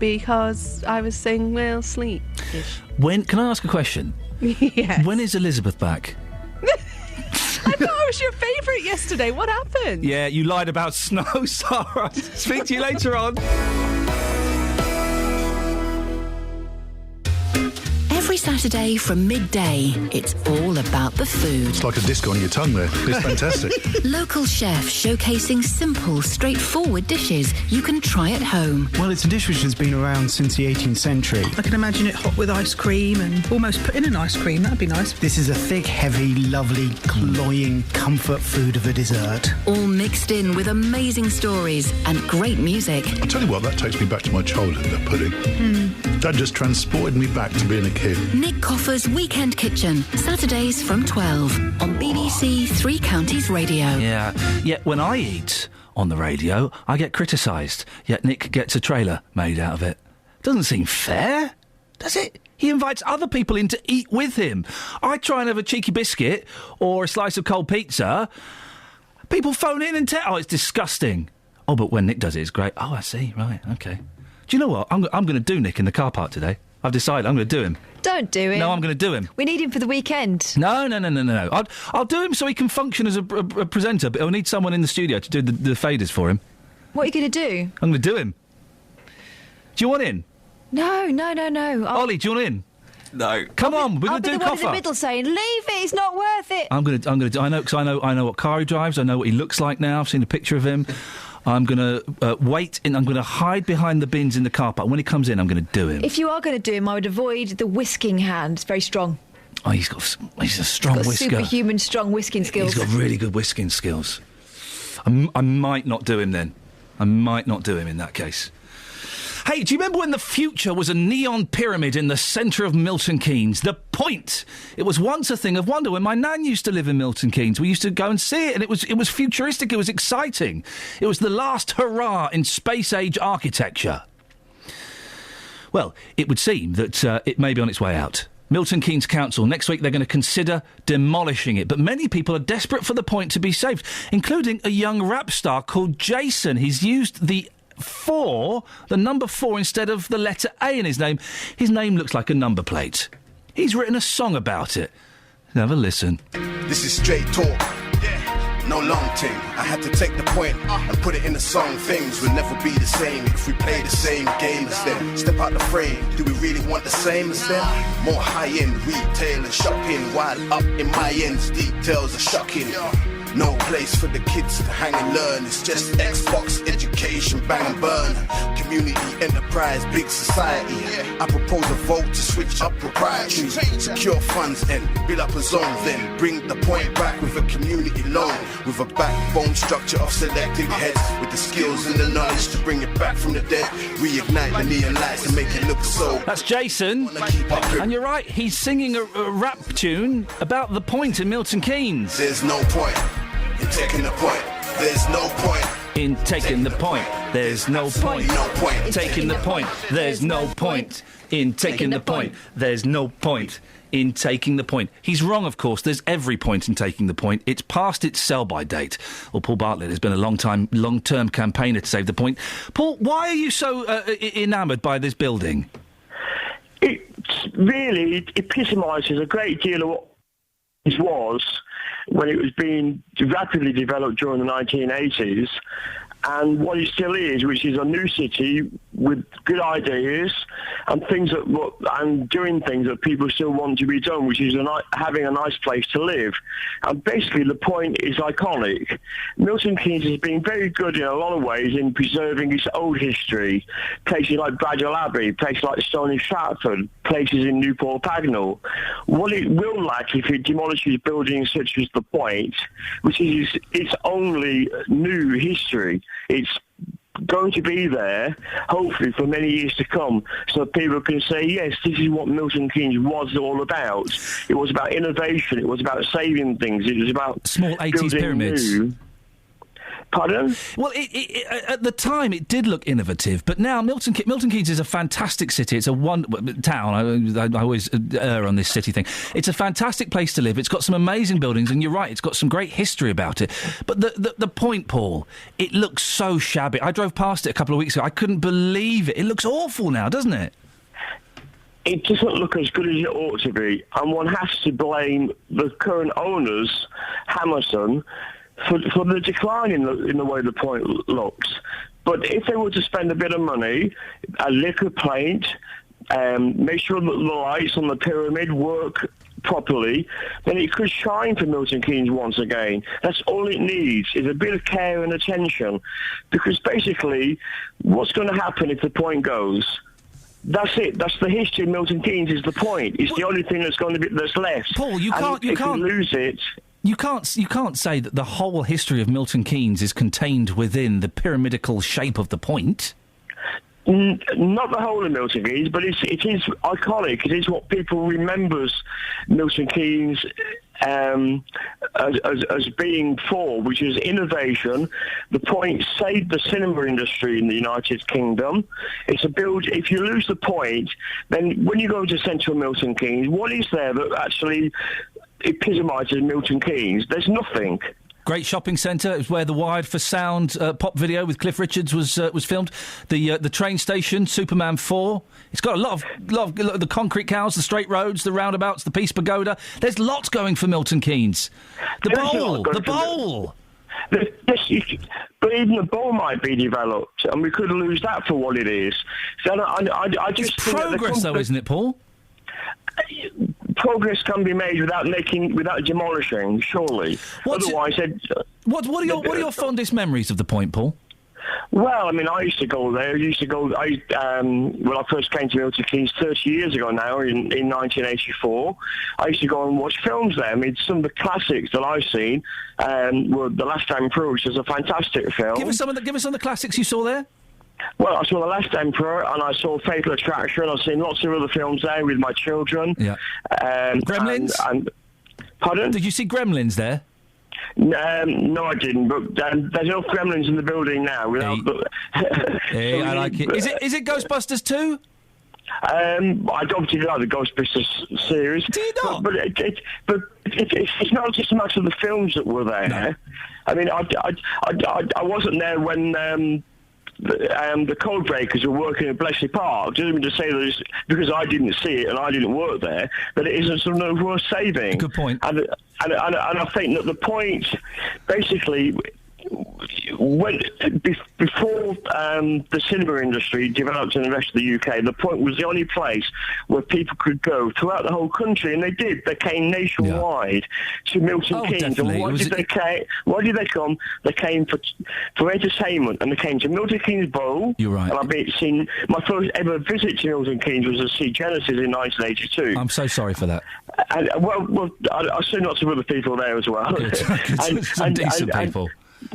because I was saying, sleet-ish.
Can I ask a question?
Yes.
When is Elizabeth back?
I thought I was your favourite yesterday. What happened?
Yeah, you lied about snow, Sarah. Speak to you later on.
Every Saturday from midday, it's all about the food.
It's like a disco on your tongue there. It's fantastic.
Local chefs showcasing simple, straightforward dishes you can try at home.
Well, it's a dish which has been around since the 18th century.
I can imagine it hot with ice cream and almost put in an ice cream. That'd be nice.
This is a thick, heavy, lovely, cloying comfort food of a dessert.
All mixed in with amazing stories and great music.
I'll tell you what, that takes me back to my childhood, that pudding. That just transported me back to being a kid.
Nick Coffer's Weekend Kitchen, Saturdays from 12 on BBC Three Counties Radio.
Yeah, yet when I eat on the radio, I get criticised, yet Nick gets a trailer made out of it. Doesn't seem fair, does it? He invites other people in to eat with him. I try and have a cheeky biscuit or a slice of cold pizza. People phone in and tell, it's disgusting. Oh, but when Nick does it, it's great. Oh, I see, right, OK. Do you know what? I'm going to do Nick in the car park today. I've decided I'm going to do him.
Don't do him.
No, I'm going to do him.
We need him for the weekend.
No. I'll do him so he can function as a presenter, but he'll need someone in the studio to do the faders for him.
What are you going to do?
I'm going to do him. Do you want in?
No.
Ollie, do you want in?
No.
Come on, we're going to do
Coffer. I'll be the one in the middle saying, leave it, it's not worth it.
I'm going to do. I know, because I know what car he drives. I know what he looks like now. I've seen a picture of him. I'm going to wait, and I'm going to hide behind the bins in the car park. When he comes in, I'm going to do him.
If you are going to do him, I would avoid the whisking hand. It's very strong.
Oh, he's a strong whisker.
Superhuman strong whisking skills.
He's got really good whisking skills. I might not do him then. I might not do him in that case. Hey, do you remember when the future was a neon pyramid in the centre of Milton Keynes? The Point! It was once a thing of wonder. When my nan used to live in Milton Keynes, we used to go and see it, and it was futuristic, it was exciting. It was the last hurrah in space-age architecture. Well, it would seem that it may be on its way out. Milton Keynes Council, next week they're going to consider demolishing it, but many people are desperate for the Point to be saved, including a young rap star called Jason. He's used the number 4 instead of the letter A in his name. His name looks like a number plate. He's written a song about it. Have a listen.
This is straight talk. Yeah.
no long thing. I had to take the point and put it in a song. Things will never be the same if we play the same game as them. Step out the frame, do we really want the same as them? More high-end retail and shopping, while up in my ends, details are shocking. No place for the kids to hang and learn. It's just Xbox, education, bang and burn. Community, enterprise, big society. I propose a vote to switch up proprietary. Secure funds and build up a zone. Then bring the point back with a community loan. With a backbone structure of selected heads. With the skills and the knowledge to bring it back from the dead. Reignite the neon lights and make it look so.
That's Jason. And you're right, he's singing a rap tune about the point in Milton Keynes.
There's no point in taking the point. There's no point
in taking the point. There's no point.
No point
taking the point. There's no point in taking the point. There's no point in taking the point. He's wrong, of course. There's every point in taking the point. It's past its sell-by date. Well, Paul Bartlett has been a long-term campaigner to save the point. Paul, why are you so enamoured by this building?
It epitomises a great deal of what it was when it was being rapidly developed during the 1980s, and what it still is, which is a new city with good ideas and doing things that people still want to be done, which is having a nice place to live. And basically the point is iconic. Milton Keynes has been very good in a lot of ways in preserving its old history. Places like Bradwell Abbey, places like Stony Stratford, places in Newport Pagnell. What it will lack if it demolishes buildings such as the Point, which is its only new history. It's going to be there, hopefully, for many years to come, so people can say, yes, this is what Milton Keynes was all about. It was about innovation, it was about saving things, it was about
small 80s pyramids.
New. Pardon?
Well, at the time, it did look innovative, but now Milton Keynes is a fantastic city. It's a town. I always err on this city thing. It's a fantastic place to live. It's got some amazing buildings, and you're right, it's got some great history about it. But the Point, Paul, it looks so shabby. I drove past it a couple of weeks ago. I couldn't believe it. It looks awful now, doesn't it?
It doesn't look as good as it ought to be, and one has to blame the current owners, Hammerson, for the decline in the way the Point looks. But if they were to spend a bit of money, a liquor paint, make sure that the lights on the pyramid work properly, then it could shine for Milton Keynes once again. That's all it needs, is a bit of care and attention. Because basically, what's going to happen if the Point goes? That's it. That's the history of Milton Keynes, is the Point. It's the only thing that's left.
Paul, you can't
lose it.
You can't say that the whole history of Milton Keynes is contained within the pyramidical shape of the Point.
Not the whole of Milton Keynes, but it is iconic. It is what people remembers Milton Keynes as being for, which is innovation. The Point saved the cinema industry in the United Kingdom. If you lose the Point, then when you go to central Milton Keynes, what is there that actually epitomises Milton Keynes? There's nothing.
Great shopping centre. It was where the Wired for Sound pop video with Cliff Richards was filmed. The train station, Superman 4. It's got a lot of the concrete cows, the straight roads, the roundabouts, the Peace Pagoda. There's lots going for Milton Keynes. The bowl.
But even the bowl might be developed, and we could lose that for what it is. So I just
it's progress, though, isn't it, Paul?
Progress can be made without demolishing, surely. Otherwise,
what are your fondest memories of the Point, Paul?
Well, I mean, I used to go there. When I first came to Milton Keynes 30 years ago now, in 1984, I used to go and watch films there. I mean, some of the classics that I've seen were The Last Emperor, which is a fantastic film.
Give us some of the classics you saw there.
Well, I saw The Last Emperor, and I saw Fatal Attraction. I've seen lots of other films there with my children.
Yeah. Gremlins?
Pardon?
Did you see Gremlins there?
No, I didn't. But there's enough Gremlins in the building now.
Hey, I like it. Is it Ghostbusters 2?
I obviously like the Ghostbusters series.
Do you not?
But it's not just a matter of the films that were there.
No.
I mean, I wasn't there when the code breakers were working at Bletchley Park. Doesn't mean to say that because I didn't see it and I didn't work there, but it isn't something worth saving.
Good point.
And And I think that the point, basically, before the cinema industry developed in the rest of the UK, the Point was the only place where people could go throughout the whole country, and they did. They came nationwide to Milton Keynes.
Definitely.
And why did they come? They came for entertainment, and they came to Milton Keynes Bowl.
You're right.
And my first ever visit to Milton Keynes was to see Genesis in 1982.
I'm so sorry for that.
And, I see lots of other people there as well.
Good. Some decent people.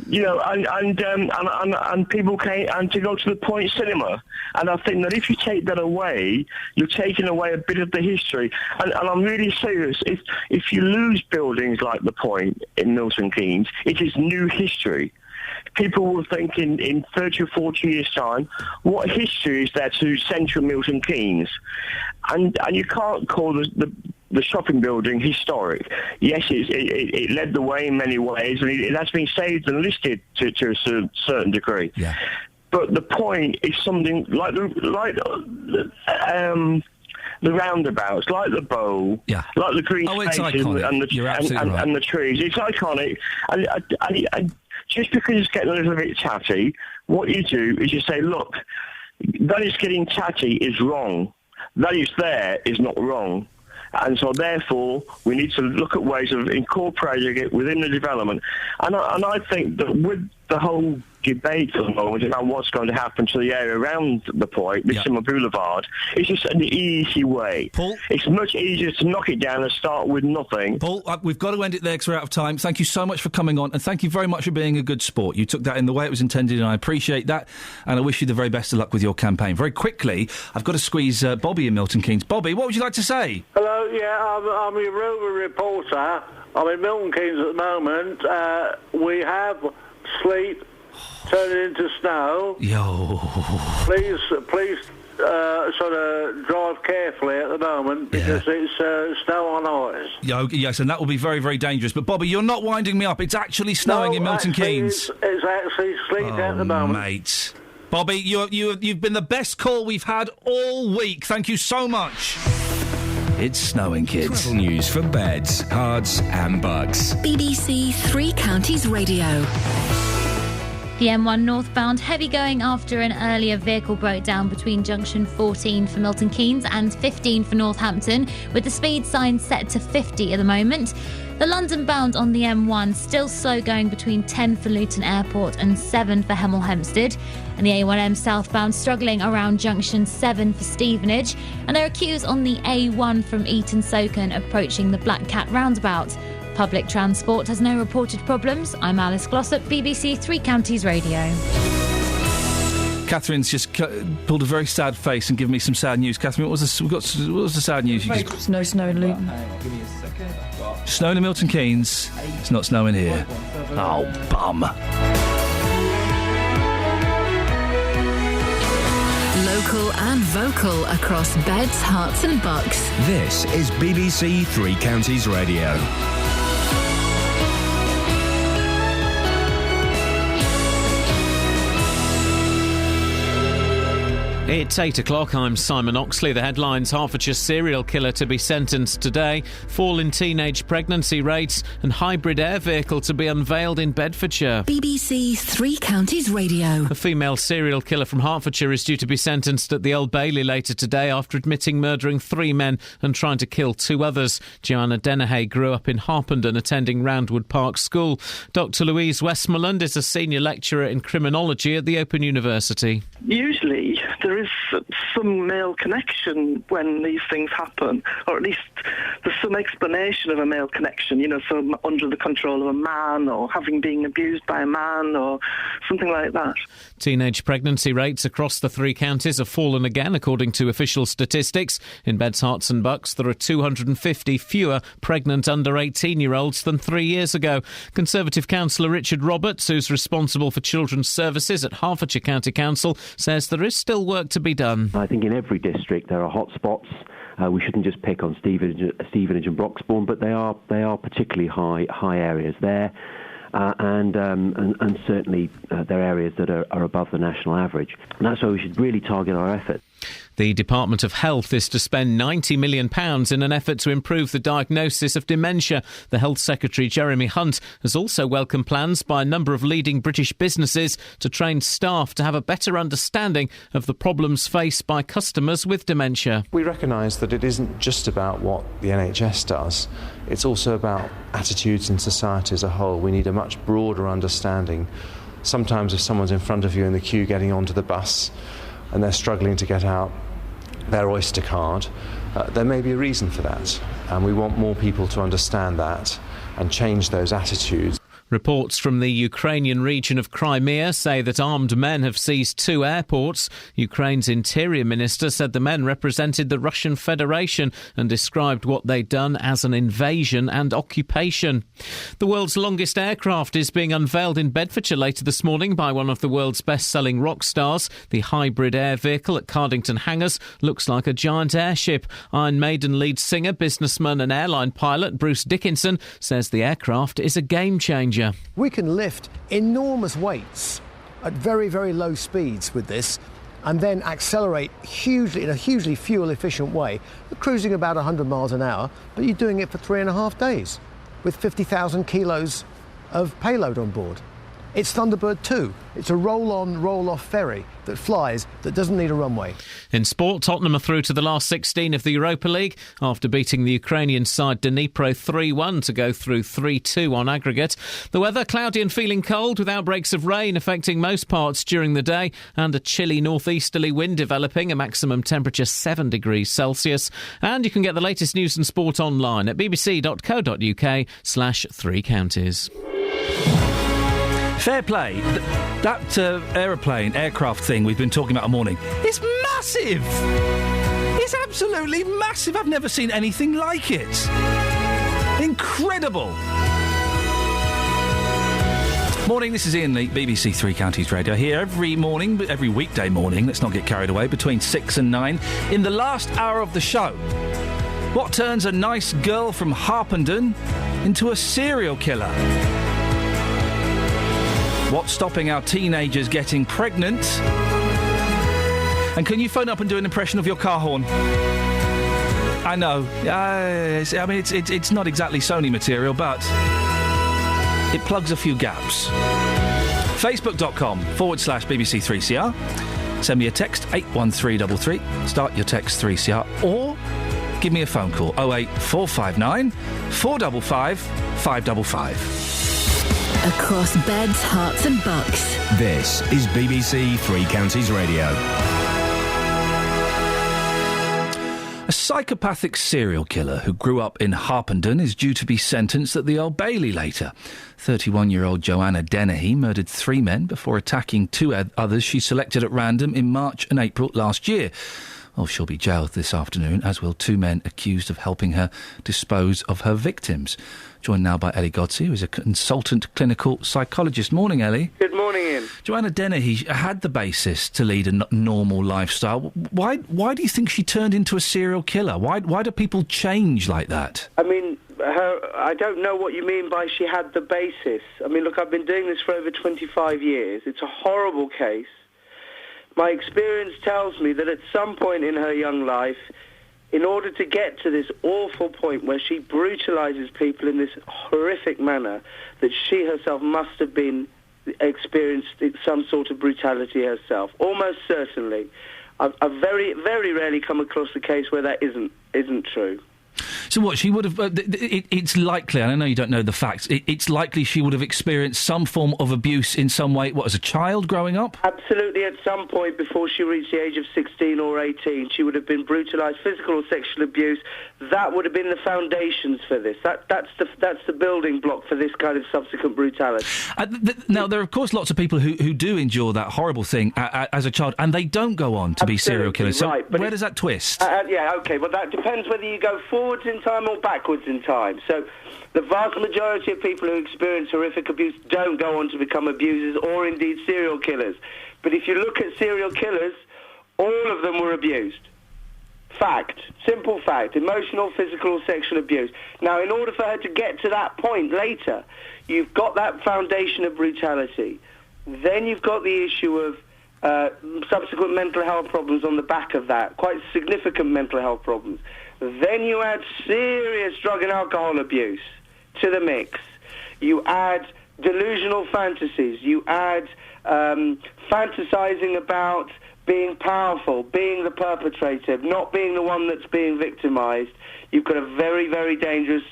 You know, and people came and to go to the Point Cinema, and I think that if you take that away, you're taking away a bit of the history. And I'm really serious. If you lose buildings like the Point in Milton Keynes, it is new history. People will think in 30 or 40 years' time, what history is there to central Milton Keynes? And you can't call the shopping building historic. Yes, it led the way in many ways, and it has been saved and listed to a certain degree.
Yeah.
But the Point is something like the roundabouts, like the bowl, like the green spaces and the trees. It's iconic. And just because it's getting a little bit tatty, what you do is you say, look, that is getting tatty is wrong. That is there is not wrong. And so, therefore, we need to look at ways of incorporating it within the development. And I think that with the whole debate at the moment about what's going to happen to the area around the Point, the Summer Boulevard, it's just an easy way.
Paul?
It's much easier to knock it down and start with nothing.
Paul, we've got to end it there because we're out of time. Thank you so much for coming on, and thank you very much for being a good sport. You took that in the way it was intended, and I appreciate that, and I wish you the very best of luck with your campaign. Very quickly, I've got to squeeze Bobby in Milton Keynes. Bobby, what would you like to say?
Hello, I'm your roving reporter. I'm in Milton Keynes at the moment. We have sleet turning into snow. Please, sort of drive carefully at the moment because it's snow on ice.
Yes, and that will be very, very dangerous. But Bobby, you're not winding me up. It's actually snowing in Milton Keynes.
It's actually sleet at the moment,
mate. Bobby, you've been the best call we've had all week. Thank you so much. It's snowing, kids.
Travel news for beds, cards and bugs.
BBC Three Counties Radio.
The M1 northbound, heavy going after an earlier vehicle broke down between junction 14 for Milton Keynes and 15 for Northampton, with the speed sign set to 50 at the moment. The London bound on the M1 still slow going between 10 for Luton Airport and 7 for Hemel Hempstead. And the A1M southbound struggling around junction 7 for Stevenage. And there are queues on the A1 from Eton Soken approaching the Black Cat roundabout. Public transport has no reported problems. I'm Alice Glossop, BBC Three Counties Radio.
Catherine's just pulled a very sad face and given me some sad news. Catherine, what was the sad news?
No snow in Luton.
Give me a second.
Snowing in Milton Keynes. It's not snowing here. Oh, bum.
Local and vocal across beds, hearts and bucks.
This is BBC Three Counties Radio.
It's 8 o'clock. I'm Simon Oxley. The headlines: Hertfordshire serial killer to be sentenced today, fall in teenage pregnancy rates, and hybrid air vehicle to be unveiled in Bedfordshire.
BBC Three Counties Radio.
A female serial killer from Hertfordshire is due to be sentenced at the Old Bailey later today after admitting murdering 3 men and trying to kill 2 others. Joanna Dennehy grew up in Harpenden, attending Roundwood Park School. Dr Louise Westmoreland is a senior lecturer in criminology at the Open University.
Usually there is some male connection when these things happen, or at least there's some explanation of a male connection, so under the control of a man, or having been abused by a man, or something like that.
Teenage pregnancy rates across the 3 counties have fallen again, according to official statistics. In Beds, Herts and Bucks, there are 250 fewer pregnant under 18-year-olds than 3 years ago. Conservative councillor Richard Roberts, who's responsible for children's services at Hertfordshire County Council, says there is still work to be done.
I think in every district there are hot spots. We shouldn't just pick on Stevenage and Broxbourne, but they are particularly high areas there. And certainly there are areas that are above the national average. And that's where we should really target our efforts.
The Department of Health is to spend £90 million in an effort to improve the diagnosis of dementia. The Health Secretary, Jeremy Hunt, has also welcomed plans by a number of leading British businesses to train staff to have a better understanding of the problems faced by customers with dementia.
We recognise that it isn't just about what the NHS does, it's also about attitudes in society as a whole. We need a much broader understanding. Sometimes if someone's in front of you in the queue getting onto the bus and they're struggling to get out their Oyster card, there may be a reason for that, and we want more people to understand that and change those attitudes.
Reports from the Ukrainian region of Crimea say that armed men have seized 2 airports. Ukraine's interior minister said the men represented the Russian Federation and described what they'd done as an invasion and occupation. The world's longest aircraft is being unveiled in Bedfordshire later this morning by one of the world's best-selling rock stars. The hybrid air vehicle at Cardington Hangars looks like a giant airship. Iron Maiden lead singer, businessman and airline pilot Bruce Dickinson says the aircraft is a game-changer.
We can lift enormous weights at very, very low speeds with this and then accelerate hugely in a hugely fuel-efficient way. We're cruising about 100 miles an hour, but you're doing it for 3.5 days with 50,000 kilos of payload on board. It's Thunderbird 2. It's a roll-on, roll-off ferry that flies, that doesn't need a runway.
In sport, Tottenham are through to the last 16 of the Europa League after beating the Ukrainian side Dnipro 3-1 to go through 3-2 on aggregate. The weather, cloudy and feeling cold with outbreaks of rain affecting most parts during the day and a chilly northeasterly wind developing, a maximum temperature 7 degrees Celsius. And you can get the latest news and sport online at bbc.co.uk/3 counties.
Fair play. That aircraft thing we've been talking about all morning is massive. It's absolutely massive. I've never seen anything like it. Incredible. Morning, this is Iain Lee, BBC Three Counties Radio, here every morning, every weekday morning, let's not get carried away, between 6 and 9, in the last hour of the show. What turns a nice girl from Harpenden into a serial killer? What's stopping our teenagers getting pregnant? And can you phone up and do an impression of your car horn? I know. It's not exactly Sony material, but it plugs a few gaps. Facebook.com/BBC3CR. Send me a text, 81333. Start your text 3CR. Or give me a phone call, 08459 455 555.
Across beds, hearts and bucks.
This is BBC Three Counties Radio.
A psychopathic serial killer who grew up in Harpenden is due to be sentenced at the Old Bailey later. 31-year-old Joanna Dennehy murdered 3 men before attacking 2 others she selected at random in March and April last year. Well, she'll be jailed this afternoon, as will 2 men accused of helping her dispose of her victims. Joined now by Ellie Godsey, who is a consultant clinical psychologist. Morning, Ellie.
Good morning, Ian.
Joanna Dennehy had the basis to lead a normal lifestyle. Why do you think she turned into a serial killer? Why do people change like that?
I mean, I don't know what you mean by she had the basis. I mean, look, I've been doing this for over 25 years. It's a horrible case. My experience tells me that at some point in her young life, in order to get to this awful point where she brutalises people in this horrific manner, that she herself must have been experienced some sort of brutality herself. Almost certainly. I've very, very rarely come across a case where that isn't true.
So what, she would have... it's likely, and I know you don't know the facts, it's likely she would have experienced some form of abuse in some way, as a child growing up?
Absolutely, at some point before she reached the age of 16 or 18, she would have been brutalised, physical or sexual abuse. That would have been the foundations for this. That's the building block for this kind of subsequent brutality.
Now, there are, of course, lots of people who do endure that horrible thing as a child, and they don't go on to be serial killers. So
right,
where does that twist?
Yeah, OK, well, that depends whether you go forwards in time or backwards in time. So the vast majority of people who experience horrific abuse don't go on to become abusers or indeed serial killers. But if you look at serial killers, all of them were abused. Fact. Simple fact. Emotional, physical or sexual abuse. Now, in order for her to get to that point later, you've got that foundation of brutality. Then you've got the issue of subsequent mental health problems on the back of that, quite significant mental health problems. Then you add serious drug and alcohol abuse to the mix. You add delusional fantasies. You add fantasizing about being powerful, being the perpetrator, not being the one that's being victimized. You've got a very, very dangerous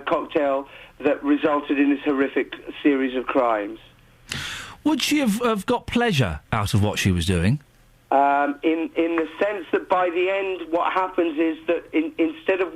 cocktail that resulted in this horrific series of crimes.
Would she have got pleasure out of what she was doing?
In the sense that by the end, what happens is that instead of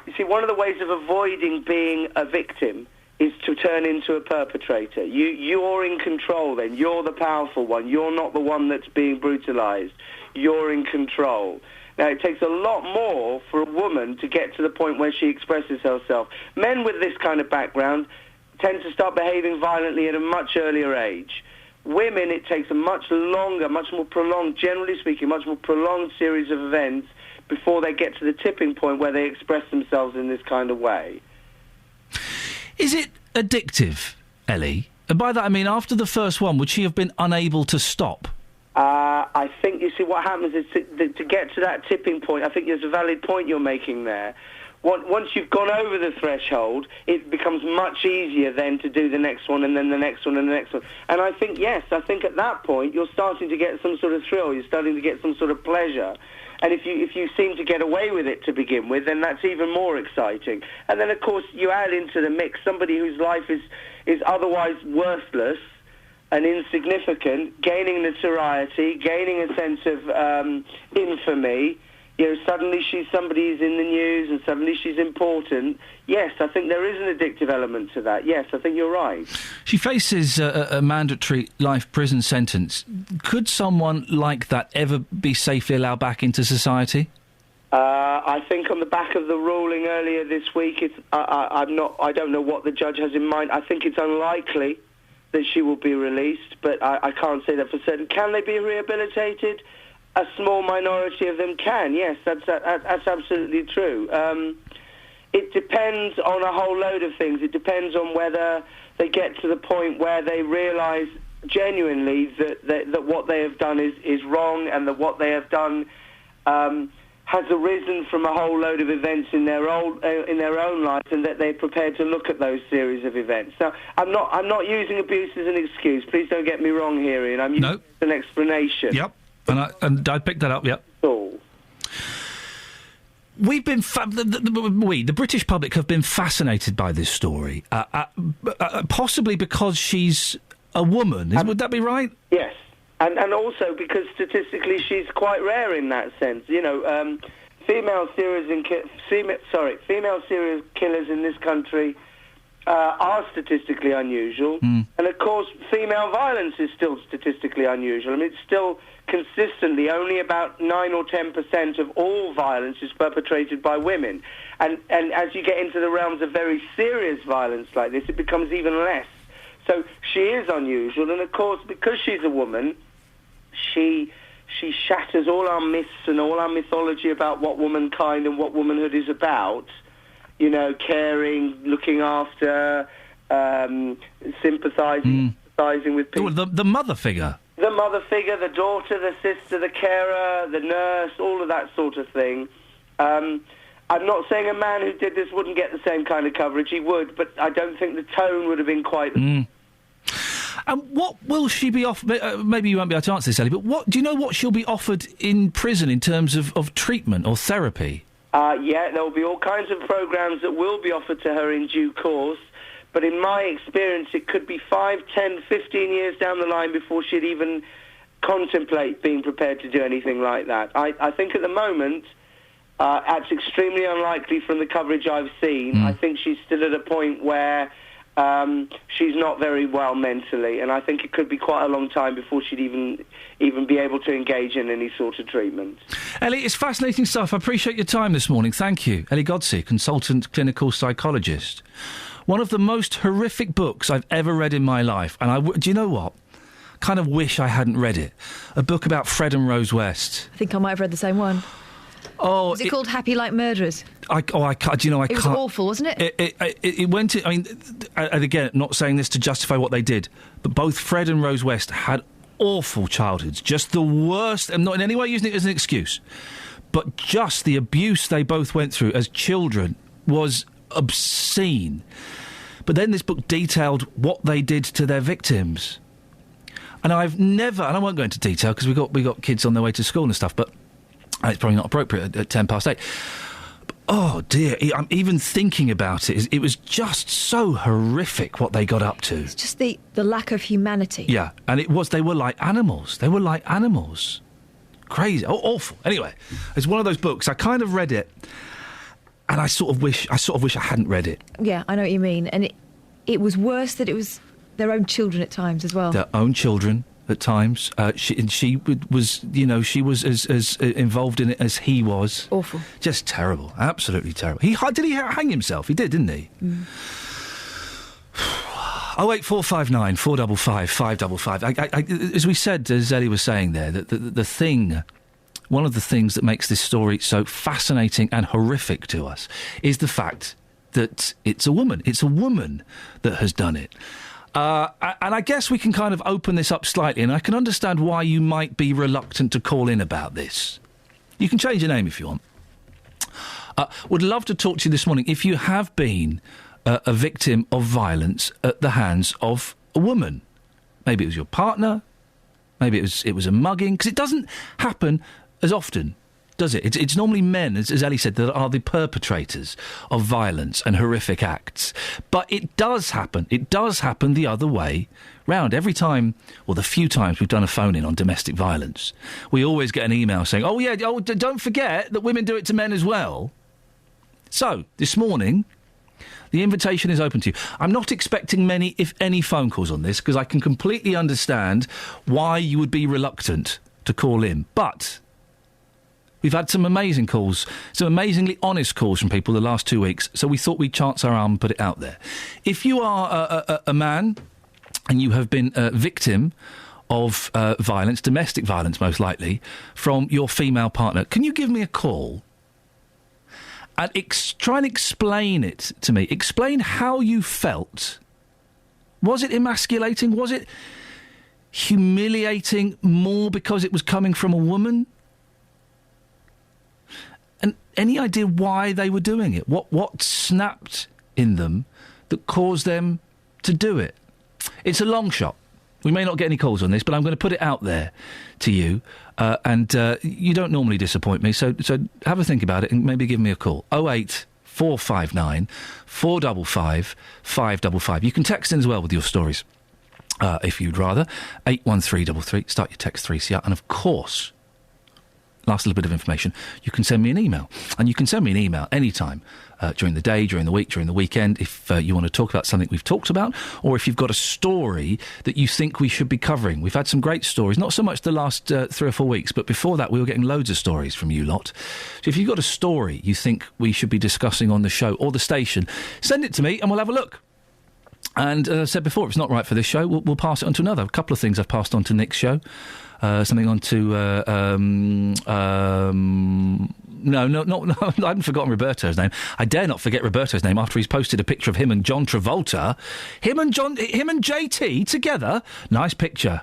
you see, one of the ways of avoiding being a victim is to turn into a perpetrator. You're in control then. You're the powerful one. You're not the one that's being brutalized. You're in control. Now, it takes a lot more for a woman to get to the point where she expresses herself. Men with this kind of background tend to start behaving violently at a much earlier age. Women, it takes a much longer, much more prolonged, generally speaking, much more prolonged series of events before they get to the tipping point where they express themselves in this kind of way.
Is it addictive, Ellie? And by that I mean, after the first one, would she have been unable to stop?
I think, you see, what happens is to get to that tipping point, I think there's a valid point you're making there. Once you've gone over the threshold, it becomes much easier then to do the next one and then the next one and the next one. And I think, yes, I think at that point you're starting to get some sort of thrill, you're starting to get some sort of pleasure. And if you seem to get away with it to begin with, then that's even more exciting. And then, of course, you add into the mix somebody whose life is otherwise worthless and insignificant, gaining notoriety, gaining a sense of infamy. You know, suddenly she's somebody who's in the news and suddenly she's important. Yes, I think there is an addictive element to that. Yes, I think you're right.
She faces a mandatory life prison sentence. Could someone like that ever be safely allowed back into society?
I think on the back of the ruling earlier this week, I don't know what the judge has in mind. I think it's unlikely that she will be released, but I can't say that for certain. Can they be rehabilitated? A small minority of them can, yes, that's absolutely true. It depends on a whole load of things. It depends on whether they get to the point where they realise genuinely that what they have done is wrong and that what they have done has arisen from a whole load of events in their own lives, and that they're prepared to look at those series of events. Now, I'm not using abuse as an excuse. Please don't get me wrong here, Ian. I'm using it as an explanation.
Yep. And I picked that up, yep.
Cool.
We've been... the British public have been fascinated by this story, possibly because she's a woman. Would that be right?
Yes. And also because statistically she's quite rare in that sense. You know, female serial killers in this country are statistically unusual. And of course, female violence is still statistically unusual. I mean, it's still consistently only about 9 or 10% of all violence is perpetrated by women. And as you get into the realms of very serious violence like this, it becomes even less. So she is unusual, and of course, because she's a woman, she shatters all our myths and all our mythology about what womankind and what womanhood is about. You know, caring, looking after, sympathising with people.
The mother figure.
The mother figure, the daughter, the sister, the carer, the nurse, all of that sort of thing. I'm not saying a man who did this wouldn't get the same kind of coverage. He would, but I don't think the tone would have been quite...
And what will she be offered? Maybe you won't be able to answer this, Ellie, but do you know what she'll be offered in prison in terms of treatment or therapy?
Yeah, there will be all kinds of programmes that will be offered to her in due course, but in my experience it could be 5, 10, 15 years down the line before she'd even contemplate being prepared to do anything like that. I think at the moment that's extremely unlikely from the coverage I've seen. I think she's still at a point where she's not very well mentally, and I think it could be quite a long time before she'd even be able to engage in any sort of treatment.
Ellie, it's fascinating stuff. I appreciate your time this morning. Thank you. Ellie Godsey, consultant clinical psychologist. One of the most horrific books I've ever read in my life, and do you know what? Kind of wish I hadn't read it. A book about Fred and Rose West.
I think I might have read the same one.
Oh,
was it called Happy Like Murderers?
I can't. Do you know? I
can't. It was awful, wasn't it?
It went to. I mean, and again, not saying this to justify what they did, but both Fred and Rose West had awful childhoods, just the worst. I'm not in any way using it as an excuse, but just the abuse they both went through as children was obscene. But then this book detailed what they did to their victims. And I've never, and I won't go into detail because we got kids on their way to school and stuff, but it's probably not appropriate at 8:10. Oh dear, I'm even thinking about it. It was just so horrific what they got up to.
It's just the lack of humanity.
Yeah, and they were like animals. Crazy, awful. Anyway, it's one of those books. I kind of read it, and I sort of wish I hadn't read it.
Yeah, I know what you mean. And it was worse that it was their own children at times as well.
Their own children at times. She was, she was as involved in it as he was.
Awful. Just
terrible. Absolutely terrible. Did he hang himself? He did, didn't he? 08459 455 555. As we said, as Ellie was saying there, one of the things that makes this story so fascinating and horrific to us is the fact that it's a woman. It's a woman that has done it. And I guess we can kind of open this up slightly, and I can understand why you might be reluctant to call in about this. You can change your name if you want. Would love to talk to you this morning if you have been a victim of violence at the hands of a woman. Maybe it was your partner, maybe it was a mugging, because it doesn't happen as often, does it? It's normally men, as Ellie said, that are the perpetrators of violence and horrific acts. But it does happen. It does happen the other way round. Every time, or the few times we've done a phone-in on domestic violence, we always get an email saying, don't forget that women do it to men as well. So, this morning, the invitation is open to you. I'm not expecting many, if any, phone calls on this, because I can completely understand why you would be reluctant to call in. But we've had some amazing calls, some amazingly honest calls from people the last 2 weeks, so we thought we'd chance our arm and put it out there. If you are a man and you have been a victim of violence, domestic violence most likely, from your female partner, can you give me a call? And try and explain it to me. Explain how you felt. Was it emasculating? Was it humiliating more because it was coming from a woman? And any idea why they were doing it? What snapped in them that caused them to do it? It's a long shot. We may not get any calls on this, but I'm going to put it out there to you. And you don't normally disappoint me, so have a think about it and maybe give me a call. 08459 455 555. You can text in as well with your stories, if you'd rather. 81333. Start your text 3CR. And of course, last little bit of information, you can send me an email. And you can send me an email anytime. During the day, during the week, during the weekend, if you want to talk about something we've talked about, or if you've got a story that you think we should be covering. We've had some great stories, not so much the last 3 or 4 weeks, but before that we were getting loads of stories from you lot. So if you've got a story you think we should be discussing on the show or the station, send it to me and we'll have a look. And as I said before, if it's not right for this show, we'll pass it on to another. A couple of things I've passed on to Nick's show. Something on to... No, I haven't forgotten Roberto's name. I dare not forget Roberto's name after he's posted a picture of him and John Travolta. Him and JT together. Nice picture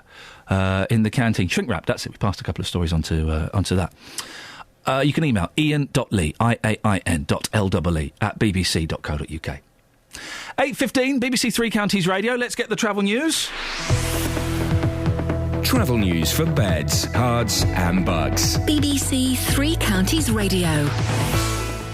in the canteen. Shrink wrap, that's it. We passed a couple of stories onto that. You can email ian.lee, IAIN.LEE @bbc.co.uk. 8:15, BBC Three Counties Radio. Let's get the travel news.
Travel news for beds, cards and bugs.
BBC Three Counties Radio.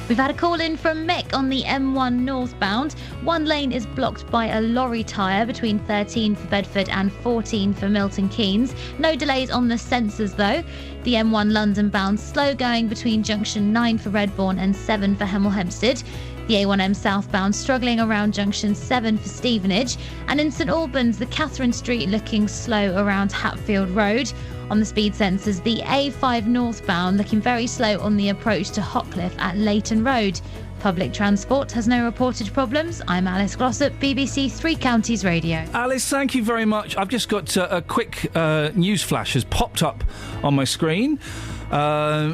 We've had a call in from Mick on the M1 northbound. One lane is blocked by a lorry tyre between 13 for Bedford and 14 for Milton Keynes. No delays on the sensors though. The M1 London bound slow going between junction 9 for Redbourne and 7 for Hemel Hempstead. The A1M southbound struggling around junction 7 for Stevenage. And in St Albans, the Catherine Street looking slow around Hatfield Road. On the speed sensors, the A5 northbound looking very slow on the approach to Hockliffe at Leighton Road. Public transport has no reported problems. I'm Alice Glossop, BBC Three Counties Radio.
Alice, thank you very much. I've just got a quick news flash has popped up on my screen.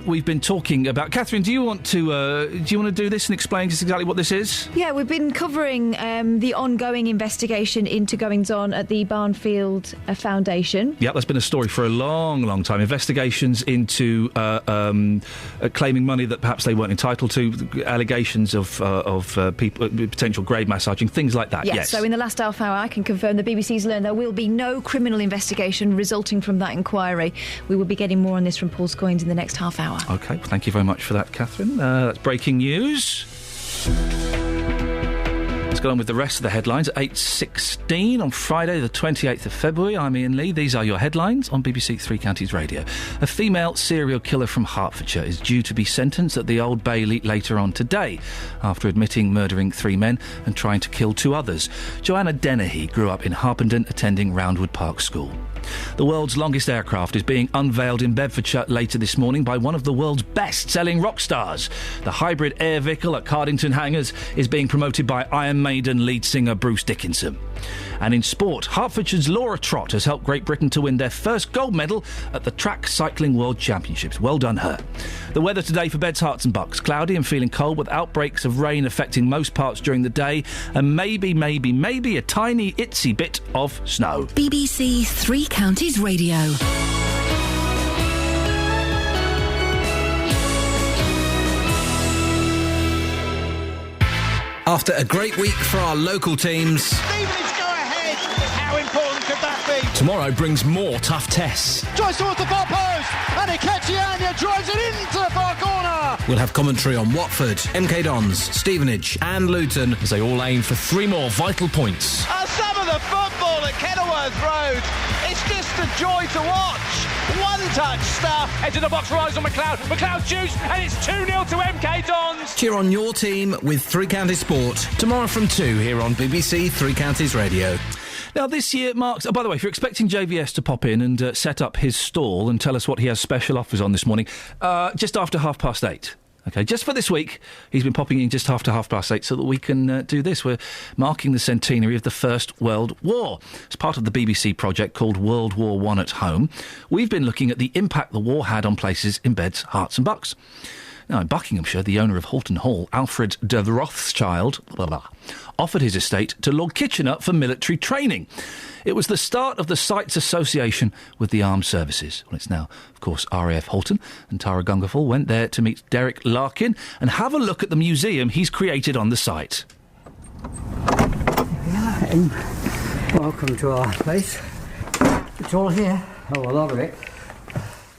We've been talking about... Catherine, do you want to do this and explain just exactly what this is?
Yeah, we've been covering the ongoing investigation into goings-on at the Barnfield Foundation.
Yeah, that's been a story for a long, long time. Investigations into claiming money that perhaps they weren't entitled to, allegations of people, potential grave massaging, things like that. Yes.
So in the last half hour, I can confirm the BBC's learned there will be no criminal investigation resulting from that inquiry. We will be getting more on this from Paul Scoynes in the next half hour.
OK, thank you very much for that, Catherine. That's breaking news. Let's go on with the rest of the headlines at 8:16 on Friday, the 28th of February. I'm Iain Lee. These are your headlines on BBC Three Counties Radio. A female serial killer from Hertfordshire is due to be sentenced at the Old Bailey later on today after admitting murdering 3 men and trying to kill 2 others. Joanna Dennehy grew up in Harpenden, attending Roundwood Park School. The world's longest aircraft is being unveiled in Bedfordshire later this morning by one of the world's best-selling rock stars. The hybrid air vehicle at Cardington Hangars is being promoted by Iron Maiden lead singer Bruce Dickinson. And in sport, Hertfordshire's Laura Trott has helped Great Britain to win their first gold medal at the Track Cycling World Championships. Well done, her. The weather today for Beds, Herts and Bucks. Cloudy and feeling cold with outbreaks of rain affecting most parts during the day and maybe a tiny itsy bit of snow.
BBC Three Counties Radio.
After a great week for our local teams,
Stevenage go ahead! How important could that be?
tomorrow brings more tough tests.
Drives towards the far post, and Iain drives it into the far corner!
We'll have commentary on Watford, MK Dons, Stevenage and Luton as they all aim for 3 more vital points.
Some of the football at Kenilworth Road, it's just a joy to watch. One-touch stuff.
Into the box, rise on McLeod. McLeod's juice, and it's 2-0 to MK Dons.
Cheer on your team with Three Counties Sport tomorrow from 2 here on BBC Three Counties Radio.
Now, this year marks... Oh, by the way, if you're expecting JVS to pop in and set up his stall and tell us what he has special offers on this morning, just after 8:30. OK, just for this week, he's been popping in just after 8:30 so that we can do this. We're marking the centenary of the First World War. It's part of the BBC project called World War I at Home. We've been looking at the impact the war had on places in Beds, Herts and Bucks. Now, in Buckinghamshire, the owner of Halton Hall, Alfred de Rothschild, offered his estate to Lord Kitchener for military training. It was the start of the Sites Association with the Armed Services. Well, it's now, of course, RAF Halton, and Tara Gungafall went there to meet Derek Larkin and have a look at the museum he's created on the site.
Welcome to our place. It's all here. Oh, a lot of it.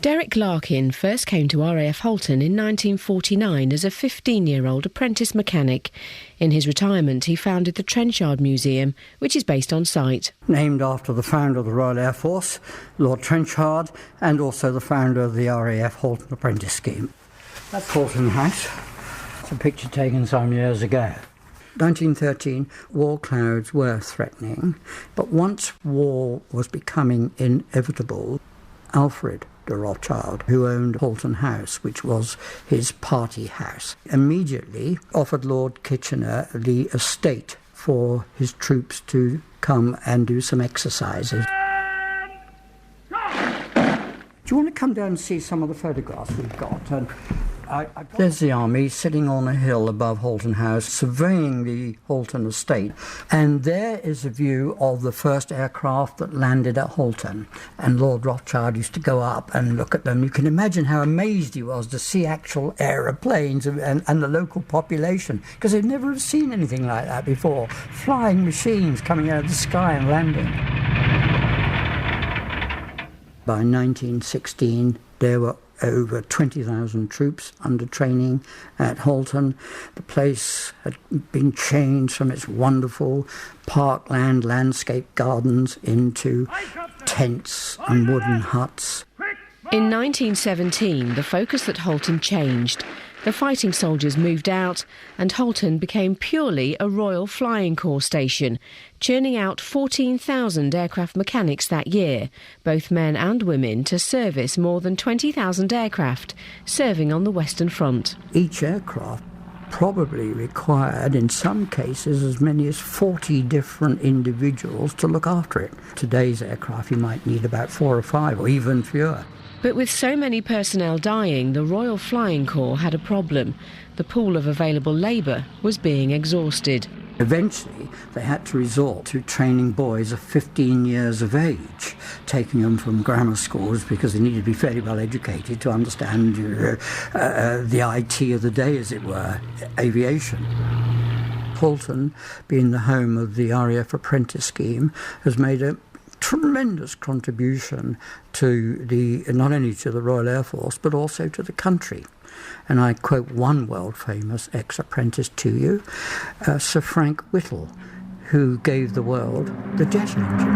Derek Larkin first came to RAF Halton in 1949 as a 15-year-old apprentice mechanic. In his retirement, he founded the Trenchard Museum, which is based on site.
Named after the founder of the Royal Air Force, Lord Trenchard, and also the founder of the RAF Halton Apprentice Scheme. That's Halton House. It's a picture taken some years ago. 1913, war clouds were threatening, but once war was becoming inevitable, Alfred de Rothschild, who owned Halton House, which was his party house, immediately offered Lord Kitchener the estate for his troops to come and do some exercises. Do you want to come down and see some of the photographs we've got? There's the army sitting on a hill above Halton House, surveying the Halton estate. And there is a view of the first aircraft that landed at Halton. And Lord Rothschild used to go up and look at them. You can imagine how amazed he was to see actual aeroplanes and the local population, because they'd never have seen anything like that before. Flying machines coming out of the sky and landing. By 1916, there were over 20,000 troops under training at Halton. The place had been changed from its wonderful parkland landscape gardens into tents and wooden huts.
In 1917, the focus at Halton changed. The fighting soldiers moved out and Halton became purely a Royal Flying Corps station, churning out 14,000 aircraft mechanics that year, both men and women, to service more than 20,000 aircraft serving on the Western Front.
Each aircraft probably required, in some cases, as many as 40 different individuals to look after it. Today's aircraft, you might need about 4 or 5, or even fewer.
But with so many personnel dying, the Royal Flying Corps had a problem. The pool of available labour was being exhausted.
Eventually, they had to resort to training boys of 15 years of age, taking them from grammar schools because they needed to be fairly well educated to understand the IT of the day, as it were, aviation. Halton, being the home of the RAF apprentice scheme, has made a tremendous contribution to not only to the Royal Air Force, but also to the country. And I quote one world-famous ex-apprentice to you, Sir Frank Whittle, who gave the world the jet engine.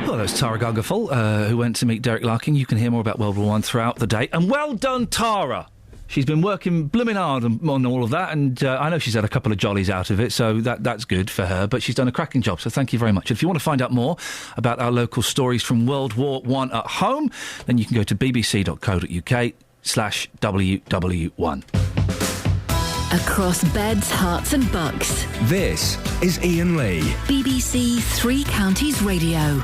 Well, that's Tara Gargafel, who went to meet Derek Larkin. You can hear more about World War I throughout the day. And well done, Tara! She's been working blooming hard on all of that, and I know she's had a couple of jollies out of it, so that's good for her, but she's done a cracking job, so thank you very much. And if you want to find out more about our local stories from World War I at home, then you can go to bbc.co.uk/WW1.
Across beds, hearts and bucks.
This is Iain Lee.
BBC Three Counties Radio.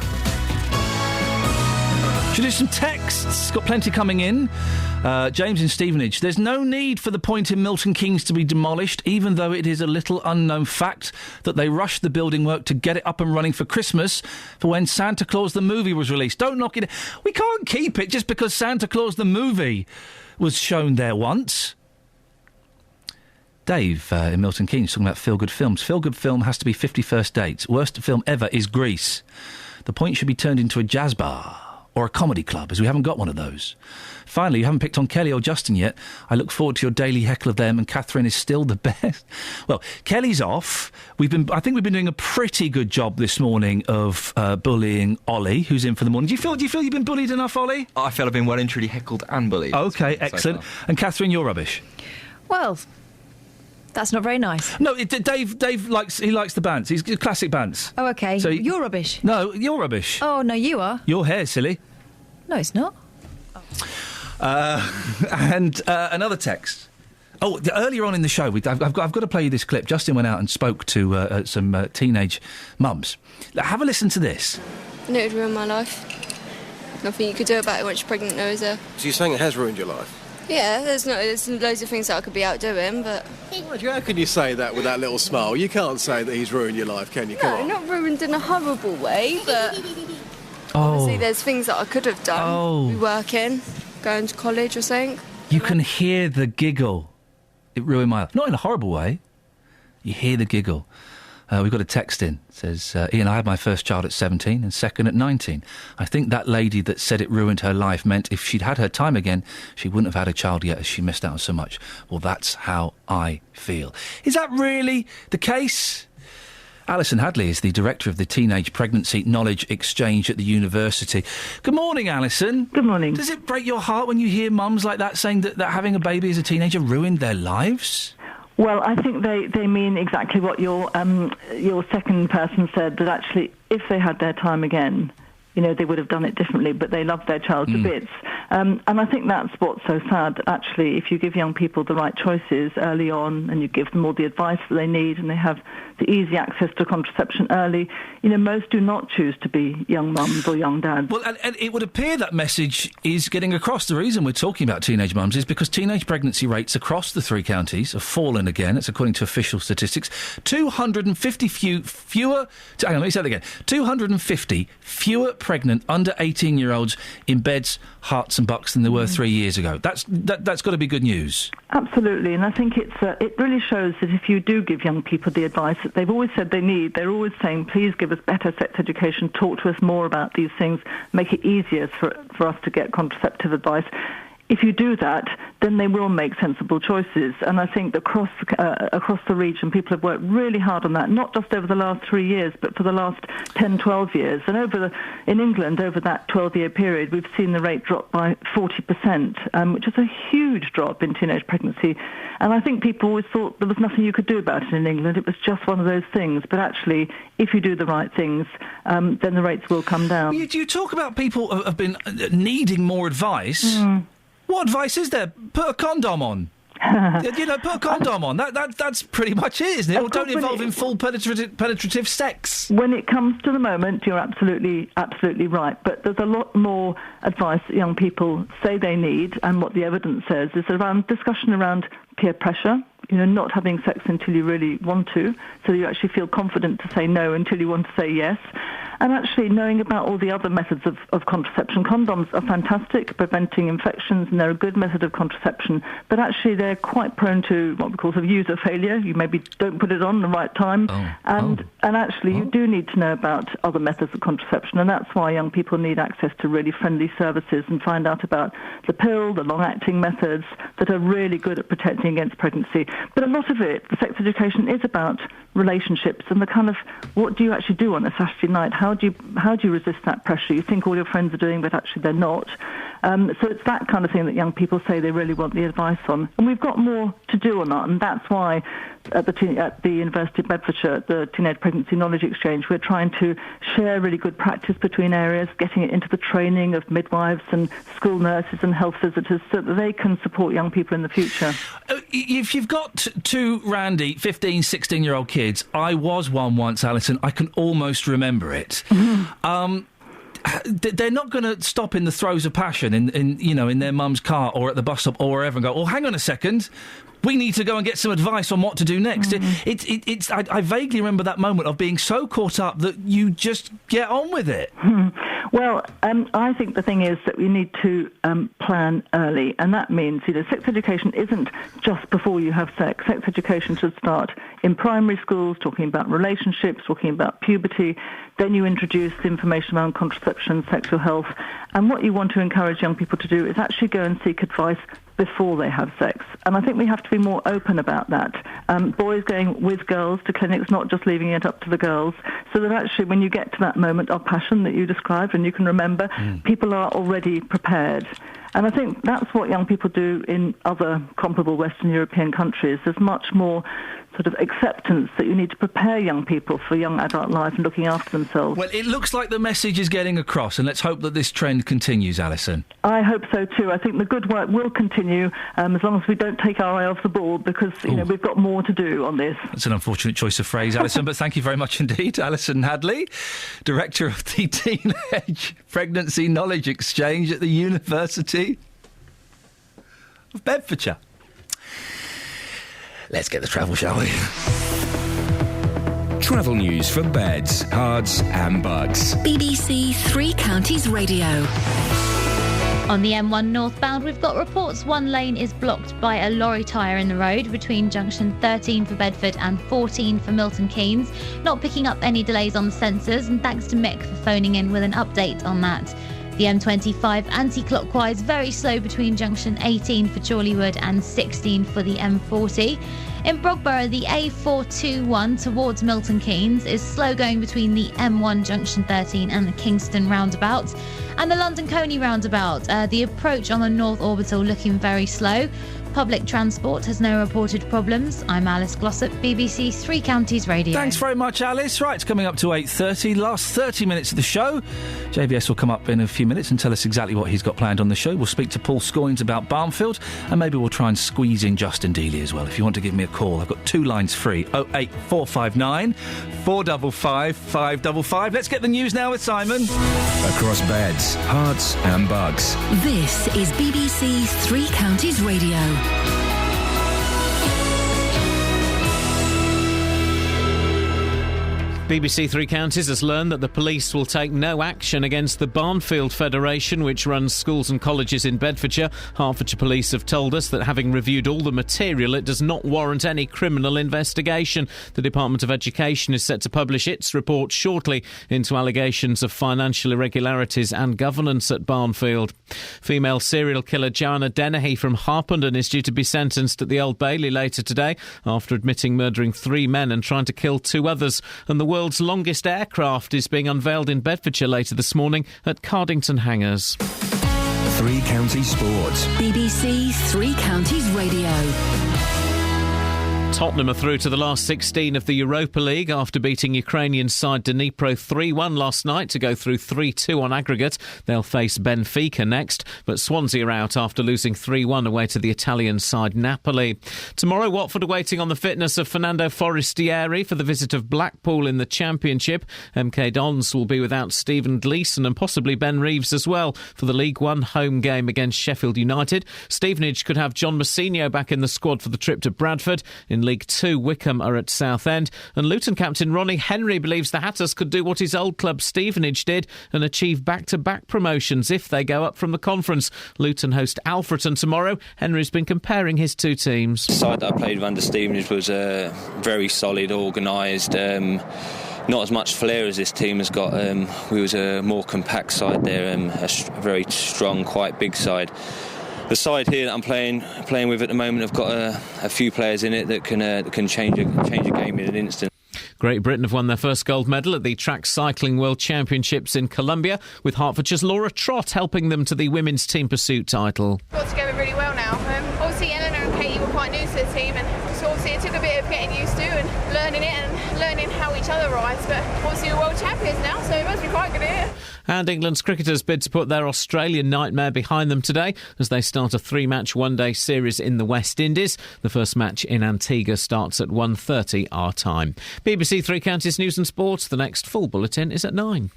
Should do some texts. Got plenty coming in. James in Stevenage. There's no need for the point in Milton Keynes to be demolished, even though it is a little unknown fact that they rushed the building work to get it up and running for Christmas for when Santa Claus the movie was released. Don't knock it. We can't keep it just because Santa Claus the movie was shown there once. Dave in Milton Keynes talking about feel-good films. Feel-good film has to be 50 First Dates. Worst film ever is Grease. The point should be turned into a jazz bar or a comedy club, as we haven't got one of those. Finally, you haven't picked on Kelly or Justin yet. I look forward to your daily heckle of them, and Catherine is still the best. Well, Kelly's off. I think we've been doing a pretty good job this morning of bullying Ollie, who's in for the morning. Do you feel you've been bullied enough, Ollie?
I feel I've been well and truly heckled and bullied.
OK, excellent. So and Catherine, you're rubbish.
Well, that's not very nice.
No, Dave likes the Bants. He's classic Bants.
Oh, OK. So you're rubbish.
No, you're rubbish.
Oh, no, you are.
Your hair, silly.
No, it's not.
And another text. Oh, earlier on in the show, I've got to play you this clip. Justin went out and spoke to some teenage mums. Have a listen to this.
And it would ruin my life. Nothing you could do about it once you're pregnant, though, is there?
So you're saying it has ruined your life?
Yeah, there's loads of things that I could be out doing, but...
How can you say that with that little smile? You can't say that he's ruined your life, can you? Come on.
Not ruined in a horrible way, but... Obviously, there's things that I could have done.
Oh.
Be working, going to college or something.
You can hear the giggle. It ruined my life. Not in a horrible way. You hear the giggle. We've got a text in. It says, Ian, I had my first child at 17 and second at 19. I think that lady that said it ruined her life meant if she'd had her time again, she wouldn't have had a child yet as she missed out on so much. Well, that's how I feel. Is that really the case? Alison Hadley is the director of the Teenage Pregnancy Knowledge Exchange at the university. Good morning, Alison.
Good morning.
Does it break your heart when you hear mums like that saying that having a baby as a teenager ruined their lives?
Well, I think they mean exactly what your second person said, that actually if they had their time again, you know, they would have done it differently, but they loved their child to bits. And I think that's what's so sad, actually, if you give young people the right choices early on and you give them all the advice that they need and they have the easy access to contraception early, you know, most do not choose to be young mums or young dads.
Well, and it would appear that message is getting across. The reason we're talking about teenage mums is because teenage pregnancy rates across the three counties have fallen again. It's according to official statistics. 250 fewer... Hang on, let me say that again. 250 fewer pregnant under 18-year-olds in beds, hearts and bucks than there were 3 years ago. That's got to be good news.
Absolutely, and I think it really shows that if you do give young people the advice that they've always said they need, they're always saying, please give us better sex education, talk to us more about these things, make it easier for us to get contraceptive advice. if you do that, then they will make sensible choices. And I think across the region, people have worked really hard on that, not just over the last 3 years, but for the last 10, 12 years. And in England, over that 12-year period, we've seen the rate drop by 40%, which is a huge drop in teenage pregnancy. And I think people always thought there was nothing you could do about it in England. It was just one of those things. But actually, if you do the right things, then the rates will come down.
You talk about people have been needing more advice. What advice is there? Put a condom on. Put a condom on. That's pretty much it, isn't it? Or don't involve in full penetrative sex.
When it comes to the moment, you're absolutely right. But there's a lot more advice that young people say they need, and what the evidence says is around discussion around peer pressure. Not having sex until you really want to, so you actually feel confident to say no until you want to say yes. And actually knowing about all the other methods of contraception. Condoms are fantastic at preventing infections, and they're a good method of contraception, but actually they're quite prone to what we call user failure. You maybe don't put it on the right time. And actually you do need to know about other methods of contraception, and that's why young people need access to really friendly services and find out about the pill, the long-acting methods that are really good at protecting against pregnancy. But a lot of it, the sex education, is about relationships and the kind of, what do you actually do on a Saturday night? How do you resist that pressure? You think all your friends are doing, but actually they're not. So it's that kind of thing that young people say they really want the advice on. And we've got more to do on that, and that's why at the University of Bedfordshire, the Teenage Pregnancy Knowledge Exchange, we're trying to share really good practice between areas, getting it into the training of midwives and school nurses and health visitors so that they can support young people in the future.
If you've got two randy 15, 16-year-old kids, I was one once, Alison, I can almost remember it. They're not going to stop in the throes of passion in their mum's car or at the bus stop or wherever and go, oh, hang on a second, we need to go and get some advice on what to do next. I vaguely remember that moment of being so caught up that you just get on with it.
Well, I think the thing is that we need to plan early, and that means, sex education isn't just before you have sex. Sex education should start in primary schools, talking about relationships, talking about puberty. Then you introduce information around contraception, sexual health, and what you want to encourage young people to do is actually go and seek advice before they have sex. And I think we have to be more open about that. Boys going with girls to clinics, not just leaving it up to the girls, so that actually when you get to that moment of passion that you described and you can remember, people are already prepared. And I think that's what young people do in other comparable Western European countries. There's much more sort of acceptance that you need to prepare young people for young adult life and looking after themselves.
Well, it looks like the message is getting across, and let's hope that this trend continues, Alison.
I hope so too. I think the good work will continue as long as we don't take our eye off the ball, because we've got more to do on this.
That's an unfortunate choice of phrase, Alison, but thank you very much indeed. Alison Hadley, Director of the Teenage Pregnancy Knowledge Exchange at the University of Bedfordshire. Let's get the travel, shall we?
Travel news for beds, cards and bugs.
BBC Three Counties Radio.
On the M1 northbound, we've got reports one lane is blocked by a lorry tyre in the road between junction 13 for Bedford and 14 for Milton Keynes. Not picking up any delays on the sensors, and thanks to Mick for phoning in with an update on that. The M25 anti-clockwise very slow between junction 18 for Chorleywood and 16 for the M40. In Brogborough, the A421 towards Milton Keynes is slow going between the M1 junction 13 and the Kingston roundabout. And the London Colney roundabout, the approach on the North Orbital looking very slow. Public transport has no reported problems. I'm Alice Glossop, BBC Three Counties Radio.
Thanks very much, Alice. Right, it's coming up to 8:30. Last 30 minutes of the show. JVS will come up in a few minutes and tell us exactly what he's got planned on the show. We'll speak to Paul Scoynes about Barnfield, and maybe we'll try and squeeze in Justin Dealey as well. If you want to give me a call, I've got two lines free. 08459 455 555. Let's get the news now with Simon.
Across beds, hearts and bugs.
This is BBC Three Counties Radio.
BBC Three Counties has learned that the police will take no action against the Barnfield Federation, which runs schools and colleges in Bedfordshire. Hertfordshire Police have told us that having reviewed all the material, it does not warrant any criminal investigation. The Department of Education is set to publish its report shortly into allegations of financial irregularities and governance at Barnfield. Female serial killer Joanna Dennehy from Harpenden is due to be sentenced at the Old Bailey later today after admitting murdering 3 men and trying to kill 2 others. And the world's longest aircraft is being unveiled in Bedfordshire later this morning at Cardington Hangars.
Three Counties Sports.
BBC Three Counties Radio.
Tottenham are through to the last 16 of the Europa League after beating Ukrainian side Dnipro 3-1 last night to go through 3-2 on aggregate. They'll face Benfica next, but Swansea are out after losing 3-1 away to the Italian side Napoli. Tomorrow, Watford are waiting on the fitness of Fernando Forestieri for the visit of Blackpool in the Championship. MK Dons will be without Stephen Gleeson and possibly Ben Reeves as well for the League One home game against Sheffield United. Stevenage could have John Mousinho back in the squad for the trip to Bradford. In League Two, Wickham are at Southend, and Luton captain Ronnie Henry believes the Hatters could do what his old club Stevenage did and achieve back-to-back promotions if they go up from the conference. Luton host Alfreton tomorrow. Henry's been comparing his 2 teams.
The side that I played with under Stevenage was very solid, organised. Not as much flair as this team has got. We was a more compact side there, a very strong, quite big side. The side here that I'm playing with at the moment have got a few players in it that can change a game in an instant.
Great Britain have won their first gold medal at the Track Cycling World Championships in Colombia, with Hertfordshire's Laura Trott helping them to the women's team pursuit title.
Got together really well now. Obviously Eleanor and Katie were quite new to the team, and so obviously it took a bit of getting used to and learning it and learning how each other rides, but obviously we're world champions now, so it must be quite good here.
And England's cricketers bid to put their Australian nightmare behind them today as they start a 3-match one-day series in the West Indies. The first match in Antigua starts at 1:30 our time. BBC Three Counties News and Sports. The next full bulletin is at 9.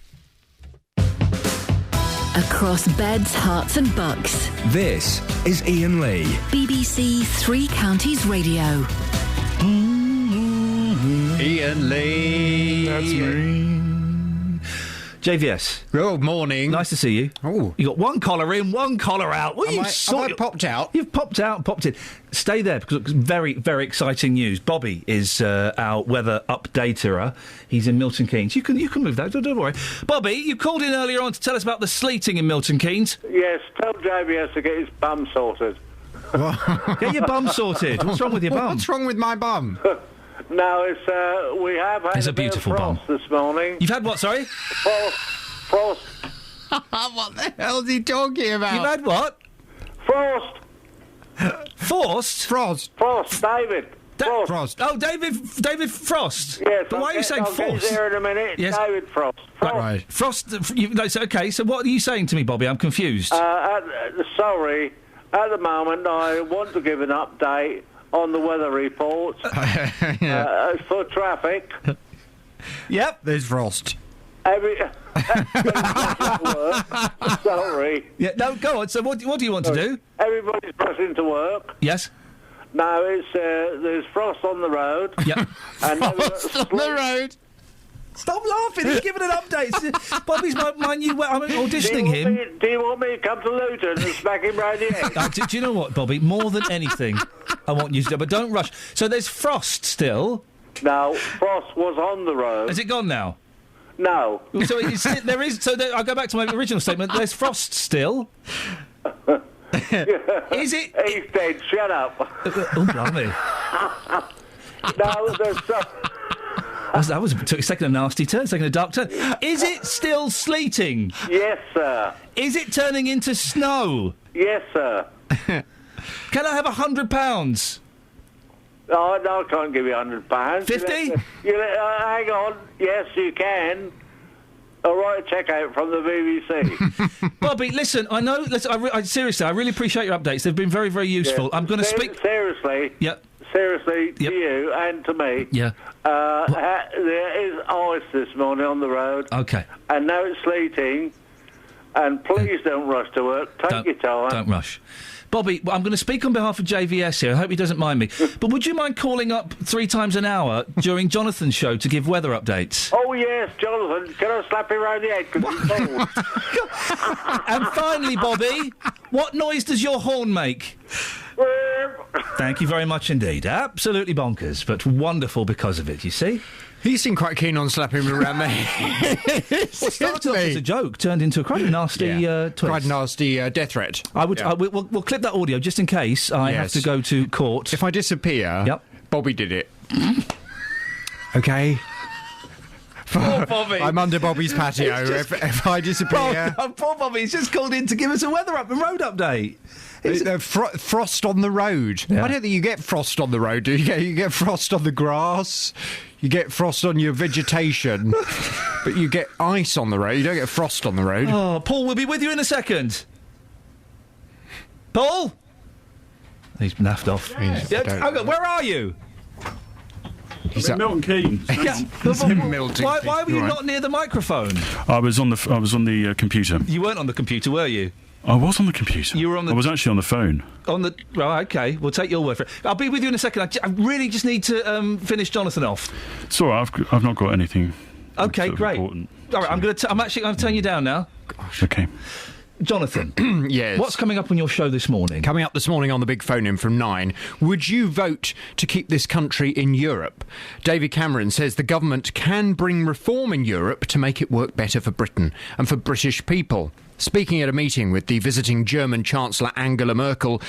Across beds, hearts and bucks.
This is Iain Lee.
BBC Three Counties Radio.
Iain Lee.
That's me. JVS.
Good morning.
Nice to see you.
Oh.
You got one collar in, one collar out. Well,
Have I popped out?
You've popped out and popped in. Stay there because it's very, very exciting news. Bobby is our weather updater. He's in Milton Keynes. You can move that, don't worry. Bobby, you called in earlier on to tell us about the sleeting in Milton Keynes.
Yes, tell JVS to get his bum sorted.
Get your bum sorted. What's wrong with your bum?
What's wrong with my bum?
No, it's we have had
a beautiful
frost this morning.
You've had what, sorry?
Frost.
What the hell is he talking about?
You've had what?
Frost.
Forced?
Frost.
Frost, David.
Frost.
Oh, David Frost.
Yes.
But why are you saying
I'll
Frost?
get there in a minute.
Yes.
David Frost.
Right.
Frost. Okay, so what are you saying to me, Bobby? I'm confused.
Sorry. At the moment, I want to give an update on the weather reports for traffic.
Yep, there's frost.
Sorry.
Yeah, no, go on. So what do you want to do?
Everybody's rushing to work.
Yes.
No, it's there's frost on the road.
Yep.
And
frost on the road.
Stop laughing. He's giving an update. Bobby's my new... I'm auditioning him.
Do you want me to come to Luton and smack him round the head?
Do you know what, Bobby? More than anything, I want you to do, but don't rush. So there's frost still.
No, frost was on the road.
Has it gone now?
No.
So there is... So I'll go back to my original statement. There's frost still. Is it...
He's dead. Shut up.
Oh, blimey.
No, there's...
Took a second a nasty turn, second a dark turn. Is it still sleeting?
Yes, sir.
Is it turning into snow?
Yes, sir.
Can I have £100?
Oh, no, I can't give you £100.
50?
Hang on. Yes, you can. I'll write a cheque out from the BBC.
Bobby, listen, I know... seriously, I really appreciate your updates. They've been very, very useful.
Yeah.
I'm going to speak...
Seriously.
Yep.
Seriously, to you and to me.
Yeah.
There is ice this morning on the road.
Okay.
And now it's sleeting. And please don't rush to work. Take your time.
Don't rush. Bobby, I'm going to speak on behalf of JVS here. I hope he doesn't mind me. But would you mind calling up 3 times an hour during Jonathan's show to give weather updates?
Oh, yes, Jonathan. Can I slap you around the head? 'Cause it's cold.
And finally, Bobby, what noise does your horn make? Thank you very much indeed. Absolutely bonkers, but wonderful because of it, you see?
He seemed quite keen on slapping me around the head.
Well, started off as a joke, turned into a quite nasty twist.
Quite nasty death threat.
We'll clip that audio just in case I have to go to court.
If I disappear, Bobby did it. OK?
Poor Bobby.
I'm under Bobby's patio. If I disappear...
Poor Bobby, he's just called in to give us a weather road update.
Frost on the road.
Yeah.
I don't think you get frost on the road, do you? You get frost on the grass, you get frost on your vegetation, but you get ice on the road. You don't get frost on the road.
Oh, Paul, we'll be with you in a second. Paul? He's naffed off. Where are you?
He's in Milton Keynes.
Why were you not near the microphone?
I was on the computer.
You weren't on the computer, were you?
I was on the computer.
You were on the...
I was actually on the phone.
Right, OK. We'll take your word for it. I'll be with you in a second. I really just need to finish Jonathan off.
It's all right. I've not got anything.
OK, great.
Important.
All right, I'm actually going to turn you down now.
Gosh. OK.
Jonathan.
Yes.
What's coming up on your show this morning?
Coming up this morning on the big phone-in from 9. Would you vote to keep this country in Europe? David Cameron says the government can bring reform in Europe to make it work better for Britain and for British people. Speaking at a meeting with the visiting German Chancellor Angela Merkel,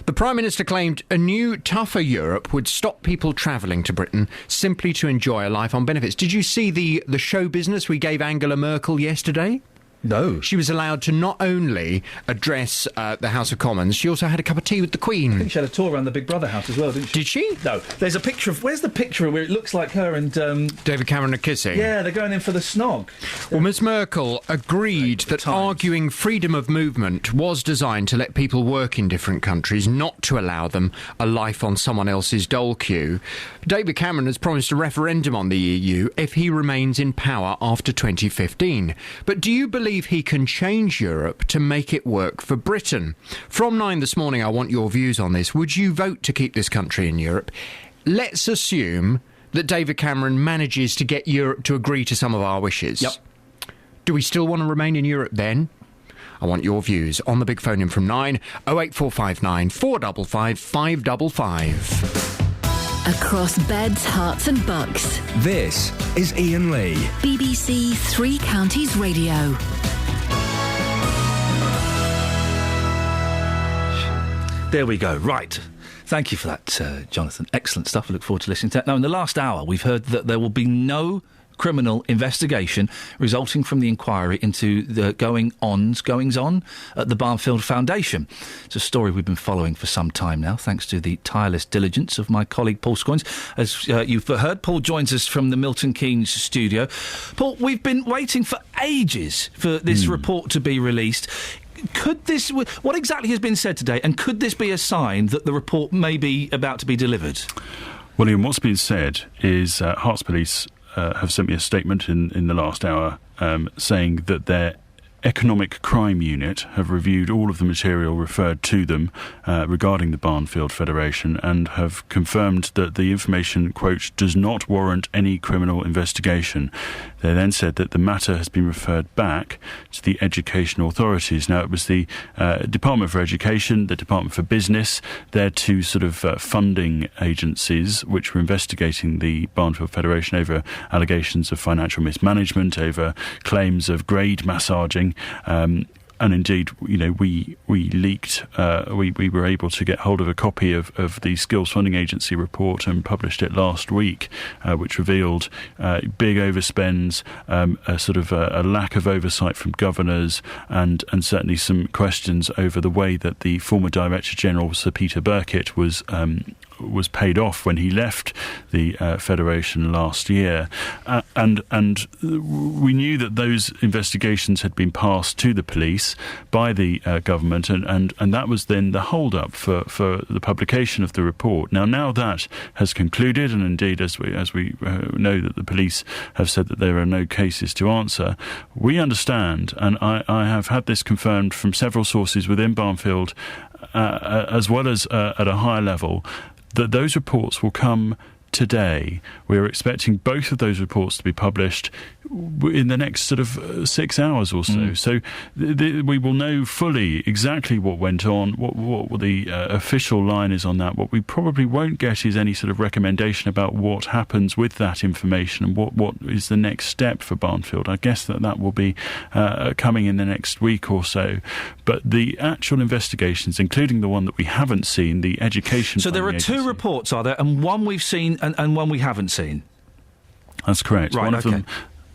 the Prime Minister claimed a new, tougher Europe would stop people travelling to Britain simply to enjoy a life on benefits. Did you see the show business we gave Angela Merkel yesterday?
No.
She was allowed to not only address the House of Commons, she also had a cup of tea with the Queen.
I think she had a tour around the Big Brother house as well, didn't she?
Did she?
No. There's a picture of... Where's the picture where it looks like her and...
David Cameron are kissing?
Yeah, they're going in for the snog.
Well, Ms Merkel agreed that arguing freedom of movement was designed to let people work in different countries, not to allow them a life on someone else's dole queue. David Cameron has promised a referendum on the EU if he remains in power after 2015. But do you believe he can change Europe to make it work for Britain? From 9 this morning, I want your views on this. Would you vote to keep this country in Europe? Let's assume that David Cameron manages to get Europe to agree to some of our wishes.
Yep.
Do we still want to remain in Europe then? I want your views on the big phone in from 9, 08459 455 555.
Across beds, hearts and bucks.
This is Iain Lee.
BBC Three Counties Radio.
There we go. Right. Thank you for that, Jonathan. Excellent stuff. I look forward to listening to that. Now, in the last hour, we've heard that there will be no criminal investigation resulting from the inquiry into the goings-on at the Barnfield Foundation. It's a story we've been following for some time now, thanks to the tireless diligence of my colleague Paul Scoins. As you've heard, Paul joins us from the Milton Keynes studio. Paul, we've been waiting for ages for this report to be released. What exactly has been said today, and could this be a sign that the report may be about to be delivered?
Well, Ian, what's been said is Herts Police have sent me a statement in the last hour saying that their Economic Crime Unit have reviewed all of the material referred to them regarding the Barnfield Federation and have confirmed that the information, quote, does not warrant any criminal investigation. They then said that the matter has been referred back to the education authorities. Now, it was the Department for Education, the Department for Business, their two sort of funding agencies which were investigating the Barnfield Federation over allegations of financial mismanagement, over claims of grade massaging. And indeed, you know, we leaked, we were able to get hold of a copy of the Skills Funding Agency report and published it last week, which revealed big overspends, a sort of a lack of oversight from governors, and certainly some questions over the way that the former Director General, Sir Peter Burkitt, was paid off when he left the Federation last year. And we knew that those investigations had been passed to the police by the government government, and that was then the hold-up for the publication of the report. Now that has concluded, and indeed, as we know that the police have said that there are no cases to answer, we understand, and I have had this confirmed from several sources within Barnfield, as well as at a higher level, that those reports will come today. We're expecting both of those reports to be published in the next sort of 6 hours or so. So we will know fully exactly what went on, what the official line is on that. What we probably won't get is any sort of recommendation about what happens with that information and what is the next step for Barnfield. I guess that will be coming in the next week or so. But the actual investigations, including the one that we haven't seen, the education...
So there are two reports, are there? And one we've seen and one we haven't seen?
That's correct.
Right,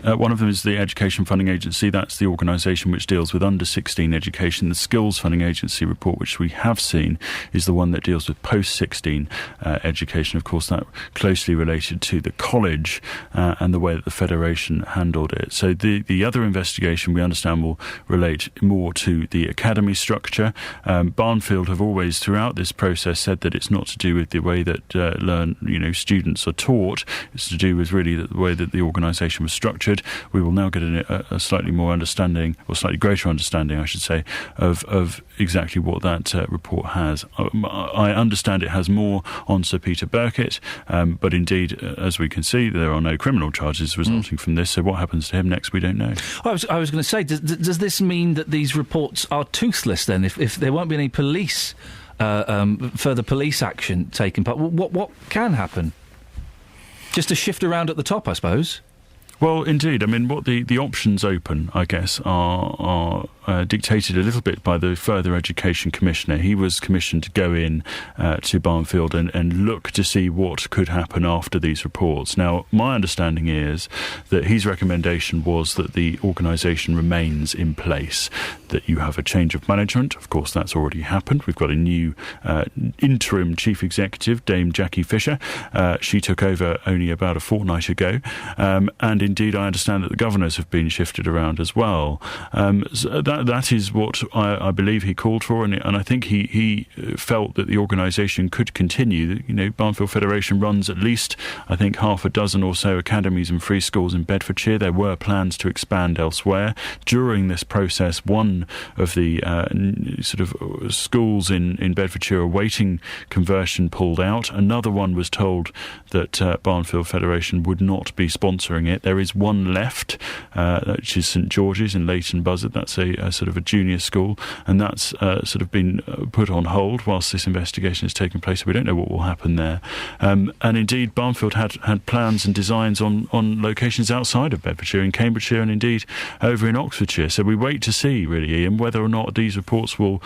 One of them is the Education Funding Agency. That's the organisation which deals with under-16 education. The Skills Funding Agency report, which we have seen, is the one that deals with post-16 education. Of course, that closely related to the college and the way that the Federation handled it. So the other investigation, we understand, will relate more to the academy structure. Barnfield have always, throughout this process, said that it's not to do with the way that students are taught. It's to do with really the way that the organisation was structured. We will now get a slightly more understanding, or slightly greater understanding, I should say, of exactly what that report has. I understand it has more on Sir Peter Burkitt, but indeed, as we can see, there are no criminal charges resulting from this, so what happens to him next, we don't know.
I was going to say, does this mean that these reports are toothless then, if there won't be any police, further police action taken part? What can happen? Just a shift around at the top, I suppose?
Well, indeed. I mean, what the options open, I guess, are dictated a little bit by the Further Education Commissioner. He was commissioned to go in to Barnfield and look to see what could happen after these reports. Now, my understanding is that his recommendation was that the organisation remains in place, that you have a change of management. Of course, that's already happened. We've got a new interim chief executive, Dame Jackie Fisher. She took over only about a fortnight ago, and indeed, I understand that the governors have been shifted around as well. So that is what I believe he called for, and I think he felt that the organisation could continue. You know, Barnfield Federation runs at least, I think, half a dozen or so academies and free schools in Bedfordshire. There were plans to expand elsewhere. During this process, one of the sort of schools in Bedfordshire awaiting conversion pulled out. Another one was told that Barnfield Federation would not be sponsoring it. There is one left, which is St George's in Leighton Buzzard. That's a sort of a junior school, and that's sort of been put on hold whilst this investigation is taking place. So we don't know what will happen there. And indeed, Barnfield had plans and designs on locations outside of Bedfordshire, in Cambridgeshire, and indeed over in Oxfordshire. So we wait to see, really, Ian, whether or not these reports will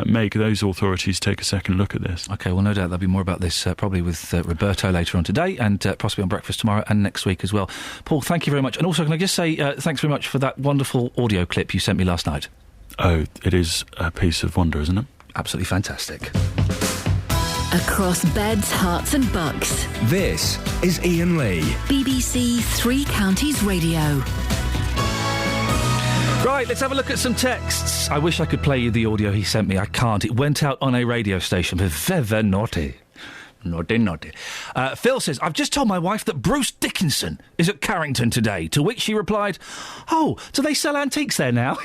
make those authorities take a second look at this.
OK, well, no doubt there'll be more about this probably with Roberto later on today, and possibly on Breakfast tomorrow and next week as well. Paul, thank you very much. And also, can I just say thanks very much for that wonderful audio clip you sent me last night?
Oh, it is a piece of wonder, isn't it?
Absolutely fantastic.
Across beds, hearts and bucks.
This is Iain Lee.
BBC Three Counties Radio.
Right, let's have a look at some texts. I wish I could play you the audio he sent me. I can't. It went out on a radio station. Very naughty. Naughty. Phil says, I've just told my wife that Bruce Dickinson is at Carrington today, to which she replied, oh, do they sell antiques there now?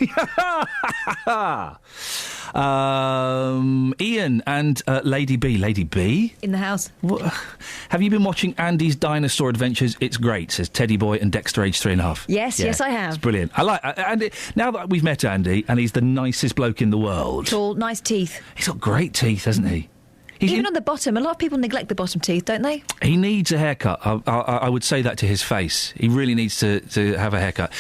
Ian and Lady B. Lady B?
In the house.
Have you been watching Andy's Dinosaur Adventures? It's great, says Teddy Boy and Dexter, age 3.5.
Yes, I have.
It's brilliant. I like Andy. Now that we've met Andy, and he's the nicest bloke in the world.
Tall, nice teeth.
He's got great teeth, hasn't he?
Even on the bottom, a lot of people neglect the bottom teeth, don't they?
He needs a haircut. I would say that to his face. He really needs to have a haircut.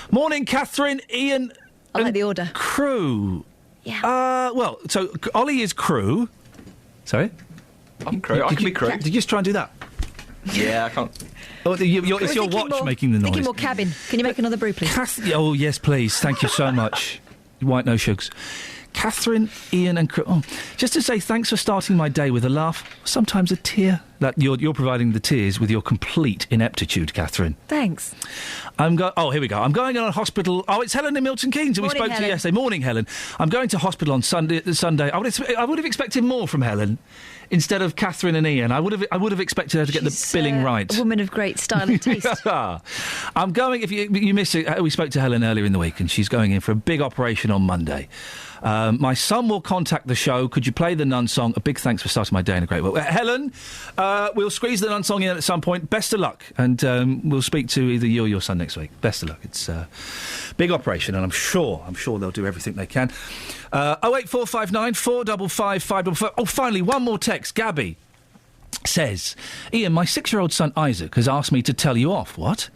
Morning, Catherine, Ian...
I like the order.
Crew.
Yeah.
Well, so Ollie is crew. Sorry?
I'm crew. I can be crew.
Did you just try and do that?
Yeah, I can't...
Oh, it's your watch making the noise.
Thinking more cabin. Can you make another brew, please?
Oh, yes, please. Thank you so much. White no shugs. Catherine, Ian and Chris. Oh, just to say thanks for starting my day with a laugh, sometimes a tear. That you're providing the tears with your complete ineptitude, Catherine.
Thanks.
Oh, here we go. I'm going on a hospital. Oh, it's Helen in Milton Keynes, who we spoke to yesterday. Morning, Helen. I'm going to hospital on Sunday. I would have expected more from Helen instead of Catherine and Iain. I would have expected her to get the billing right.
A woman of great style and taste.
I'm going. If you missed it, we spoke to Helen earlier in the week, and she's going in for a big operation on Monday. My son will contact the show. Could you play the Nun song? A big thanks for starting my day in a great way. Helen, we'll squeeze the Nun song in at some point. Best of luck. And we'll speak to either you or your son next week. Best of luck. It's a big operation, and I'm sure they'll do everything they can. 08459 455 555. Oh, finally, one more text. Gabby says, Iain, my 6-year-old son Isaac has asked me to tell you off. What?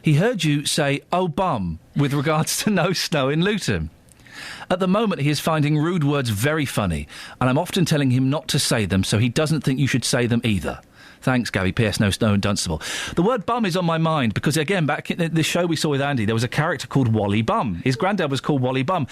He heard you say, oh, bum, with regards to no snow in Luton. At the moment, he is finding rude words very funny, and I'm often telling him not to say them, so he doesn't think you should say them either. Thanks, Gabby. P.S. No snow in Dunstable. The word bum is on my mind because, again, back in the show we saw with Andy, there was a character called Wally Bum. His granddad was called Wally Bum.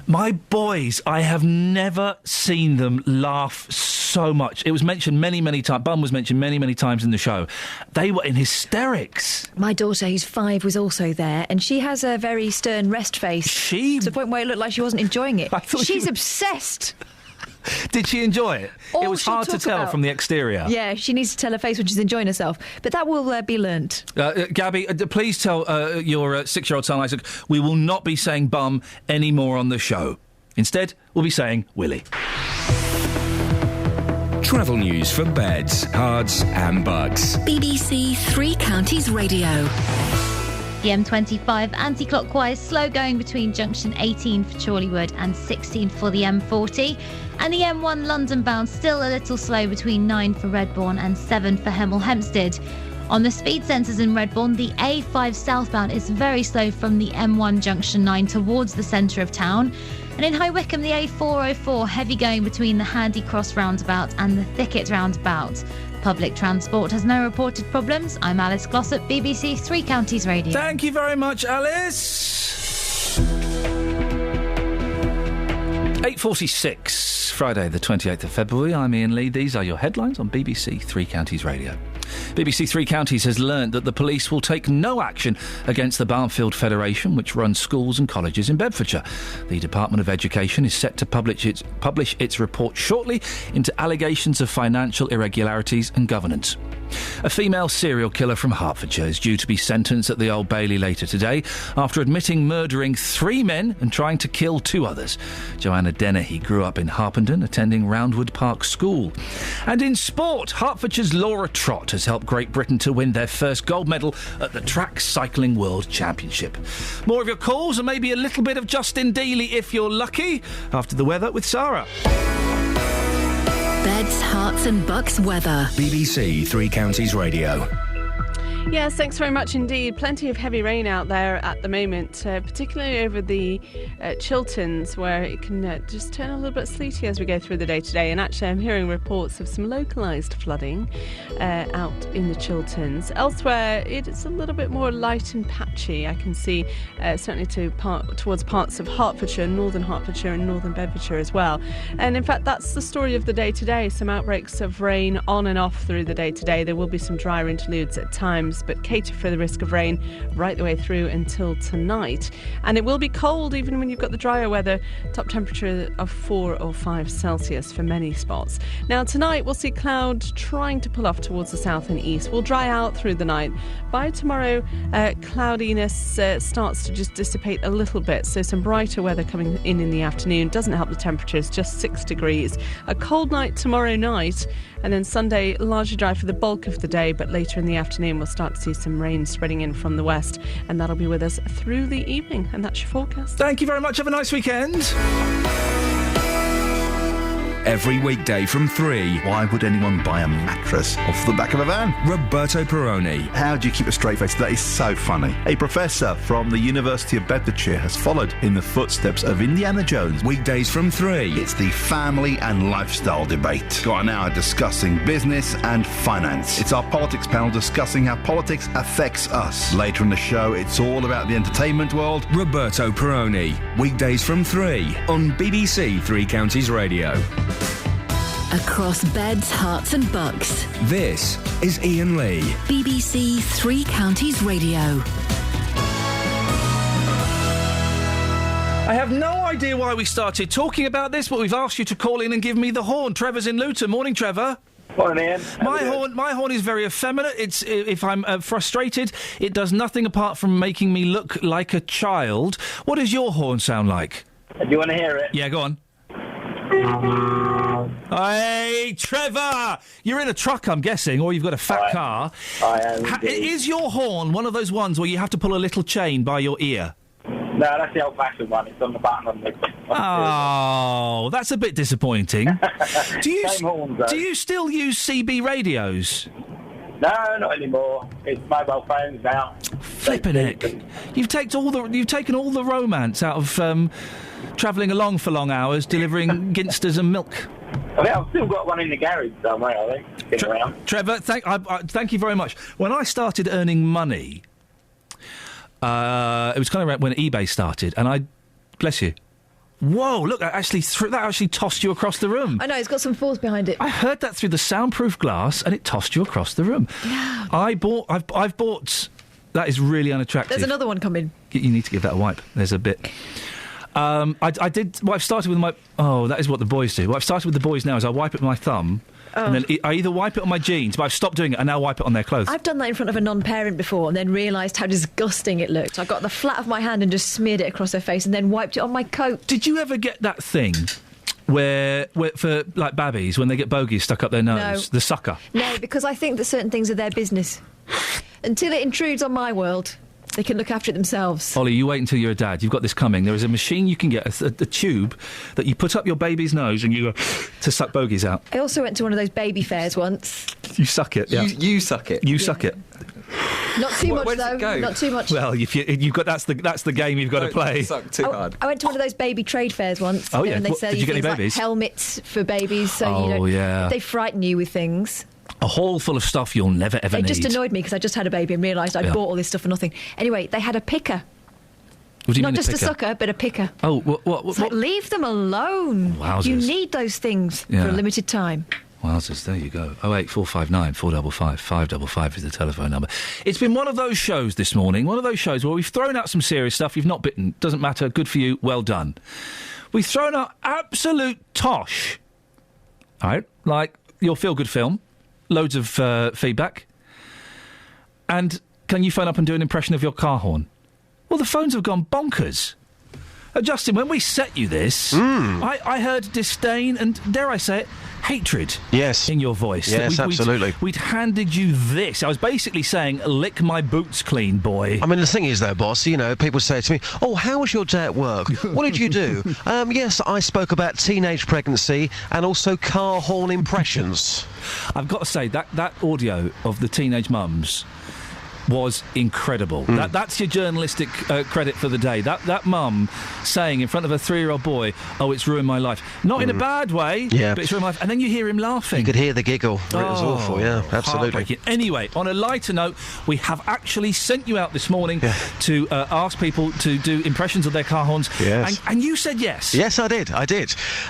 My boys, I have never seen them laugh so much. It was mentioned many, many times. Bum was mentioned many, many times in the show. They were in hysterics.
My daughter, who's 5, was also there, and she has a very stern rest face. To the point where it looked like she wasn't enjoying it. She's obsessed.
Did she enjoy it? It was hard to tell from the exterior.
Yeah, she needs to tell her face when she's enjoying herself. But that will be learnt.
Gabby, please tell your 6-year-old son Isaac we will not be saying bum anymore on the show. Instead, we'll be saying Willie.
Travel news for beds, cards and bugs.
BBC Three Counties Radio.
The M25 anti-clockwise, slow going between junction 18 for Chorleywood and 16 for the M40. And the M1 London bound still a little slow between 9 for Redbourne and 7 for Hemel Hempstead. On the speed sensors in Redbourne, the A5 southbound is very slow from the M1 junction 9 towards the centre of town. And in High Wycombe, the A404 heavy going between the Handy Cross roundabout and the Thicket roundabout. Public transport has no reported problems. I'm Alice Glossop, BBC Three Counties Radio.
Thank you very much, Alice. 8:46, Friday the 28th of February. I'm Iain Lee. These are your headlines on BBC Three Counties Radio. BBC Three Counties has learned that the police will take no action against the Barnfield Federation, which runs schools and colleges in Bedfordshire. The Department of Education is set to publish its report shortly into allegations of financial irregularities and governance. A female serial killer from Hertfordshire is due to be sentenced at the Old Bailey later today after admitting murdering 3 men and trying to kill 2 others. Joanna Dennehy grew up in Harpenden, attending Roundwood Park School. And in sport, Hertfordshire's Laura Trott has helped Great Britain to win their first gold medal at the Track Cycling World Championship. More of your calls and maybe a little bit of Justin Dealey if you're lucky after the weather with Sarah.
Beds, Hearts and Bucks weather.
BBC Three Counties Radio.
Yes, thanks very much indeed. Plenty of heavy rain out there at the moment, particularly over the Chilterns, where it can just turn a little bit sleety as we go through the day today. And actually, I'm hearing reports of some localised flooding out in the Chilterns. Elsewhere, it's a little bit more light and patchy. I can see certainly towards parts of Hertfordshire, northern Hertfordshire and northern Bedfordshire as well. And in fact, that's the story of the day today. Some outbreaks of rain on and off through the day today. There will be some drier interludes at times, but cater for the risk of rain right the way through until tonight. And it will be cold even when you've got the drier weather. Top temperature of 4 or 5 Celsius for many spots. Now tonight we'll see cloud trying to pull off towards the south and east. Will dry out through the night. By tomorrow, cloudiness starts to just dissipate a little bit. So some brighter weather coming in the afternoon. Doesn't help the temperatures, just 6 degrees. A cold night tomorrow night. And then Sunday, largely dry for the bulk of the day, but later in the afternoon we'll start to see some rain spreading in from the west, and that'll be with us through the evening. And that's your forecast.
Thank you very much. Have a nice weekend.
Every weekday from 3.
Why would anyone buy a mattress off the back of a van?
Roberto Perrone.
How do you keep a straight face? That is so funny. A professor from the University of Bedfordshire has followed in the footsteps of Indiana Jones.
Weekdays from 3.
It's the family and lifestyle debate. Got an hour discussing business and finance. It's our politics panel discussing how politics affects us. Later in the show, it's all about the entertainment world.
Roberto Perrone. Weekdays from 3 on BBC Three Counties Radio.
across beds, hearts and bucks.
This is Iain Lee.
BBC Three Counties Radio.
I have no idea why we started talking about this, but we've asked you to call in and give me the horn. Trevor's in Luton. Morning, Trevor.
Morning, Ian.
My horn is very effeminate. If I'm frustrated, it does nothing apart from making me look like a child. What does your horn sound like?
Do you want to hear it?
Yeah, go on. Hey, Trevor! You're in a truck, I'm guessing, or you've got a fat car.
I am.
Is your horn one of those ones where you have to pull a little chain by your ear?
No, that's the old-fashioned one. It's on the button on the...
Oh, that's a bit disappointing.
Same horn, though.
Do you still use CB radios?
No, not anymore. It's mobile phones now.
Flippin' heck. You've taken all the romance out of travelling along for long hours, delivering ginsters and milk.
I think I've still got one in the garage somewhere, I think. Around.
Trevor, thank you very much. When I started earning money, it was kind of right when eBay started, and bless you. Whoa! Look, that actually tossed you across the room.
I know, it's got some force behind it.
I heard that through the soundproof glass, and it tossed you across the room.
Yeah.
I've bought. That is really unattractive.
There's another one coming.
You need to give that a wipe. There's a bit. I did. Well, I've started with my. Oh, that is what the boys do. What I've started with the boys now is I wipe it with my thumb. And then I either wipe it on my jeans, but I've stopped doing it. I now wipe it on their clothes.
I've done that in front of a non-parent before and then realised how disgusting it looked. I got the flat of my hand and just smeared it across her face and then wiped it on my coat.
Did you ever get that thing where for, like, babbies, when they get bogies stuck up their nose?
No.
The sucker?
No, because I think that certain things are their business. Until it intrudes on my world, they can look after it themselves.
Ollie, you wait until you're a dad. You've got this coming. There is a machine you can get, a tube, that you put up your baby's nose and you go to suck bogies out.
I also went to one of those baby fairs once.
You suck it, yeah.
You suck it?
You suck it.
Not too much,
where does
though.
it go?
Not too much.
Well, you've got that's the game you've got to play.
Suck too hard.
I went to one of those baby trade fairs once.
Oh, yeah.
And they sell
Did you get any
things
babies?
like helmets for babies, so
yeah.
they frighten you with things.
A haul full of stuff you'll never, ever
It
need.
just annoyed me because I just had a baby and realised I'd bought all this stuff for nothing. Anyway, they had a picker.
What do you
Not
mean
just
a picker?
a sucker, but a picker.
Oh, what?
It's like, leave them alone.
Wowzers.
You need those things for a limited time.
Wowzers, there you go. 08459 455 555 is the telephone number. It's been one of those shows this morning, one of those shows where we've thrown out some serious stuff. You've not bitten. Doesn't matter. Good for you. Well done. We've thrown out absolute tosh. All right? Like your feel-good film. Loads of feedback. And can you phone up and do an impression of your car horn? Well, the phones have gone bonkers. Justin, when we set you this, I heard disdain and, dare I say it, hatred in your voice.
Yes, absolutely.
We'd handed you this. I was basically saying, lick my boots clean, boy.
I mean, the thing is, though, boss, people say to me, oh, how was your day at work? What did you do? Yes, I spoke about teenage pregnancy and also car horn impressions.
I've got to say, that audio of the teenage mums was incredible. That's your journalistic credit for the day. That mum saying in front of a 3-year-old boy, oh, it's ruined my life. Not in a bad way, but it's ruined my life. And then you hear him laughing.
You could hear the giggle. It was awful, yeah, absolutely.
Anyway, on a lighter note, we have actually sent you out this morning to ask people to do impressions of their car horns.
Yes.
And you said yes.
Yes, I did.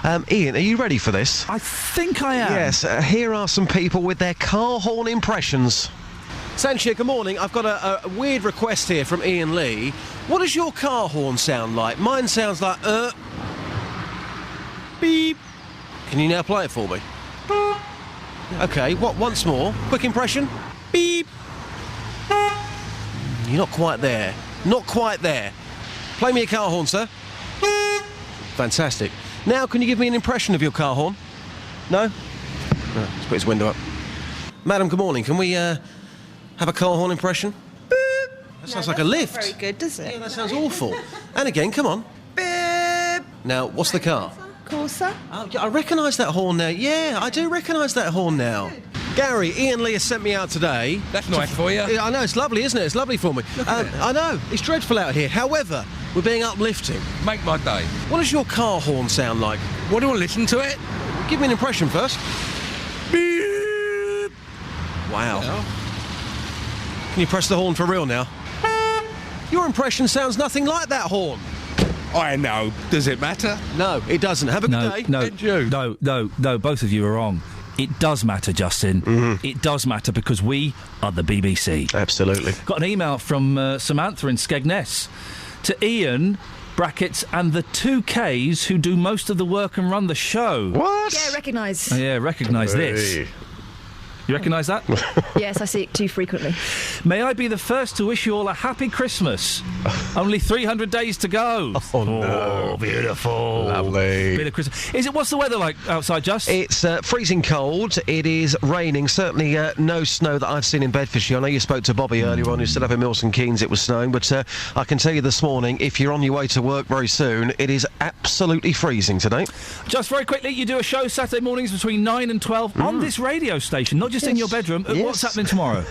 Iain, are you ready for this?
I think I am.
Yes, here are some people with their car horn impressions. Sanchia, good morning. I've got a weird request here from Iain Lee. What does your car horn sound like? Mine sounds like, beep. Can you now play it for me? OK, once more. Quick impression. Beep. You're not quite there. Not quite there. Play me a car horn, sir. Fantastic. Now, can you give me an impression of your car horn? No? Let's put his window up. Madam, good morning. Can we, have a car horn impression? That sounds like a lift.
Not very good, does it?
Yeah, that sounds awful. And again, come on. Beep. Now, what's the car?
Corsa.
Oh, I recognise that horn now. Yeah, I do recognise that horn now. Gary, Iain Lee has sent me out today.
That's nice for you.
I know, it's lovely, isn't it? It's lovely for me. I know, it's dreadful out here. However, we're being uplifting.
Make my day.
What does your car horn sound like?
What do I listen to it?
Give me an impression first.
Beep.
Wow. Yeah. Can you press the horn for real now? Your impression sounds nothing like that horn.
I know. Does it matter?
No, it doesn't. Have a good day.
No, both of you are wrong. It does matter, Justin.
Mm-hmm.
It does matter because we are the BBC.
Absolutely.
Got an email from Samantha in Skegness to Iain, brackets, and the 2Ks who do most of the work and run the show.
What?
Yeah, recognise.
Oh, yeah, recognise this. You recognise that?
Yes, I see it too frequently.
May I be the first to wish you all a happy Christmas. Only 300 days to go.
Oh, no.
Beautiful.
Lovely.
Bit of Christmas. What's the weather like outside, Just?
It's freezing cold. It is raining. Certainly no snow that I've seen in Bedfordshire. I know you spoke to Bobby earlier on, who said up in Milton Keynes it was snowing, but I can tell you this morning, if you're on your way to work very soon, it is absolutely freezing today.
Just very quickly, you do a show Saturday mornings between 9 and 12 on this radio station, not just in your bedroom. What's happening tomorrow?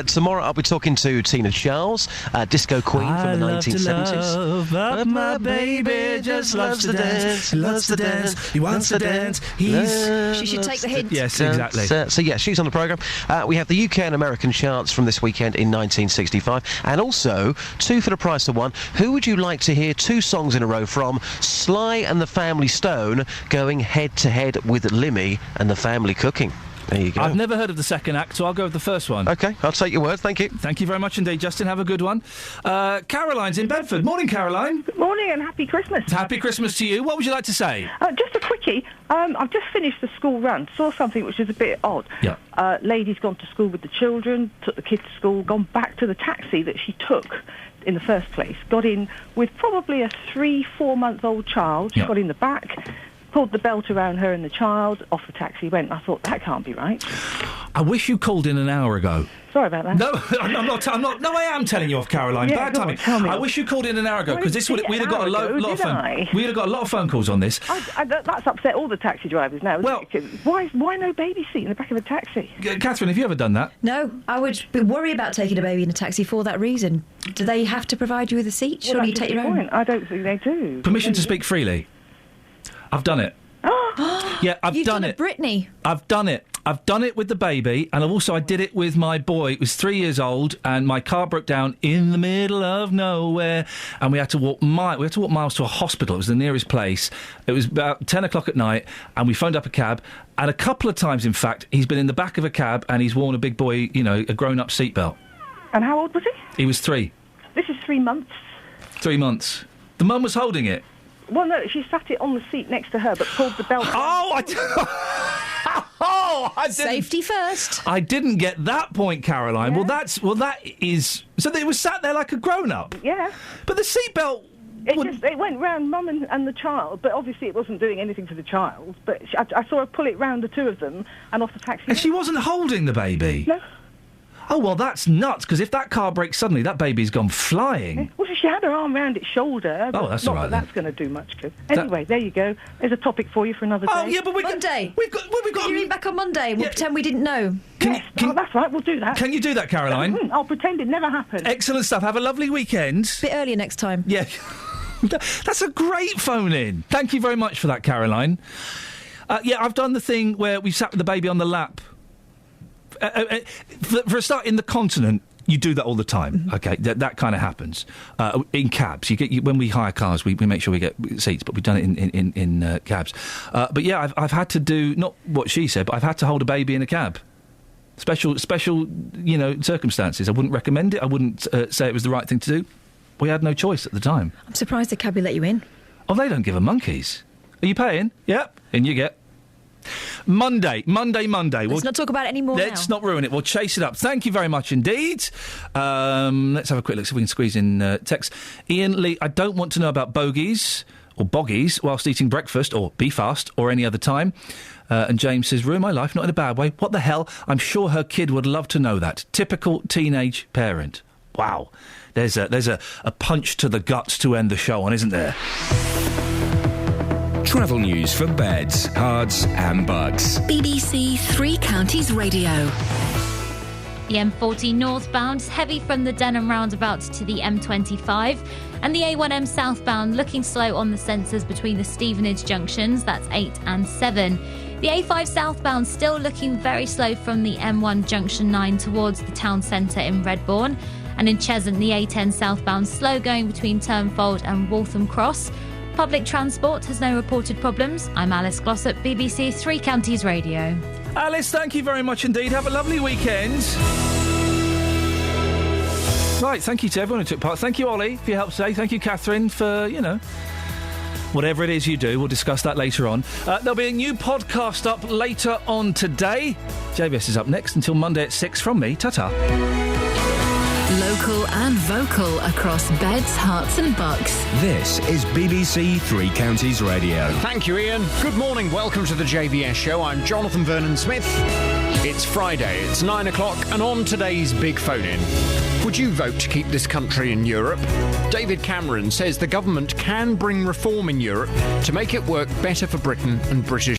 Tomorrow I'll be talking to Tina Charles, disco queen from the 1970s.
But my baby just loves to dance. He loves to dance. He wants to dance.
She should take the hint.
Yes, exactly.
So yeah, she's on the programme. We have the UK and American charts from this weekend in 1965, and also 2 for the price of 1. Who would you like to hear 2 songs in a row from? Sly and the Family Stone going head to head with Limmy and the Family Cooking. There you go.
I've never heard of the second act, so I'll go with the first one.
OK, I'll take your word. Thank you.
Thank you very much indeed, Justin. Have a good one. Caroline's in Bedford. Morning, Caroline.
Good morning and happy Christmas.
Happy Christmas to you. What would you like to say?
Just a quickie. I've just finished the school run. Saw something which is a bit odd.
Yeah.
Lady's gone to school with the children, took the kids to school, gone back to the taxi that she took in the first place, got in with probably a 3-4-month-old child. She got in the back, pulled the belt around her and the child, off the taxi went. I thought, that can't be right.
I wish you called in an hour ago.
Sorry about that.
No, I'm not. No, I am telling you off, Caroline.
Yeah,
Bad
go on,
timing.
tell me.
I wish you called in an hour ago because this would we'd have got a lot of phone. We'd have got a lot of phone calls on this.
That's upset all the taxi drivers now. Well, why no baby seat in the back of a taxi?
Catherine, have you ever done that?
No, I would worry about taking a baby in a taxi for that reason. Do they have to provide you with a seat? Surely you take your own.
I don't think they do.
Permission to speak freely. I've done it. Yeah, I've
You've
done it.
Brittany.
I've done it. I've done it with the baby, and I did it with my boy. It was 3 years old, and my car broke down in the middle of nowhere, and we had to walk miles to a hospital. It was the nearest place. It was about 10 o'clock at night, and we phoned up a cab. And a couple of times, in fact, he's been in the back of a cab, and he's worn a big boy, a grown-up seatbelt.
And how old was he?
He was 3.
This is 3 months.
3 months. The mum was holding it.
Well, no, she sat it on the seat next to her, but pulled the belt.
I didn't.
Safety first.
I didn't get that point, Caroline.
Yeah.
That is. So it was sat there like a grown-up.
Yeah.
But the seatbelt.
It went round Mum and the child, but obviously it wasn't doing anything for the child. But I saw her pull it round the two of them and off the taxi.
And she wasn't holding the baby.
No.
Oh, well, that's nuts, because if that car breaks suddenly, that baby's gone flying.
Well, she had her arm round its shoulder.
Oh, that's
all
all right,
that's going to do much good. Anyway, there you go. There's a topic for you for another day.
Oh, yeah, but
Monday.
We've got.
You're back on Monday. We'll pretend we didn't know.
That's right. We'll do that.
Can you do that, Caroline?
I'll pretend it never happened.
Excellent stuff. Have a lovely weekend.
Bit earlier next time.
Yeah. That's a great phone-in. Thank you very much for that, Caroline. Yeah, I've done the thing where we sat with the baby on the lap. For a start, in the continent, you do that all the time. Mm-hmm. Okay, that kind of happens in cabs. When we hire cars, we make sure we get seats, but we've done it in cabs. But yeah, I've had to do not what she said, but I've had to hold a baby in a cab. Special, circumstances. I wouldn't recommend it. I wouldn't say it was the right thing to do. We had no choice at the time.
I'm surprised the cabbie let you in.
Oh, they don't give a monkeys. Are you paying? Yep. In you get. Monday.
Let's not talk about it anymore.
Let's not ruin it. We'll chase it up. Thank you very much indeed. Let's have a quick look, see if we can squeeze in text. Iain Lee, I don't want to know about bogies or boggies whilst eating breakfast, or be fast, or any other time. And James says, ruin my life, not in a bad way. What the hell? I'm sure her kid would love to know that. Typical teenage parent. Wow. There's a punch to the guts to end the show on, isn't there?
Travel news for beds, cards and bugs.
BBC Three Counties Radio.
The M40 northbound, heavy from the Denham roundabout to the M25, and the A1M southbound looking slow on the sensors between the Stevenage junctions, that's 8 and 7. The A5 southbound still looking very slow from the M1 junction 9 towards the town centre in Redbourne. And in Cheshunt, the A10 southbound slow going between Turnfold and Waltham Cross. Public transport has no reported problems. I'm Alice Glossop, BBC Three Counties Radio.
Alice, thank you very much indeed. Have a lovely weekend. Right, thank you to everyone who took part. Thank you, Ollie, for your help today. Thank you, Catherine, for, whatever it is you do. We'll discuss that later on. There'll be a new podcast up later on today. JVS is up next until Monday at 6 from me. Ta-ta.
Local and vocal across Beds, Herts and Bucks.
This is BBC Three Counties Radio.
Thank you, Ian. Good morning. Welcome to the JVS show. I'm Jonathan Vernon-Smith. It's Friday, it's 9 o'clock, and on today's Big Phone-In, would you vote to keep this country in Europe? David Cameron says the government can bring reform in Europe to make it work better for Britain and British